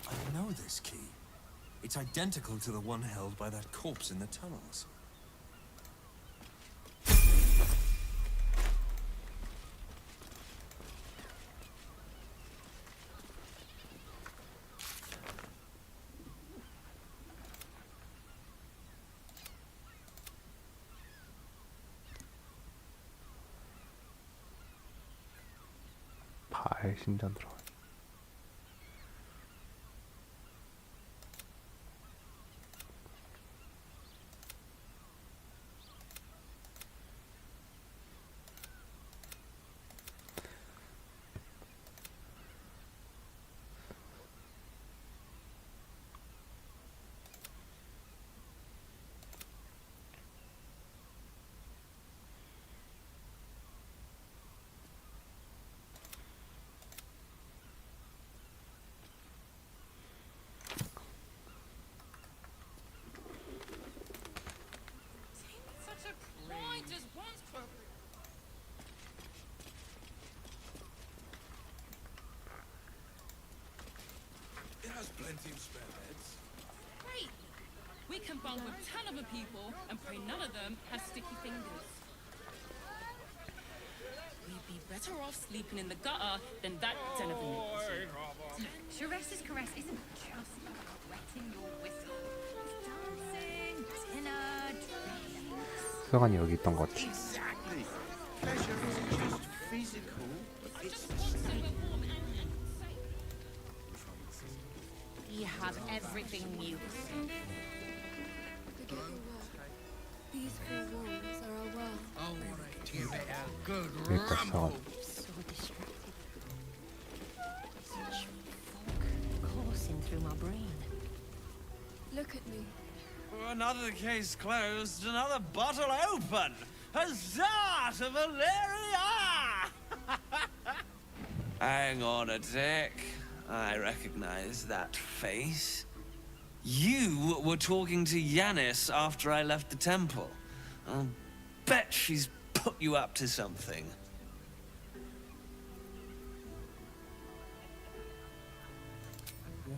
I know this key. It's identical to the one held by that corpse in the tunnels. 발 심장 들어가. Great! We can bunk with 10 other people and pray none of them has sticky fingers. We'd be better off sleeping in the gutter than that den of iniquity. Chares's caress isn't just wetting your whistle. It's dancing, dinner, drinks. 수영관이 여기 있던 것 같아. Exactly. Pleasure isn't just physical. It's You have everything you These four walls are our world. Oh, give it a good 여기까지 rumble. 사가. so distracted. Such fog coursing through my brain. Look at me. Another case closed, another bottle open. Huzzah to Valeria! Hang on a tick. I recognize that face. You were talking to Yanis after I left the temple. I'll bet she's put you up to something.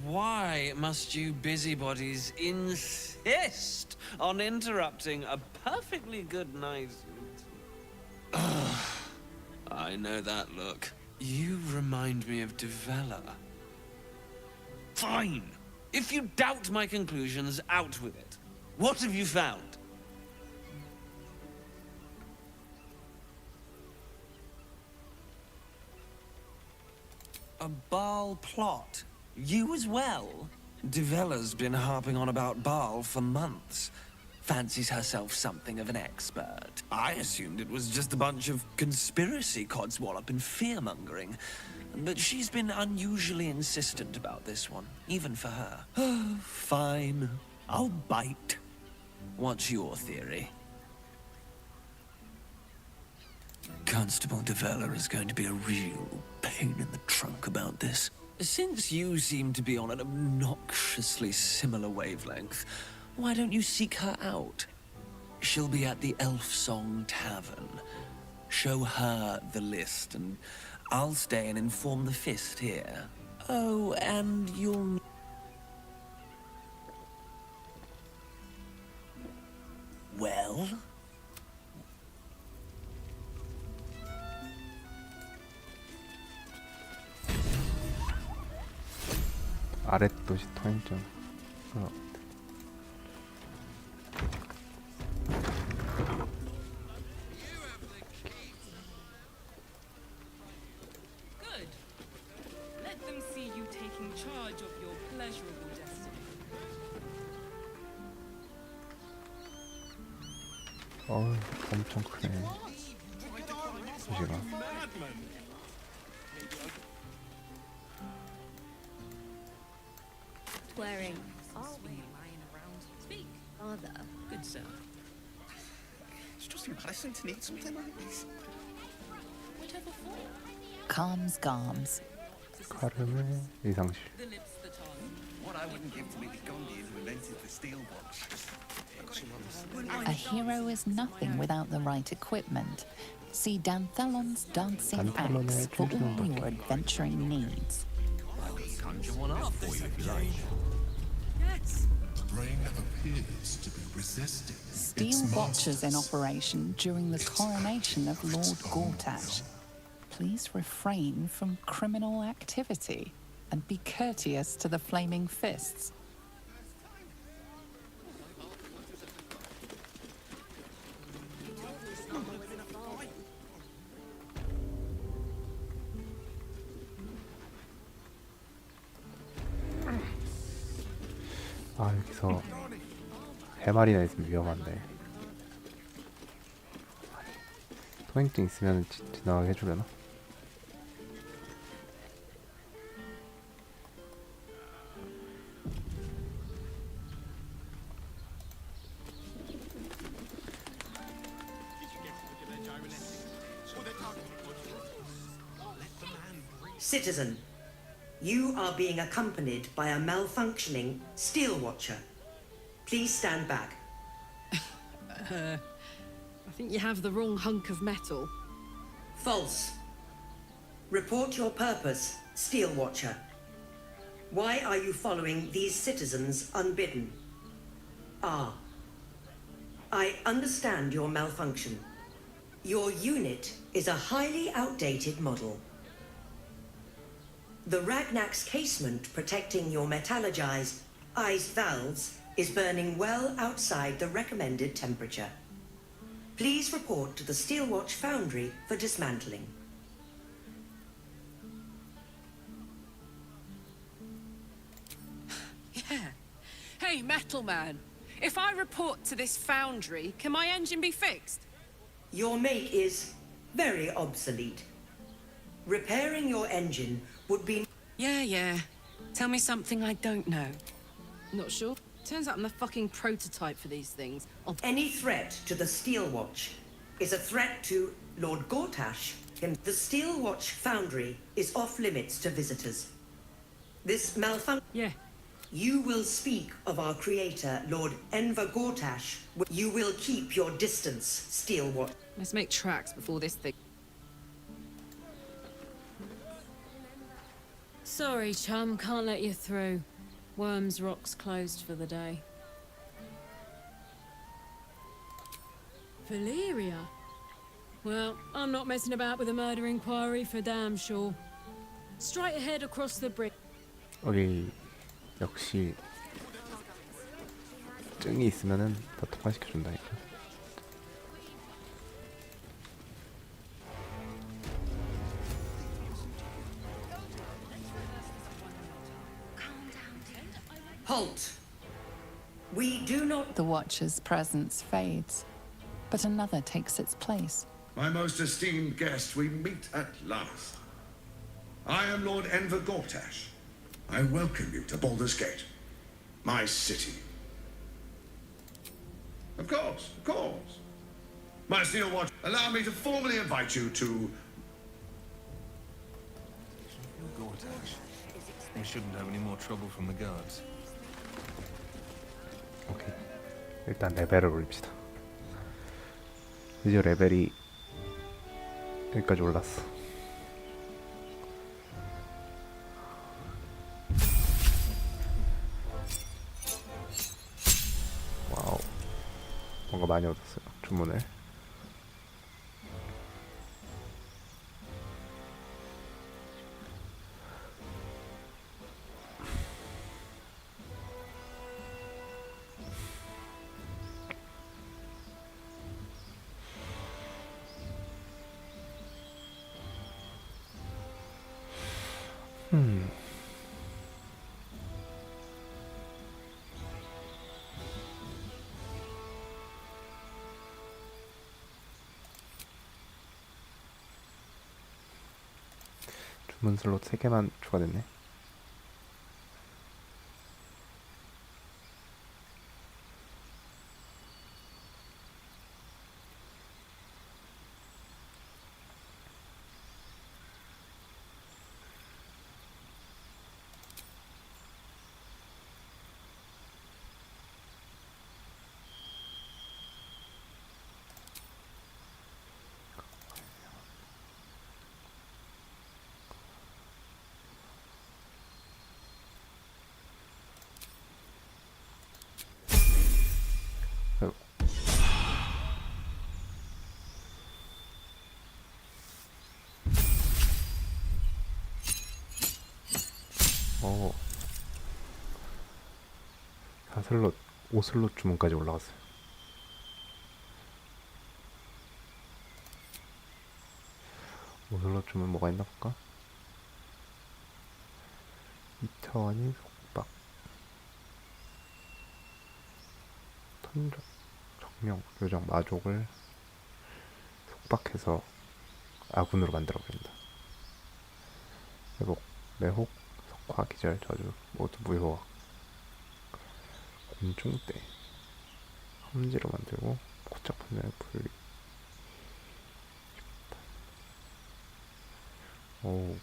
Why must you busybodies insist on interrupting a perfectly good night? I know that look. You remind me of Devella. Fine. If you doubt my conclusions, out with it. What have you found? A Baal plot. You as well? Devella's been harping on about Baal for months. Fancies herself something of an expert. I assumed it was just a bunch of conspiracy codswallop and fear-mongering. But she's been unusually insistent about this one, even for her. Fine. I'll bite. What's your theory? Constable Devella is going to be a real pain in the trunk about this. Since you seem to be on an obnoxiously similar wavelength, why don't you seek her out? She'll be at the Elf Song Tavern. Show her the list, and I'll stay and inform the Fist here. Oh, and you'll... Well? 아랫도시 통행증. Good. Let them see you taking charge of your pleasurable destiny. 엄청 크네. 도시가. Swearing. Speak. Father. Good sir. It's just embarrassing to need something like this. Whatever for. Calms Garms. 카르메 이상실. The lips that are. What I wouldn't give to meet the Gondian who invented the steel watch. A hero is nothing without the right equipment. See Danthelon's dancing axe for all your adventuring needs. Conjure one up for you if you like. Yes. The brain appears to be resisting. Steel watchers in operation during the coronation of Lord Gortash. Please refrain from criminal activity and be courteous to the Flaming Fists. 아, 여기서 해마리나 있으면 위험한데. 통행증 있으면 지나가게 해주려나? Citizen, you are being accompanied by a malfunctioning steel watcher. Please stand back. I think you have the wrong hunk of metal. False. Report your purpose, steel watcher. Why are you following these citizens unbidden? Ah. I understand your malfunction. Your unit is a highly outdated model. The Ragnak's casement protecting your metallurgized ice valves is burning well outside the recommended temperature. Please report to the Steelwatch Foundry for dismantling. Yeah. Hey, Metal Man. If I report to this foundry, can my engine be fixed? Your make is very obsolete. Repairing your engine would be... Yeah. Tell me something I don't know. Not sure. Turns out I'm the fucking prototype for these things. Any threat to the Steelwatch is a threat to Lord Gortash. The Steelwatch Foundry is off limits to visitors. This malfunction... Yeah. You will speak of our creator, Lord Enver Gortash. You will keep your distance, Steelwatch. Let's make tracks before this thing... Sorry, chum, can't let you through. Worms Rock's closed for the day. Valeria? Well, I'm not messing about with a murder inquiry for damn sure. Straight ahead across the bridge. 여기 역시 증이 있으면은 다 통과시켜준다니까. Halt! We do not... The Watcher's presence fades, but another takes its place. My most esteemed guest, we meet at last. I am Lord Enver Gortash. I welcome you to Baldur's Gate, my city. Of course. My Steel Watch, allow me to formally invite you to... Gortash. We shouldn't have any more trouble from the guards. 오케이. 일단 레벨을 올립시다. 이제 레벨이 여기까지 올랐어. 와우. 뭔가 많이 얻었어요. 주문을. 주문 슬롯 3개만 추가됐네. 오. 4슬롯, 5슬롯 주문까지 올라갔어요. 오슬롯 주문 뭐가 있나 볼까? 2차원인 속박, 턴적, 정령, 요정, 마족을 속박해서 아군으로 만들어버린다. 회복, 매혹, 석화, 기절, 저주 모두 무효화. 곤충대 험지로 만들고 고착 판정을 분리. 오.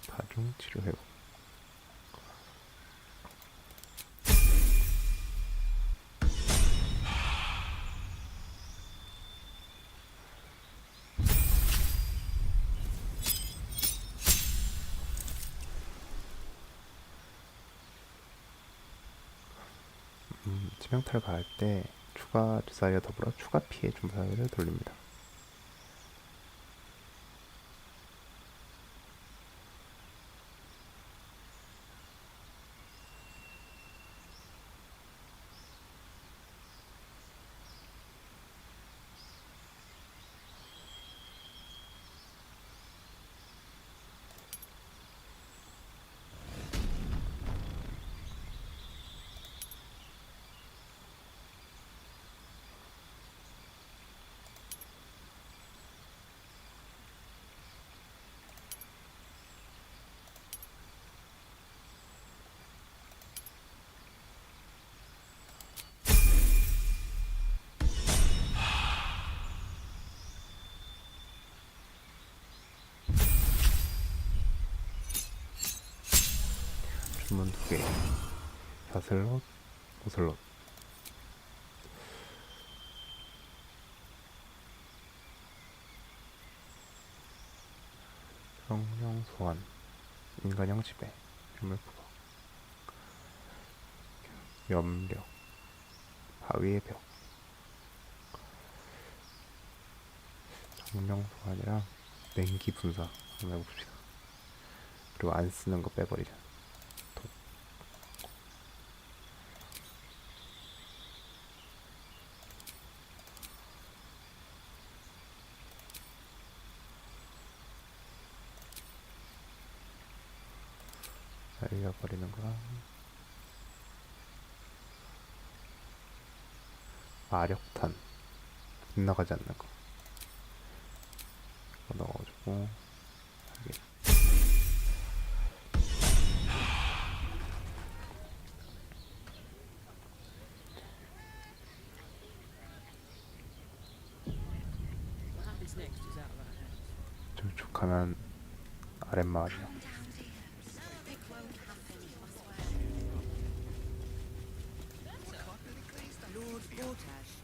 다중 치료 회복. 치명타를 가할 때 추가 주사위와 더불어 추가 피해 주사위를 돌립니다. 주문 2개, 사슬롯, 오슬롯. 성령 소환, 인간형 지배, 유물 부각, 염력, 바위의 벽. 성령 소환이랑 냉기 분사 한번 해봅시다. 그리고 안 쓰는 거 빼버리자. 날려버리는 거랑 마력탄 빗나가지 않는 거 이거 넣어주고 여기. 좀 툭하면 아랫마을이요.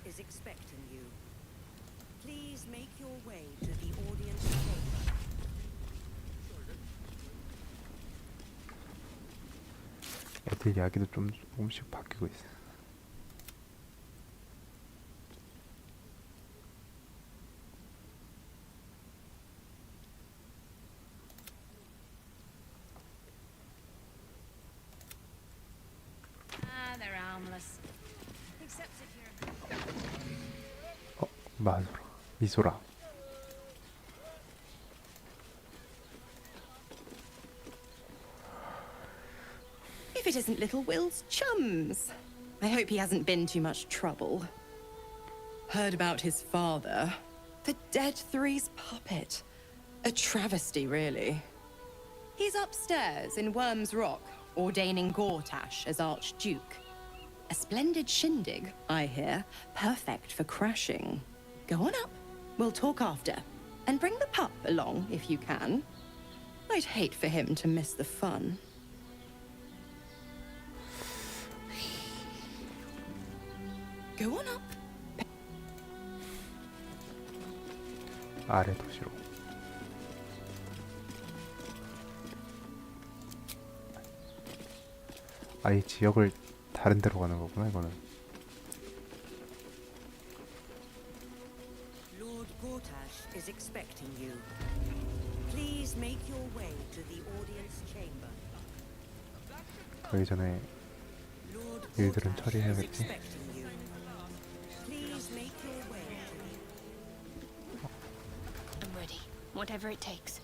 Is expecting you. Please make your way to the audience chamber. 애들 이야기도 좀 조금씩 바뀌고 있어. They're harmless. Except if you're 미소라. If it isn't little Will's chums. I hope he hasn't been too much trouble. Heard about his father. The Dead Three's puppet. A travesty, really. He's upstairs in Worm's Rock, ordaining Gortash as Archduke. A splendid shindig, I hear. Perfect for crashing. Go on up. We'll talk after. And bring the pup along, if you can. I'd hate for him to miss the fun. Go on up. 아래 도시로. 아예 지역을 다른 데로 가는 거구나 이거는. Lord Gortash is expecting you. Please make your way to the audience chamber. 가기 전에 일들은 처리해야겠지. Please make your way to I'm ready. Whatever it takes.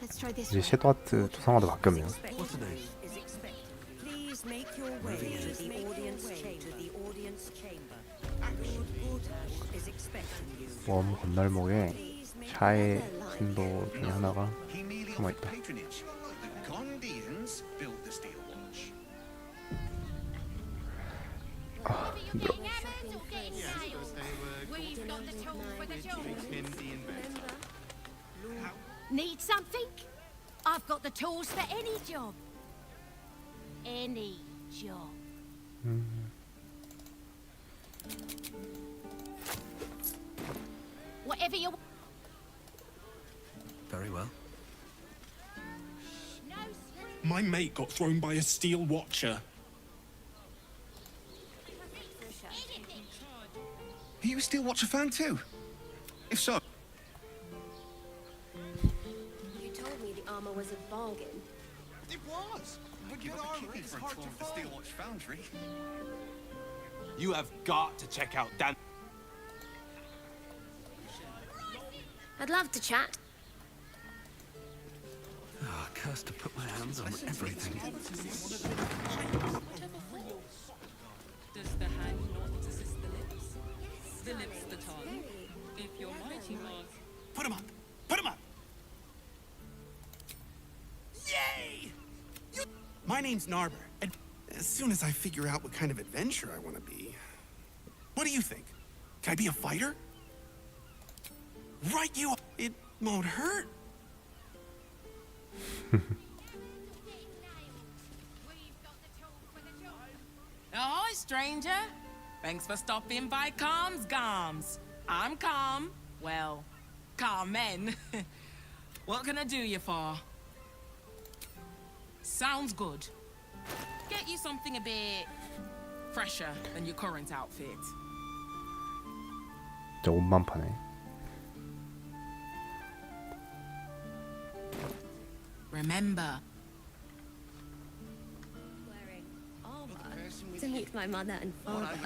Let's try this 이제 one. 섀도우 아트 조상화도 바뀌었네요. Please make your way to the audience chamber. Lord Gortash is expecting you. 웜 건널목에 샤의 신도 중에 하나가 숨어있다. Patronage. The Gondians built the steel watch. 아, 힘들어. We've got the tool for the job. Need something? I've got the tools for any job. Any job. Whatever you want. Very well. My mate got thrown by a steel watcher. Are you a Steel Watcher fan too? If so... You told me the armor was a bargain. It was! But good armor is hard to find. Steel Watch Foundry. You have got to check out Dan. I'd love to chat. Ah, cursed to put my hands on everything. Does the hand not assist the lips? The lips the tongue? If you're mighty Mars. Put him up! Put him up! Yay! My name's Narber, and as soon as I figure out what kind of adventurer I want to be... What do you think? Can I be a fighter? Right, you... It won't hurt. Oh, hi, stranger. Thanks for stopping by Calm's Gums. I'm Calm. Well, Carmen. What can I do you for? Sounds good. Get you something a bit fresher than your current outfit. 진짜 옷만 파네. Remember, Wearing armor to meet my mother and father.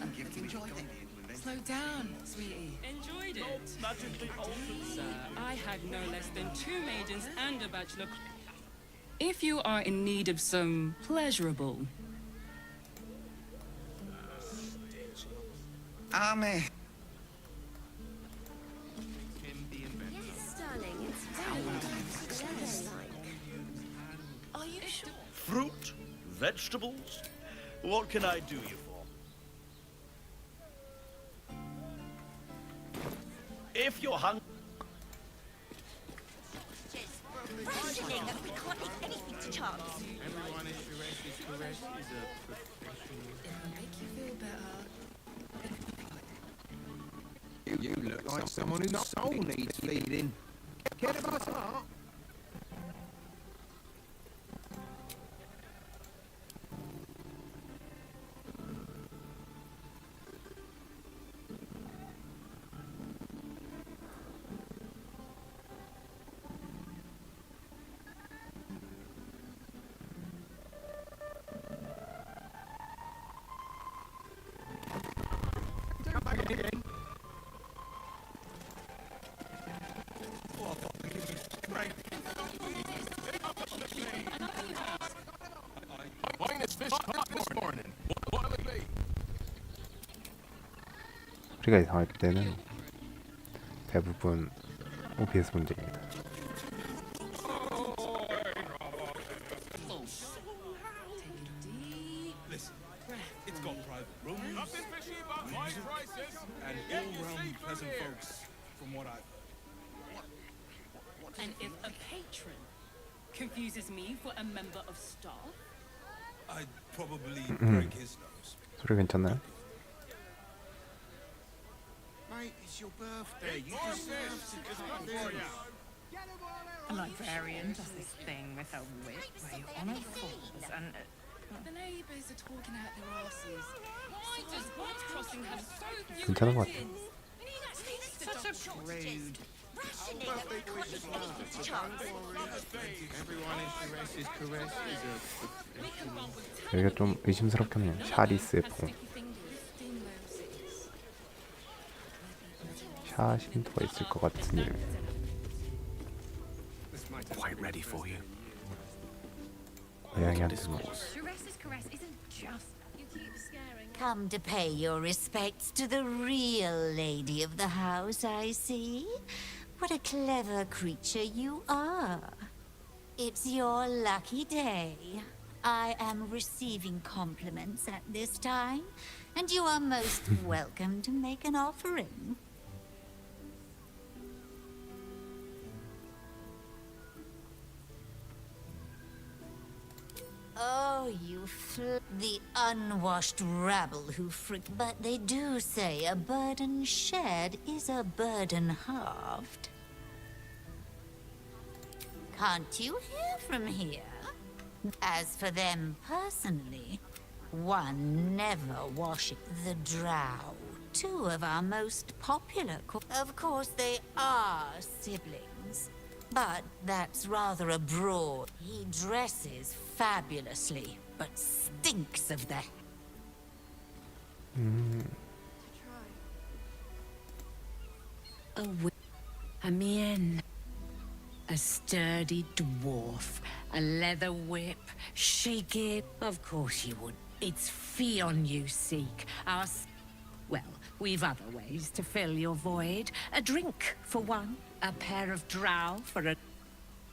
slow down, sweetie. Enjoyed it. Magically altered. Sir, I had no less than 2 maidens and a bachelor. If you are in need of some pleasurable. Ame. Yes, darling, it's very leather-like. Are you sure? Fruit? Vegetables? What can I do you for? If you're hungry... Rationing that we can't leave anything to chance. Everyone is correct is a professional. It'll make you feel better. You look like someone whose soul needs feeding. Care to buy some art? Come back again. Finest fish caught this morning. What'll it be? 소리가 이상할 때는 대부분 OBS 문제입니다. Listen, it's got private rooms. Nothing fishy about my prices. And all-round pleasant folks, from what I've... And if a patron confuses me for a member of staff, I'd probably break his nose. 소리 괜찮나요? Mate, it's your birthday. You deserve to come in. A librarian does this thing with her wit where your honour falls and... the neighbours are talking out their asses. Why does White Crossing have so few 괜찮은 것 같아요. legends? Such a prude. Rationing that we can't leave anything to chance. Everyone is correct is a professional. 여기가 좀 의심스럽긴 해요. 샤리스 F. 샤 힌트가 있을 것 같은 일. Quite ready for you. 고양이한테 뭐. Caresses caress isn't just... You keep scaring. Come to pay your respects to the real lady of the house, I see. What a clever creature you are. It's your lucky day. I am receiving compliments at this time, and you are most welcome to make an offering. Oh, the unwashed rabble who but they do say a burden shared is a burden halved. Can't you hear from here? As for them personally, one never washes the drought. two of our most popular. Of course, they are siblings, but that's rather a broad. He dresses fabulously, but stinks of the. A mien. A sturdy dwarf, a leather whip, shaky. Of course you would. It's Fion you seek. Well, we've other ways to fill your void. A drink for one, a pair of drow for a...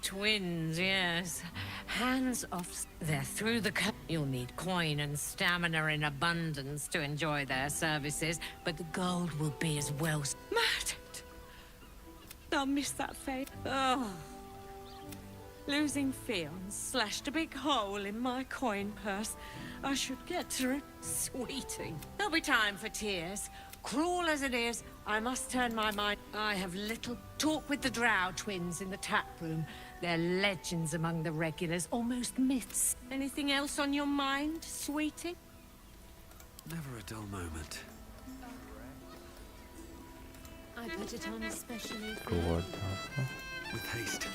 Twins, yes. Hands off. They're through the You'll need coin and stamina in abundance to enjoy their services, but the gold will be as well... Murdered! I'll miss that face. Oh. Losing Fion slashed a big hole in my coin purse. I should get to it. Sweeting. There'll be time for tears. Cruel as it is, I must turn my mind. I have little talk with the Drow twins in the tap room. They're legends among the regulars, almost myths. Anything else on your mind, sweetie? Never a dull moment. I put it on especially for 그거 With haste.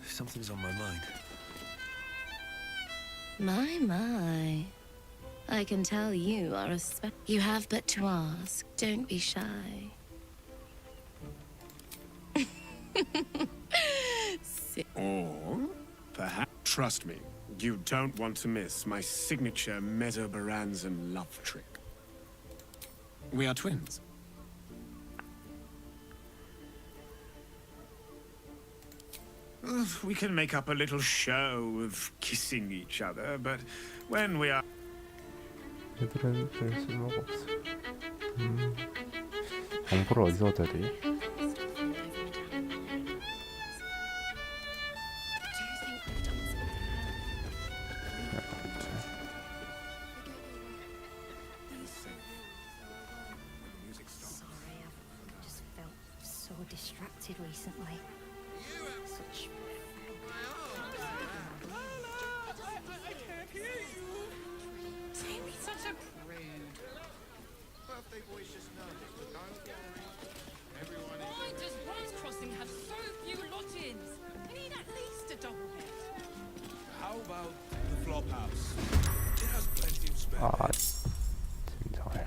Something's on my mind. My. I can tell you are you have but to ask. Don't be shy. Or perhaps, trust me, you don't want to miss my signature Mesobaranzan love trick. We are twins. We can make up a little show of kissing each other, but when we are... 얘들은 별 쓸모가 없어. 정보를 어디서 얻어야 돼? Distracted recently. Such... Don't be such a prude. Birthday boy's just nervous, but don't worry. Everyone is... Why does Bronze Crossing have so few lodgings? I need at least a double bed. How about the flop house? It has plenty of spare. 아, 진정을.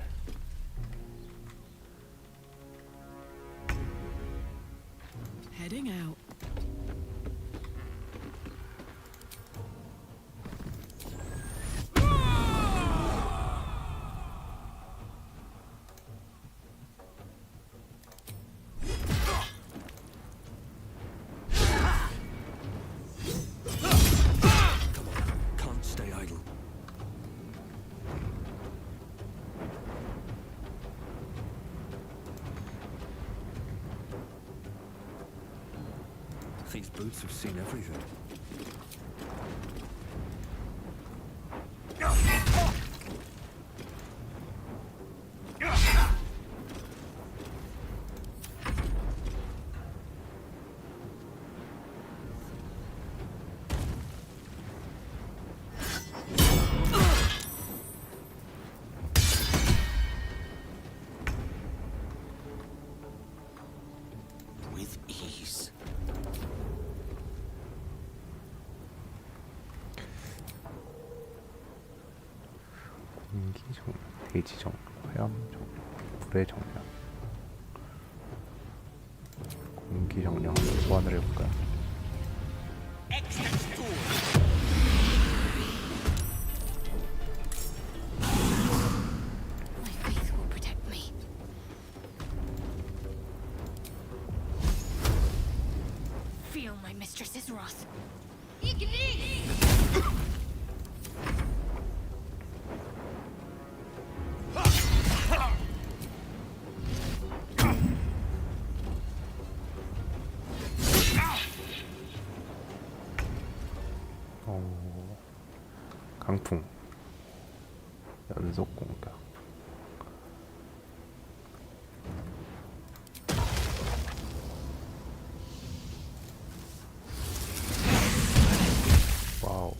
Heading out. Come on, can't stay idle. These boots have seen everything. With ease. 공기 정, 대지 정, 화염 정, 불의 정량. 공기 정량 소환을 해볼까요? My faith will protect me. Feel my mistress's wrath. 강풍 연속 공격. 와우.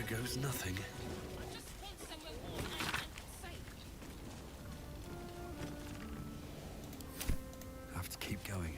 Here goes nothing. Have to keep going.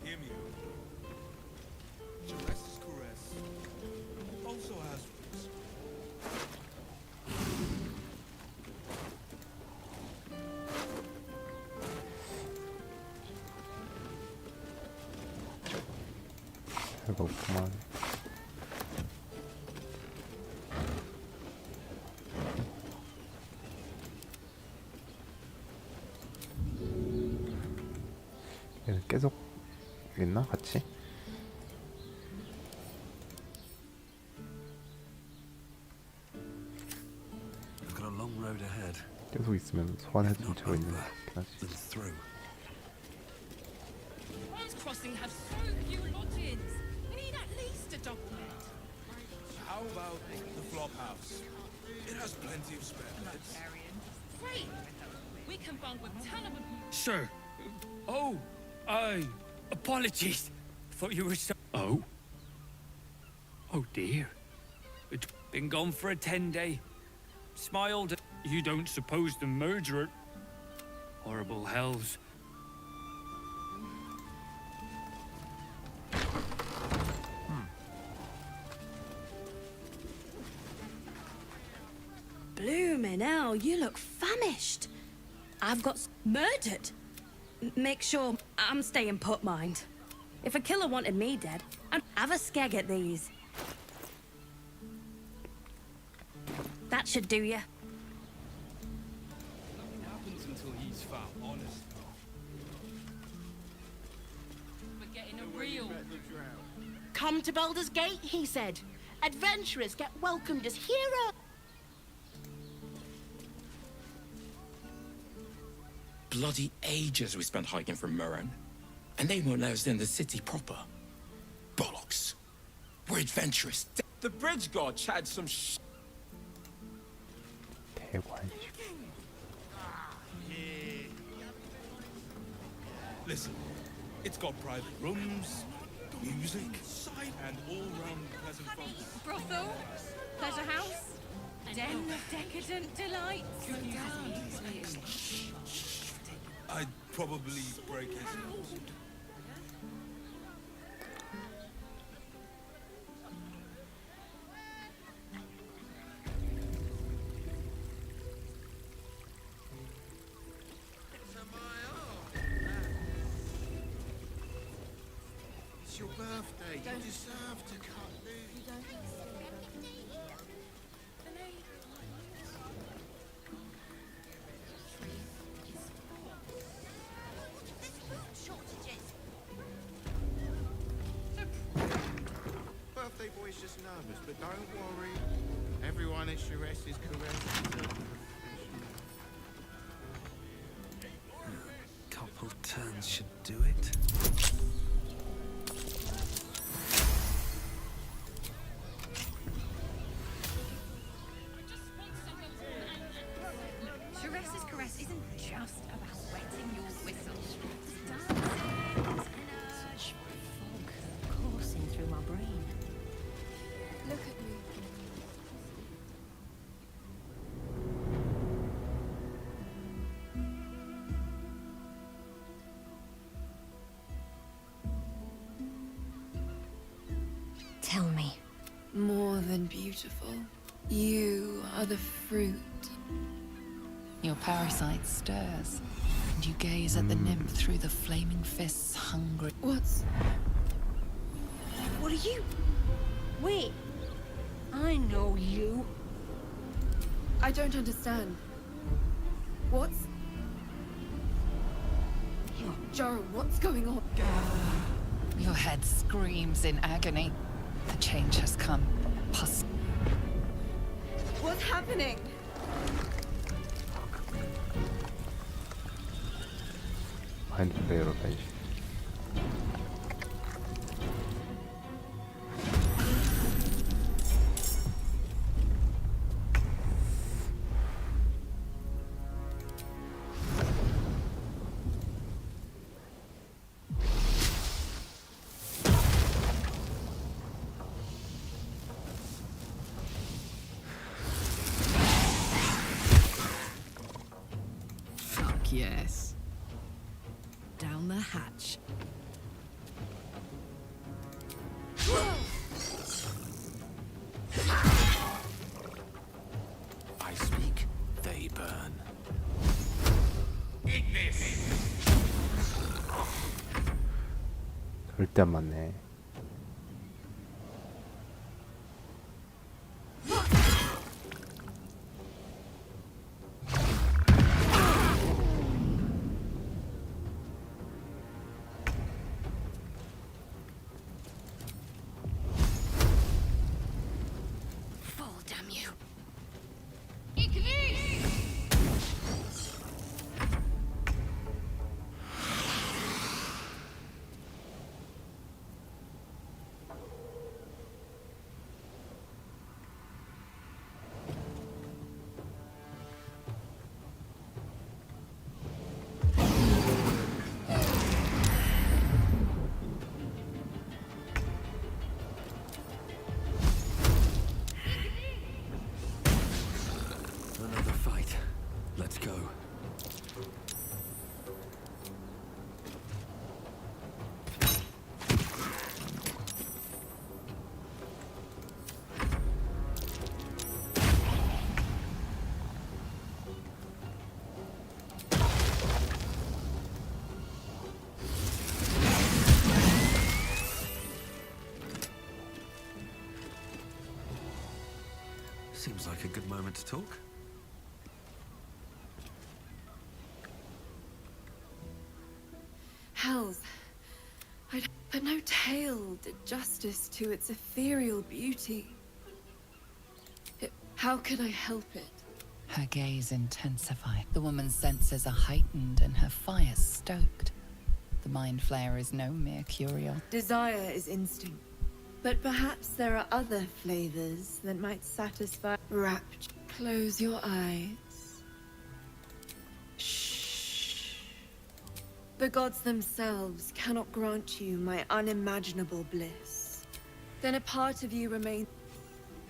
Hear me. Jurassic caress also has roots. 별거 없구만. 얘는 계속 있나 같이? We've got a long road ahead. 계속 있으면 소환해준 채로 있는 거 같긴 하지. It's through. One's Crossing has so few lodgings. We need at least a doublet. How about the flop house? It has plenty of spare beds. Great. We can bunk with Taliban. Sir. Oh, apologies. Thought you were so... Oh? Oh dear. It's been gone for a 10-day. Smiled. You don't suppose the murderer... Horrible hells. Bloomin' hell, you look famished. I've got murdered. Make sure I'm staying put, mind. If a killer wanted me dead, I'd have a skeg at these. That should do ya. Nothing happens until he's found, honest. We're getting a real... Come to Baldur's Gate, he said. Adventurers get welcomed as heroes. Bloody ages we spent hiking from Murren. And they won't let us in the city proper. Bollocks. We're adventurous. The bridge god had some Listen, it's got private rooms, music, and all-round pleasant folks. Brothel, pleasure house, den of decadent delights. I'd probably break his nose. It's your birthday. You deserve to cut loose. Birthday boy's just nervous, but don't worry. Everyone at Shire's caress. Couple turns should do it. Shire's caress isn't just about wetting your whistle. It's dancing, such fog coursing through my brain. Look at me. Tell me. More than beautiful. You are the fruit. Your parasite stirs, and you gaze at the nymph through the flaming fists, hungry. What are you? Wait. I know you. I don't understand. What's... Joe, what's going on? Your head screams in agony. The change has come. pus. What's happening? 마인드 플레이어로 변신. Fuck yes. Down the hatch. I speak, they burn. 절대 안 맞네. Fall, damn you. Another fight. Let's go. Seems like a good moment to talk. Hells. But no tale did justice to its ethereal beauty. How could I help it? Her gaze intensified. The woman's senses are heightened and her fire stoked. The mind flayer is no mere curiosity. Desire is instinct. But perhaps there are other flavors that might satisfy rapture. Close your eyes. Shh. The gods themselves cannot grant you my unimaginable bliss. Then a part of you remains.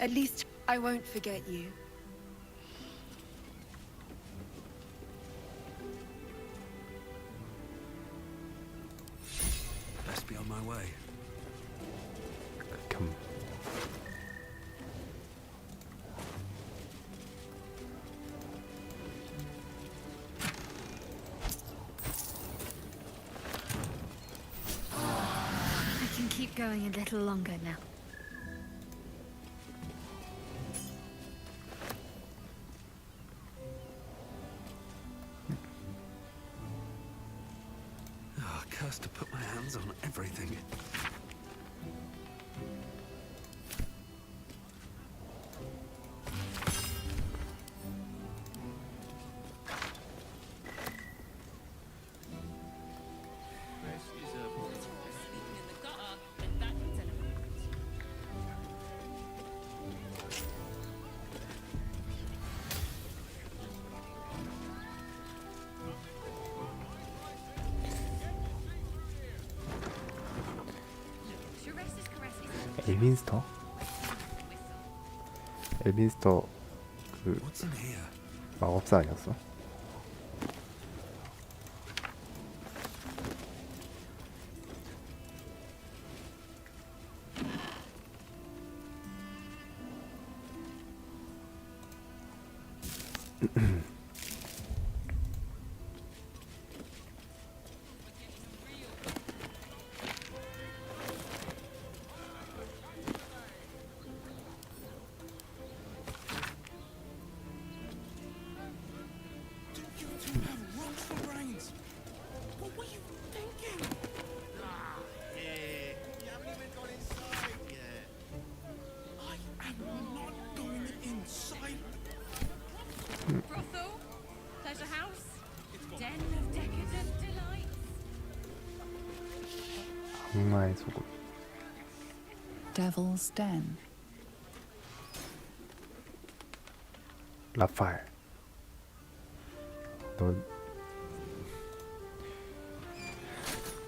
At least I won't forget you. Best be on my way. Come. I can keep going a little longer now. Ah, cursed to put my hands on everything. 엘빈스터? 엘빈스터 그 What's in here? 마법사 아니었어? 악마의 소금. Devil's Den. 라파엘. 너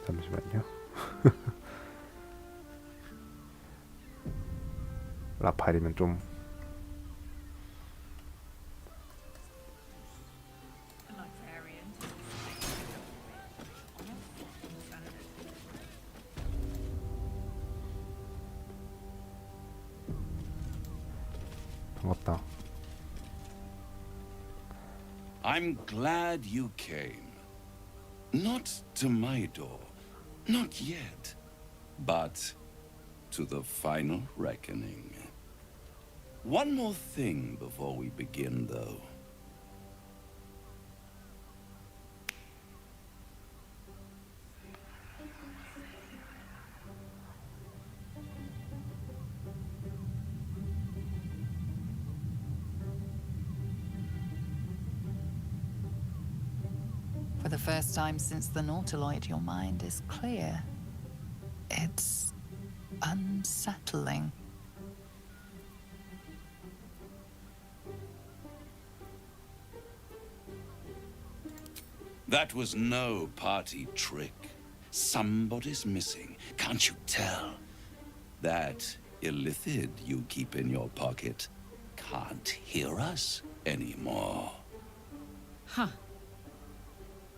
잠시만요. 라파엘이면 좀 반갑다. I'm glad you came. Not to my door, not yet, but to the final reckoning. One more thing before we begin, though. For the first time since the Nautiloid, your mind is clear. It's unsettling. That was no party trick. Somebody's missing. Can't you tell? That illithid you keep in your pocket can't hear us anymore. Huh.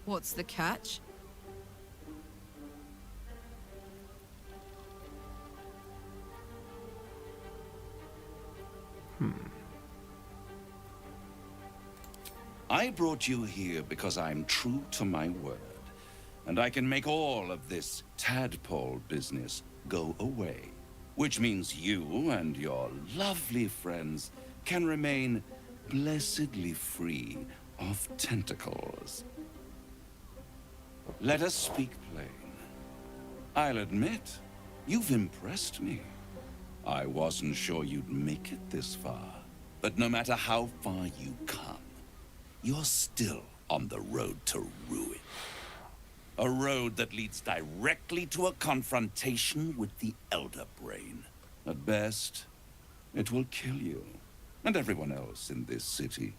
What's the catch? I brought you here because I'm true to my word. And I can make all of this tadpole business go away. Which means you and your lovely friends can remain blessedly free of tentacles. Let us speak plain. I'll admit, you've impressed me. I wasn't sure you'd make it this far. But no matter how far you come, you're still on the road to ruin. A road that leads directly to a confrontation with the Elder Brain. At best, it will kill you, and everyone else in this city.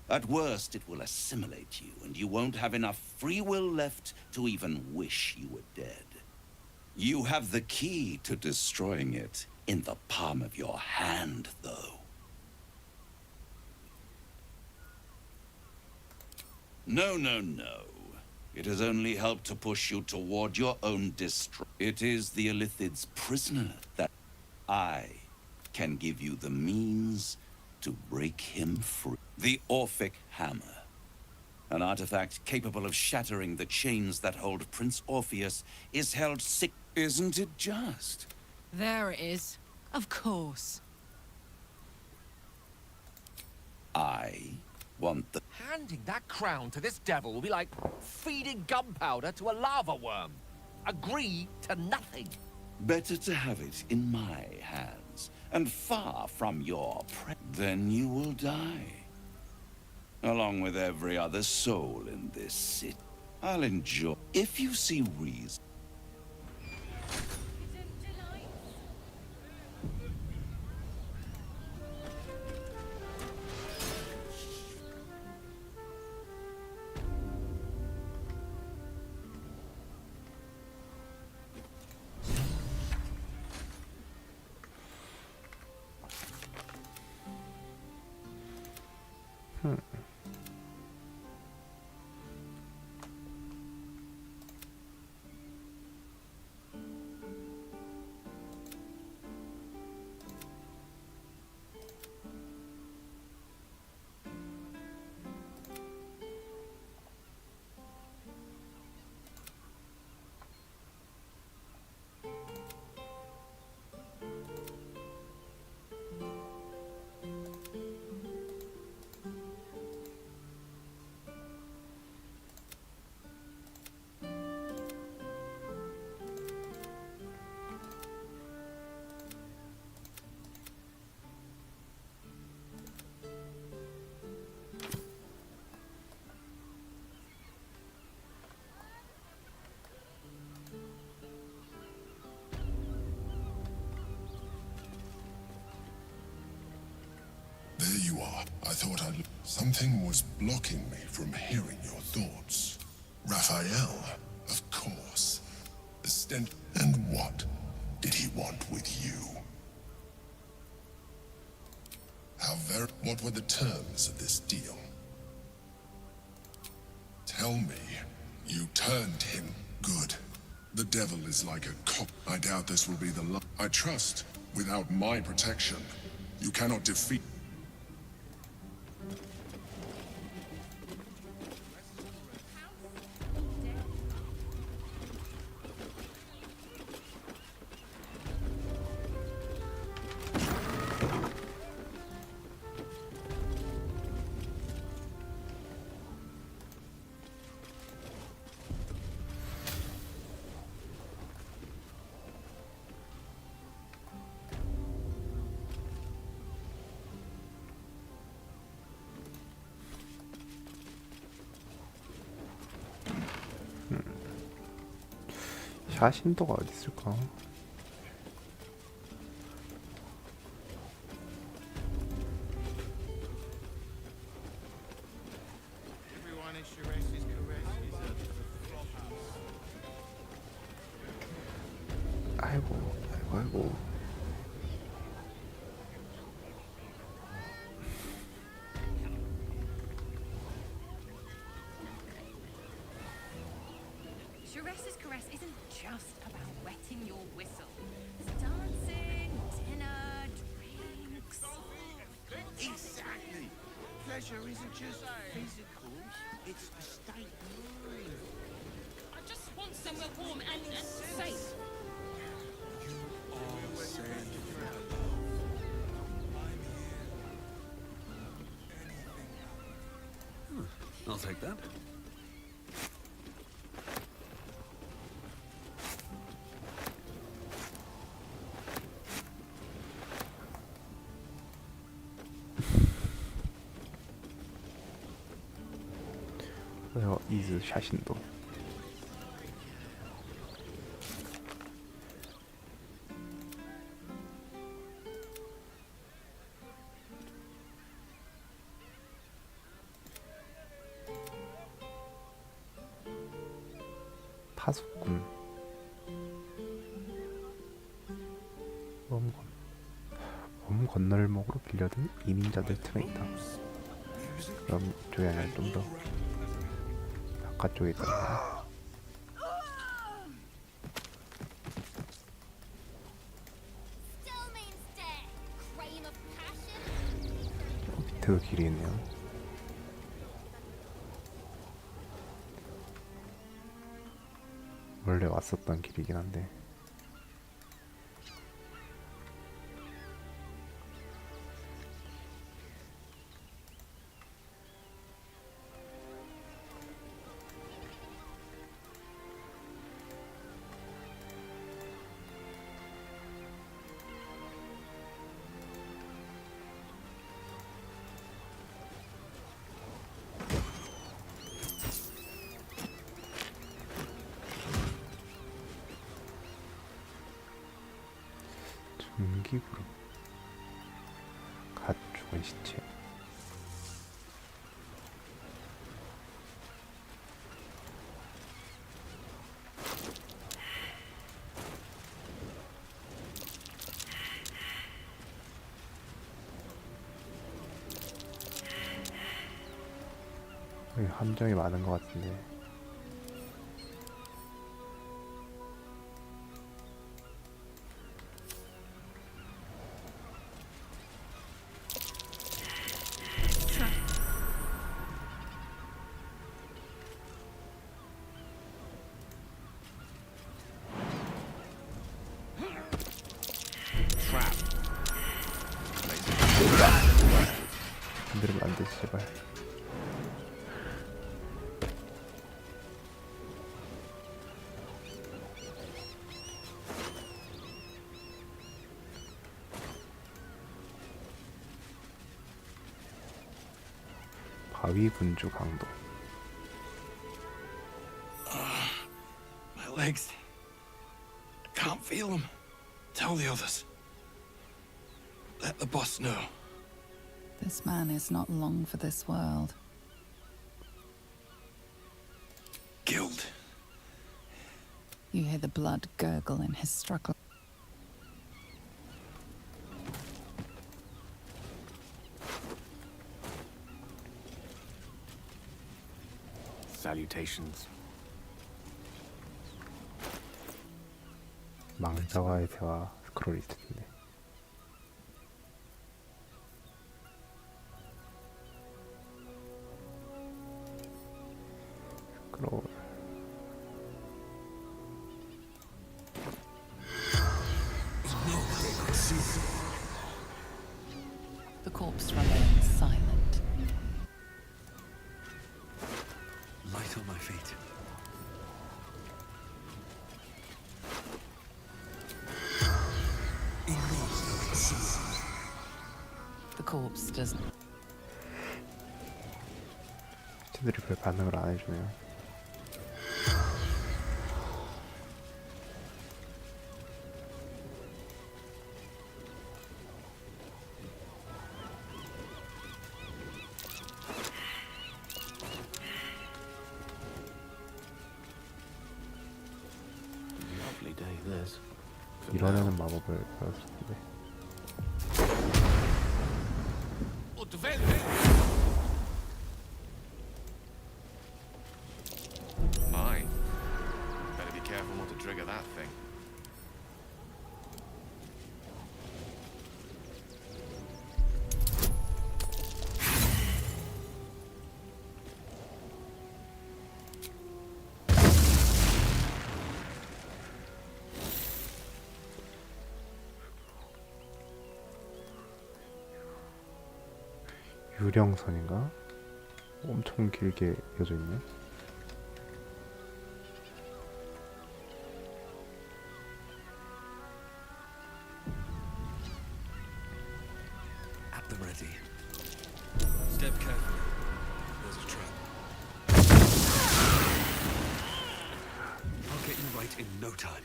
At worst, it will assimilate you, and you won't have enough free will left to even wish you were dead. You have the key to destroying it in the palm of your hand, though. No, no, no. It has only helped to push you toward your own destruction. It is the Illithid's prisoner that I can give you the means to break him free. The Orphic Hammer. An artifact capable of shattering the chains that hold Prince Orpheus is held sick. Isn't it just? There it is. Of course. I want the... Handing that crown to this devil will be like feeding gunpowder to a lava worm. Agree to nothing. Better to have it in my hands, and far from your then you will die. Along with every other soul in this city. I'll enjoy... If you see reason... I thought I'd... Something was blocking me from hearing your thoughts. Raphael, of course. The stench... And what did he want with you? What were the terms of this deal? Tell me. You turned him good. The devil is like a cop. I doubt this will be the I trust, without my protection, you cannot defeat... 샤신도가 어디 있을까? 아이고, 아이고, 아이고. Shures's caress isn't just about wetting your whistle. There's dancing, dinner, drinks. Exactly. Pleasure isn't just physical, it's a state of mind. I just want somewhere warm and safe. I'll take that. 이즈 샤신도. 파수꾼. 몸 건널목으로 빌려든 이민자들 틈에 있다. 그럼 저기 아니라 좀 더 바깥쪽에 있다. 밑에도 길이 있네요. 원래 왔었던 길이긴 한데. 전기구름. 갓 죽은 시체. 여기 함정이 많은 것 같은데. 건드리면 안 되지 제발. 바위 분주 강도. My legs. I can't feel them. Tell the others. Let the boss know. This man is not long for this world. Guild. You hear the blood gurgle in his struggle. Salutations. 망자와의 대화 스크롤 리스트인데. 스크롤. The corpse remains silent. Light on my feet. The corpse doesn't. 쟤들이 별 반응을 안 해주네요. Lovely day this. 이뤄내는 마법을 배웠을 텐데. Mine. Better be careful not to trigger that thing. 유령선인가? 엄청 길게 이어져 있네. At the ready. Step carefully. There's a trap. I'll get you right in no time.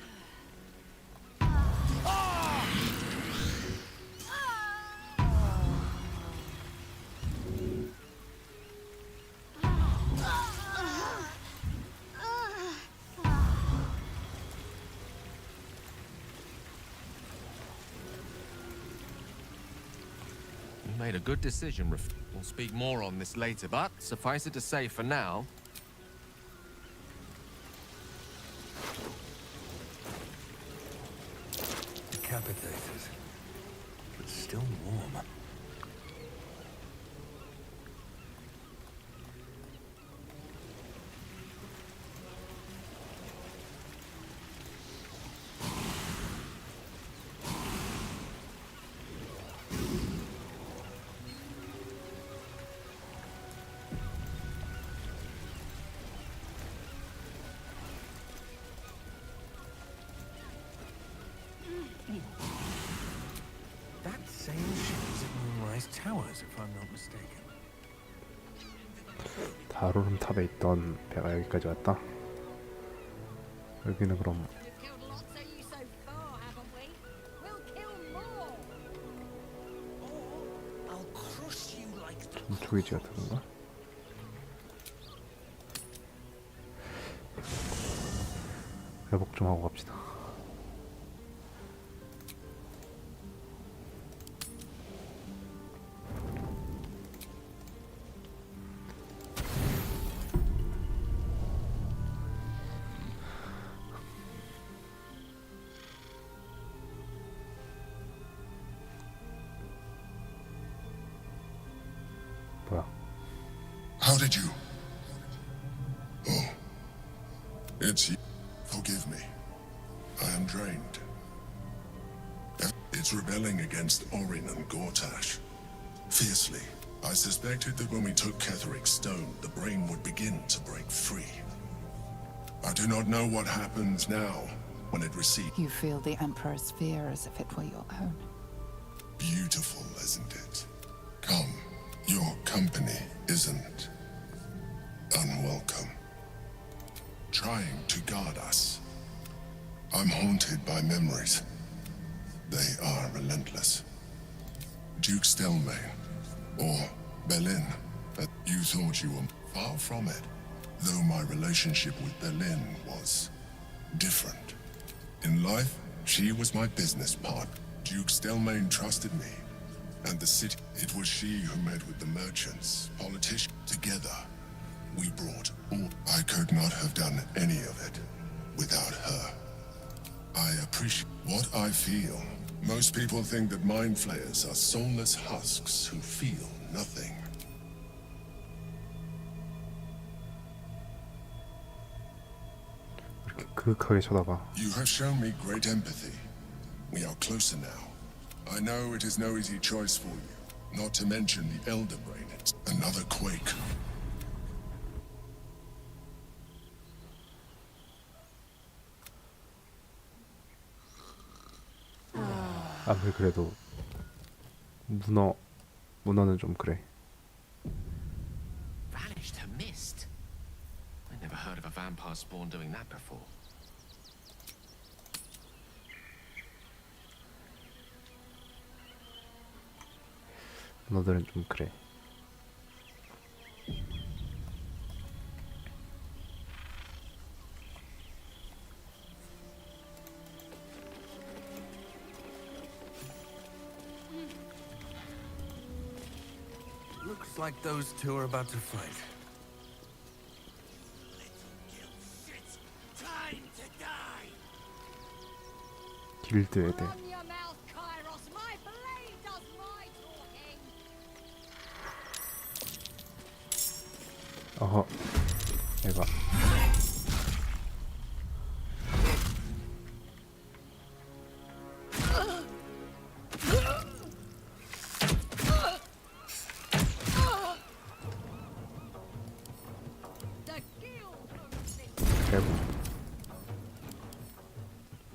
You made a good decision, We'll speak more on this later, but suffice it to say for now... Decapitated. But still warm. That same ship is at Moonrise Towers, if I'm not mistaken. 다루름 탑에 있던 배가 여기까지 왔다. 여기는 그럼 전투기지 같은 건가? 회복 좀 하고 갑시다. 뭐야? How did you? Oh. It's you. Forgive me. I am drained. It's rebelling against Orin and Gortash. Fiercely. I suspected that when we took Ketheric's stone, the brain would begin to break free. I do not know what happens now when it receives. You feel the Emperor's fear as if it were your own. Beautiful, isn't it? Come. Your company isn't unwelcome. Trying to guard us. I'm haunted by memories. They are relentless. Duke Stelmane, Or Berlin. You thought you were far from it, though my relationship with Berlin was different. In life, she was my business partner. Duke Stelmane trusted me, and the city. It was she who met with the merchants, politicians. Together, we brought all. I could not have done any of it without her. I appreciate what I feel. Most people think that mind flayers are soulless husks who feel nothing. 이렇게 그윽하게 쳐다봐. You have shown me great empathy. We are closer now. I know it is no easy choice for you, not to mention the Elder Brain. It's another quake. 아무리 그래도 문어는 좀 그래. Vanished her mist. I never heard of a vampire spawn doing that before. 문어들은 좀 그래. Looks like those two are about to fight. 길드 애들. 어허. 에바. 대부.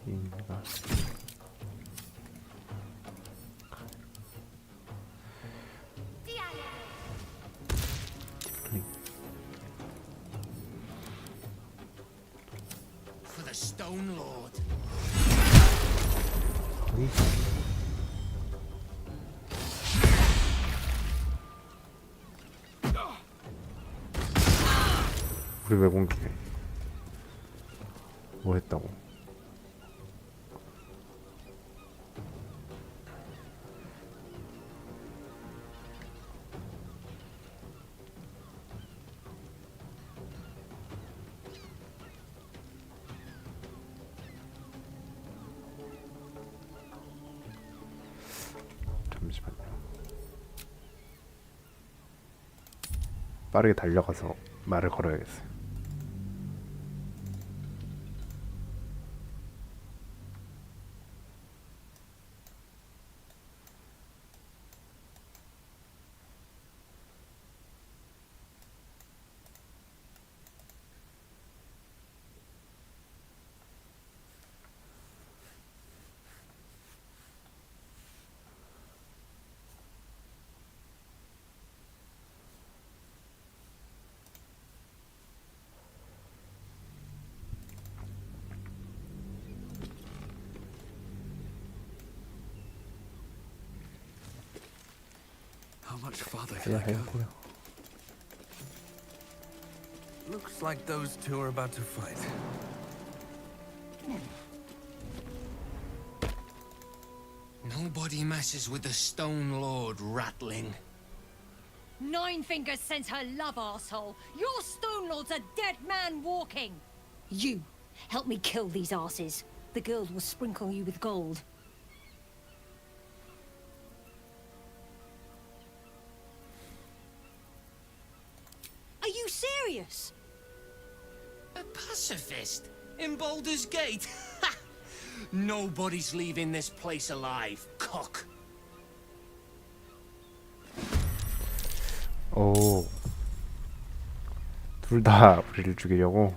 인가. For the Stone Lord. 우리 왜 공격해? 뭐 했다고? 잠시만요. 빠르게 달려가서 말을 걸어야겠어요. How much farther can I go? Looks like those two are about to fight. Nobody messes with the Stone Lord, Ratling. Nine Fingers sent her love, arsehole. Your Stone Lord's a dead man walking. You, help me kill these asses. The girls will sprinkle you with gold. Are you serious? A pacifist in Baldur's Gate? Ha! Nobody's leaving this place alive, cock. 오. 둘 다 우리를 죽이려고.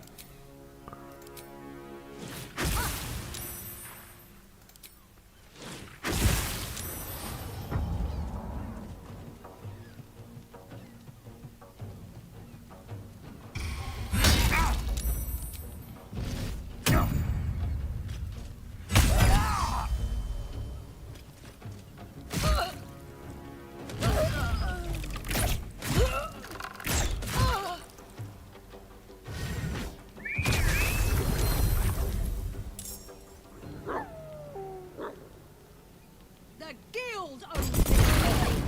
God's own thing.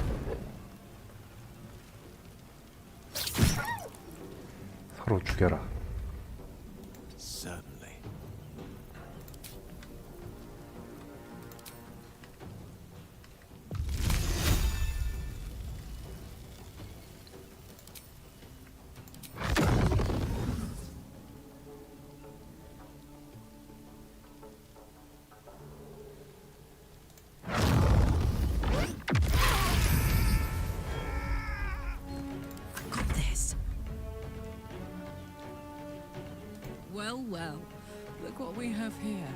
서로 죽여라. Certainly. Got this. Well, well. Look what we have here.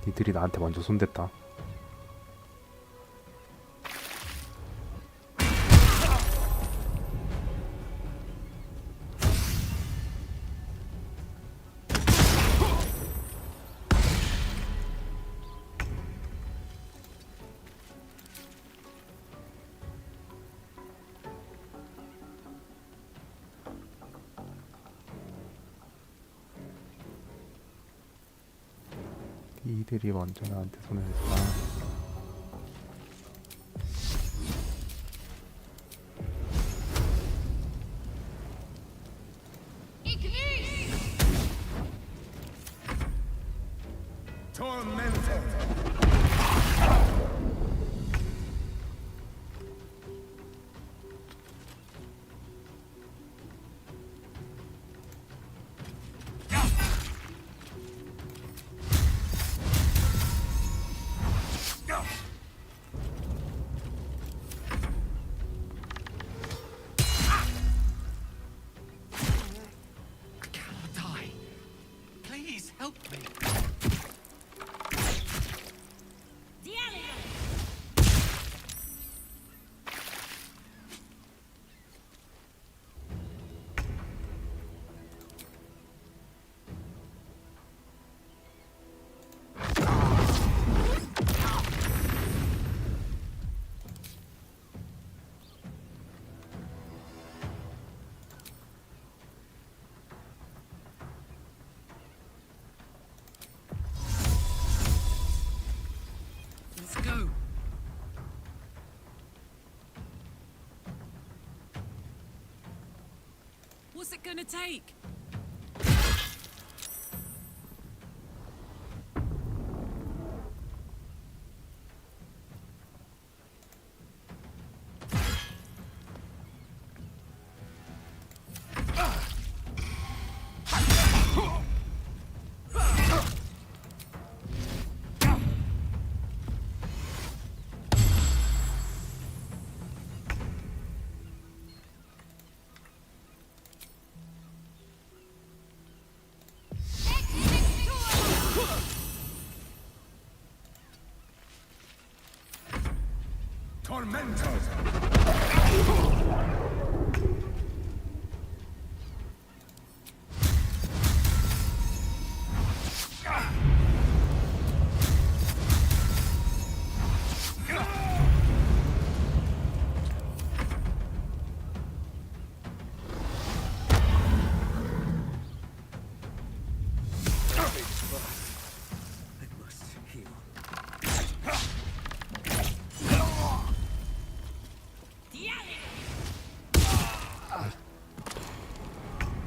니들이 나한테 먼저 손댔다. 이들이 먼저 나한테 손을 댔다. Please help me. Let's go. What's it gonna take?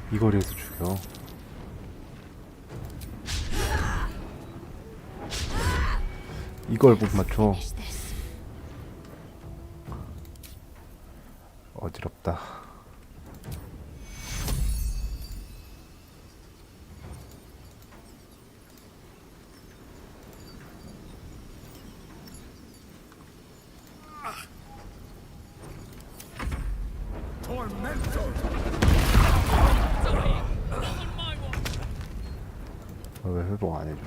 이 거리에서 죽여. 이걸 못 맞춰. 어지럽다. 왜 회복 안 해줘?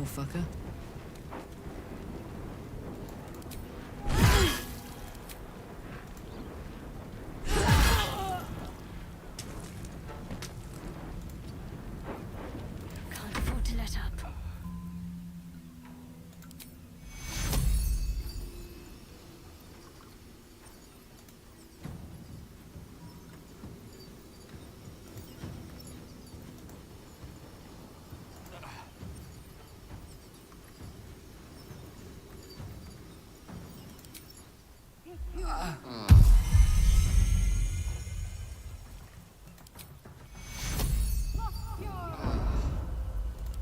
poor fucker. Can't afford to let up.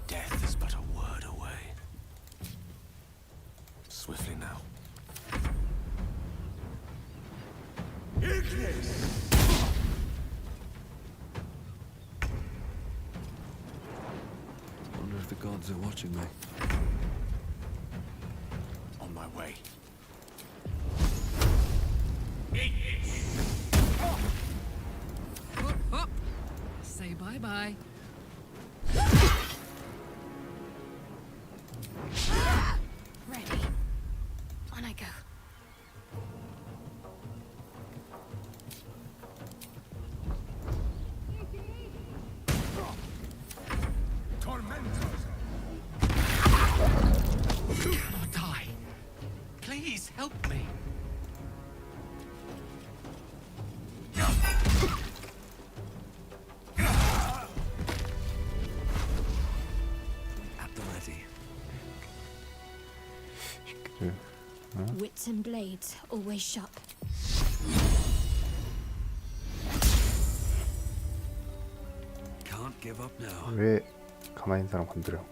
Death is but a word away. Swiftly now. Wonder if the gods are watching me. On my way. Hop, hop. Say bye-bye. Ready. On I go. Do not die. Please help me. At the ready. Wits and blades, always sharp. Can't give up now. 왜 가만히 있는 사람 건드려?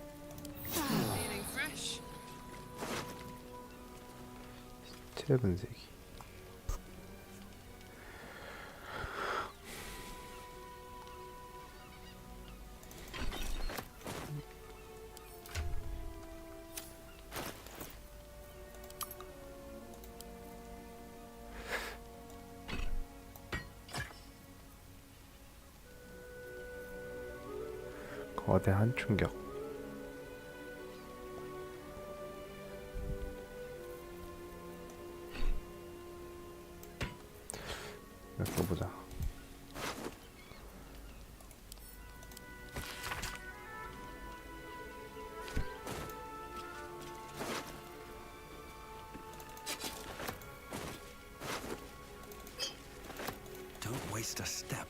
Feeling fresh? 시체 분쇄기. 거대한 충격. 이거 써보자. Don't waste a step.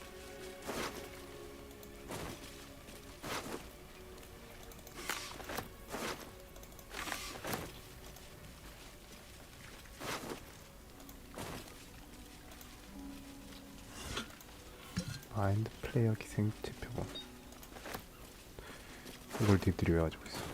마인드 플레이어 기생 지표본. 이걸 니들이 왜 가지고 있어?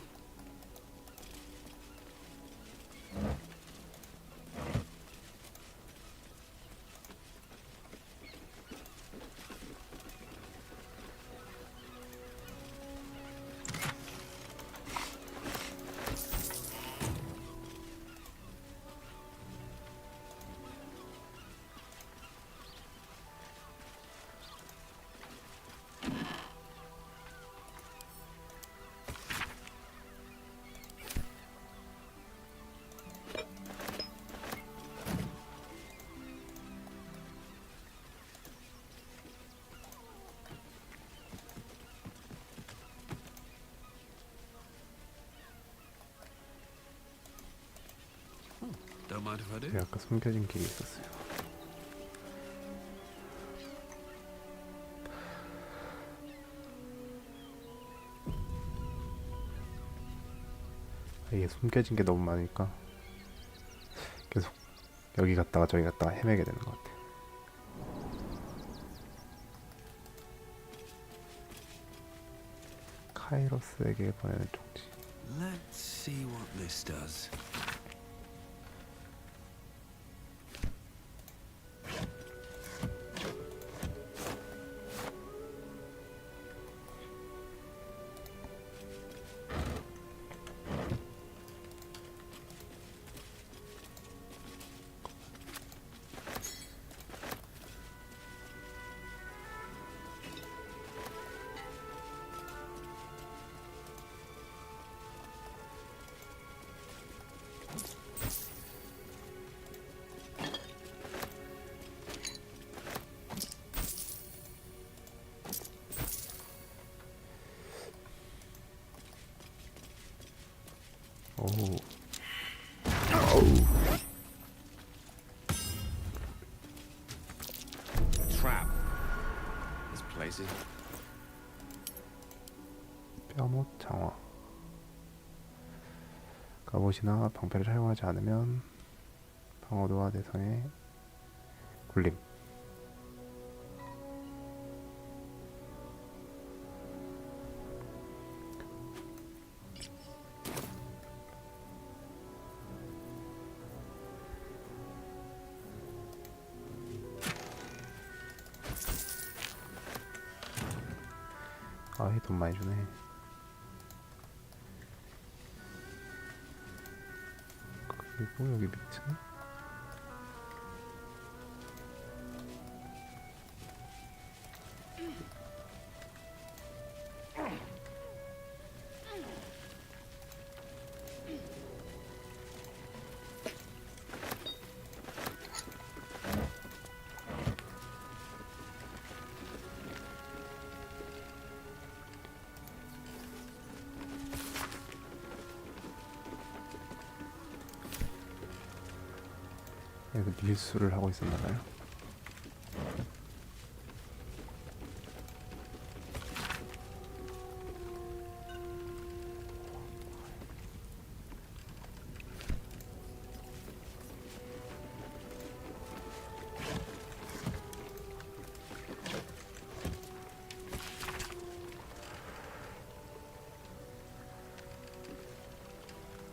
Don't mind if I do. 네, 아까 숨겨진 길이 있었어요. 이게 숨겨진 게 너무 많으니까 계속 여기 갔다가 저기 갔다가 헤매게 되는 것 같아. 카이로스에게 보내는 쪽지. Let's see what this does. 오우. 어우. Trap. This place is. 뼈못 장화. 갑옷이나 방패를 사용하지 않으면 방어도와 대상의 굴림. 아이 돈 많이 주네. 그리고 여기 밑은 여기 밀수를 하고 있었나봐요.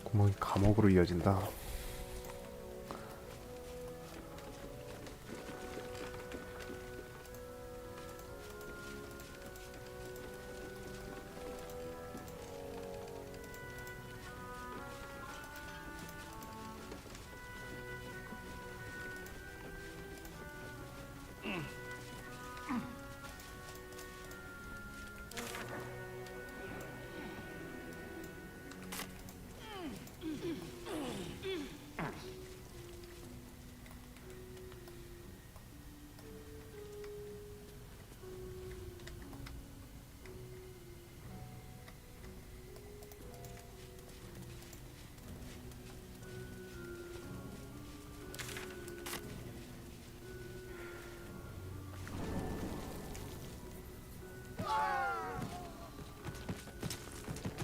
구멍이 감옥으로 이어진다.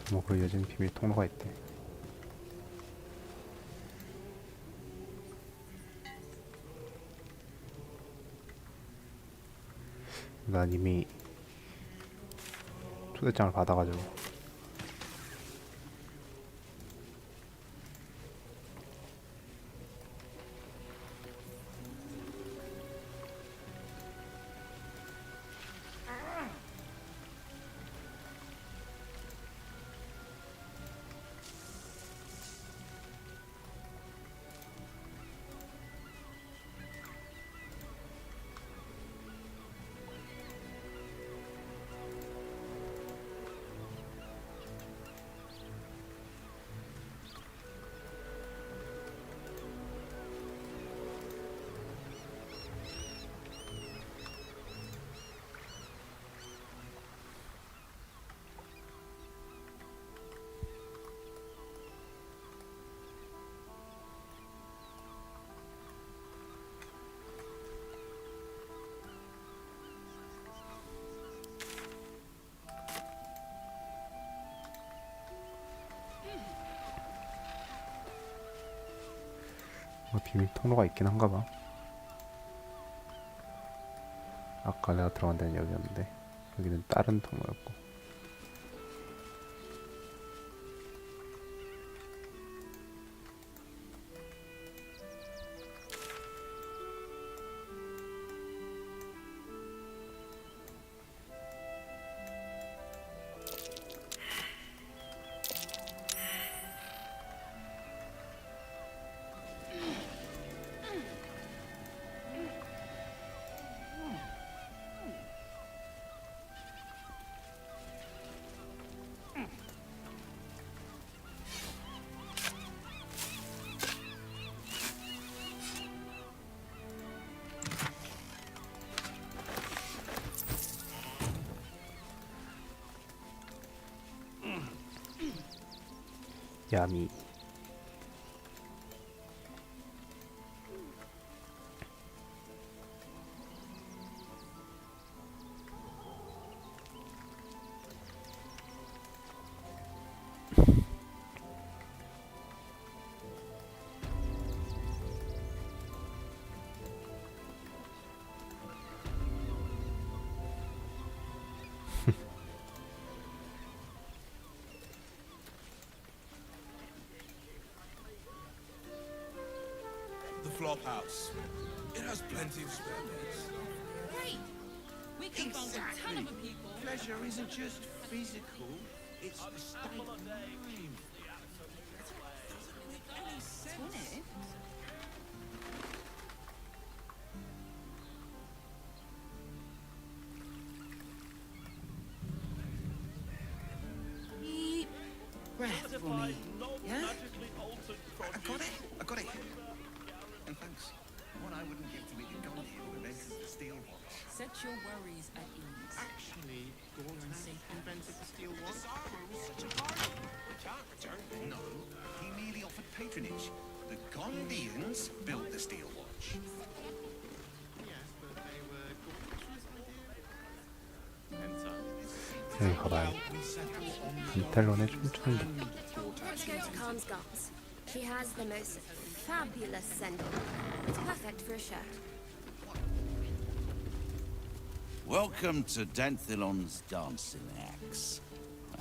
감옥으로 이어진 비밀 통로가 있대. 난 이미 초대장을 받아가지고 비밀 통로가 있긴 한가봐. 아까 내가 들어간 데는 여기였는데 여기는 다른 통로였고. 야미 flop house. It has plenty of spare beds. Great! We can bunk a ton of people. Pleasure isn't just physical, it's a state of mind. Deep breath for me. Yeah? I got it. And thanks. What I wouldn't give to meet the god here who invented the steel watch. Set your worries at ease. Actually, Gortash invented the steel watch. Sarah was such a party. We can't return it. No, he merely offered patronage. The Gondians built the steel watch. Yes, but they were Gortash's idea. 여기 가봐요. 안탈론의 춤추는 Let's go to Khan's Guards. She has the most fabulous scent. It's perfect for a show. Welcome to Danthilon's dancing axe.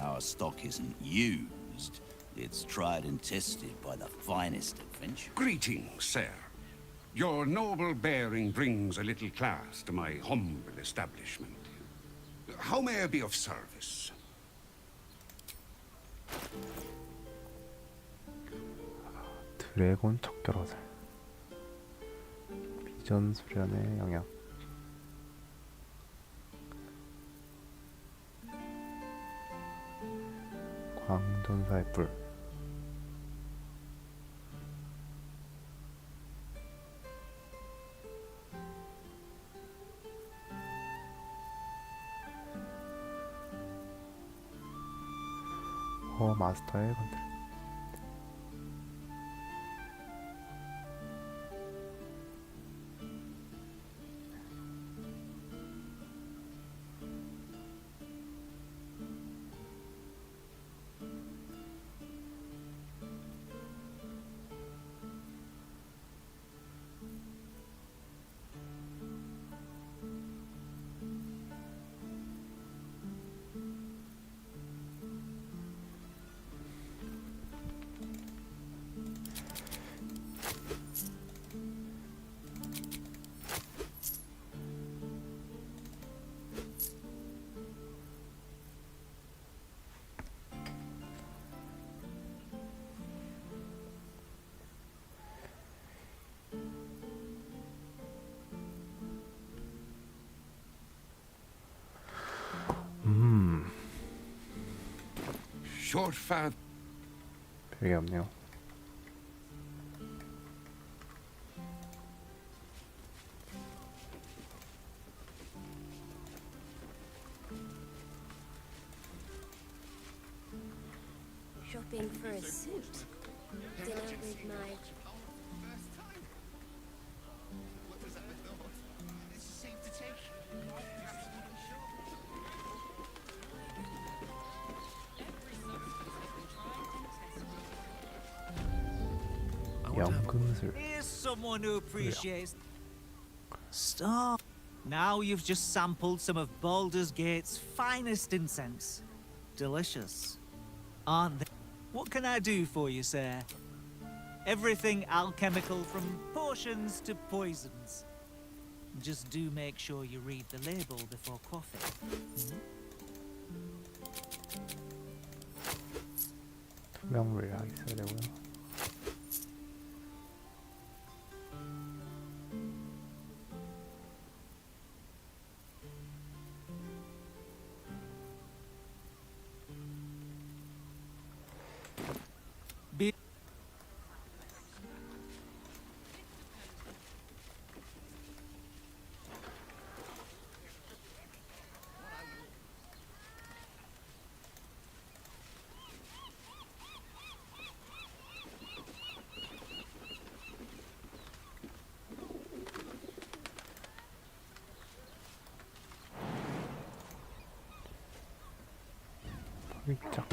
Our stock isn't used. It's tried and tested by the finest adventurers. Greetings, sir. Your noble bearing brings a little class to my humble establishment. How may I be of service? 드래곤 척결화살 비전 수련의 영역 광전사의 뿔 마스터의 건들 Short fat. 별게 없네요. Shopping for a suit. Dinner with my... 연금술. Here's someone who appreciates. Stop. Now you've just sampled some of Baldur's Gate's finest incense. Delicious, aren't they? What can I do for you, sir? Everything alchemical from potions to poisons. Just do make sure you read the label before quaffing. 투명물이라 있어야 되고요. 자.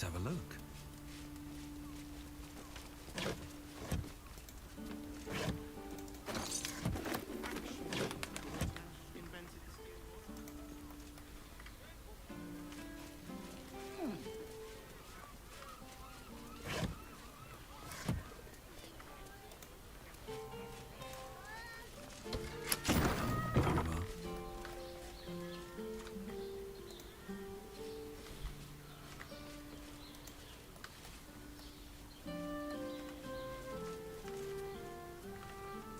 Let's have a look.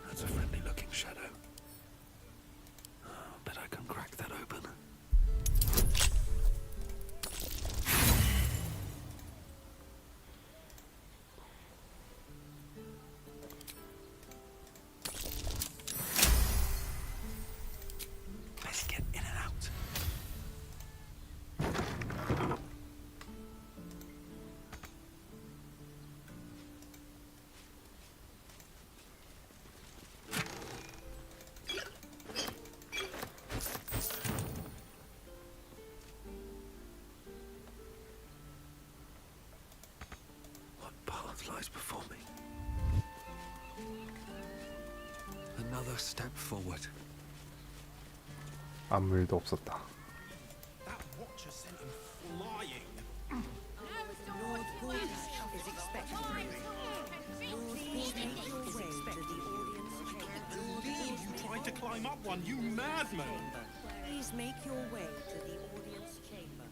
That's a friendly-looking shadow. Oh, bet I can crack that open. Let's get in and out. Path lies before me. Another step forward. 아무 일도 없었다. That watcher sent him flying. Lord Gordash is expected. Lord Gordash is expected. Believe you tried to climb up one, you madman! Please make your way to the audience chamber.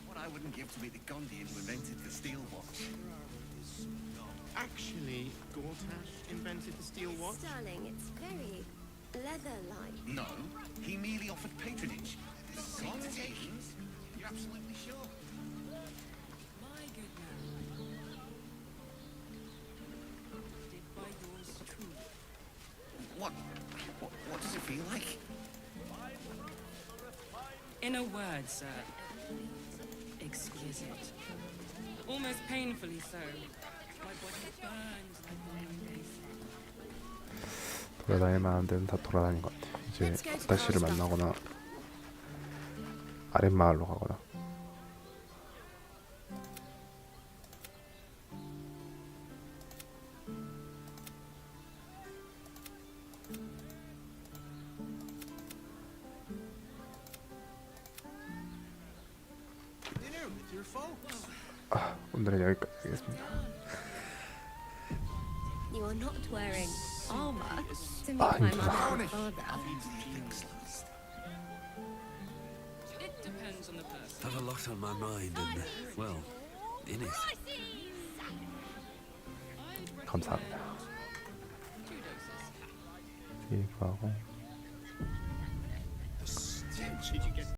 What I wouldn't give to meet the Gondian who invented the steel watch. Actually, Gortash invented the steel watch? Darling, it's very leather-like. No, he merely offered patronage. Connotations? You're absolutely sure? My good man. Did by yours truly. What does it feel like? In a word, sir. Exquisite. Almost painfully so. My body burns like one 돌아다닐 만한 데는 다 돌아다닌 것 같아. 이제 다시를 만나거나 아랫마을로 가거나. Dinner with your folks. 오늘은 여기까지 하겠습니다. You are not wearing armor to meet my mother and father. It depends on the person. Have a lot on my mind and, well, in it. 감사합니다. 이거 하고. Did you get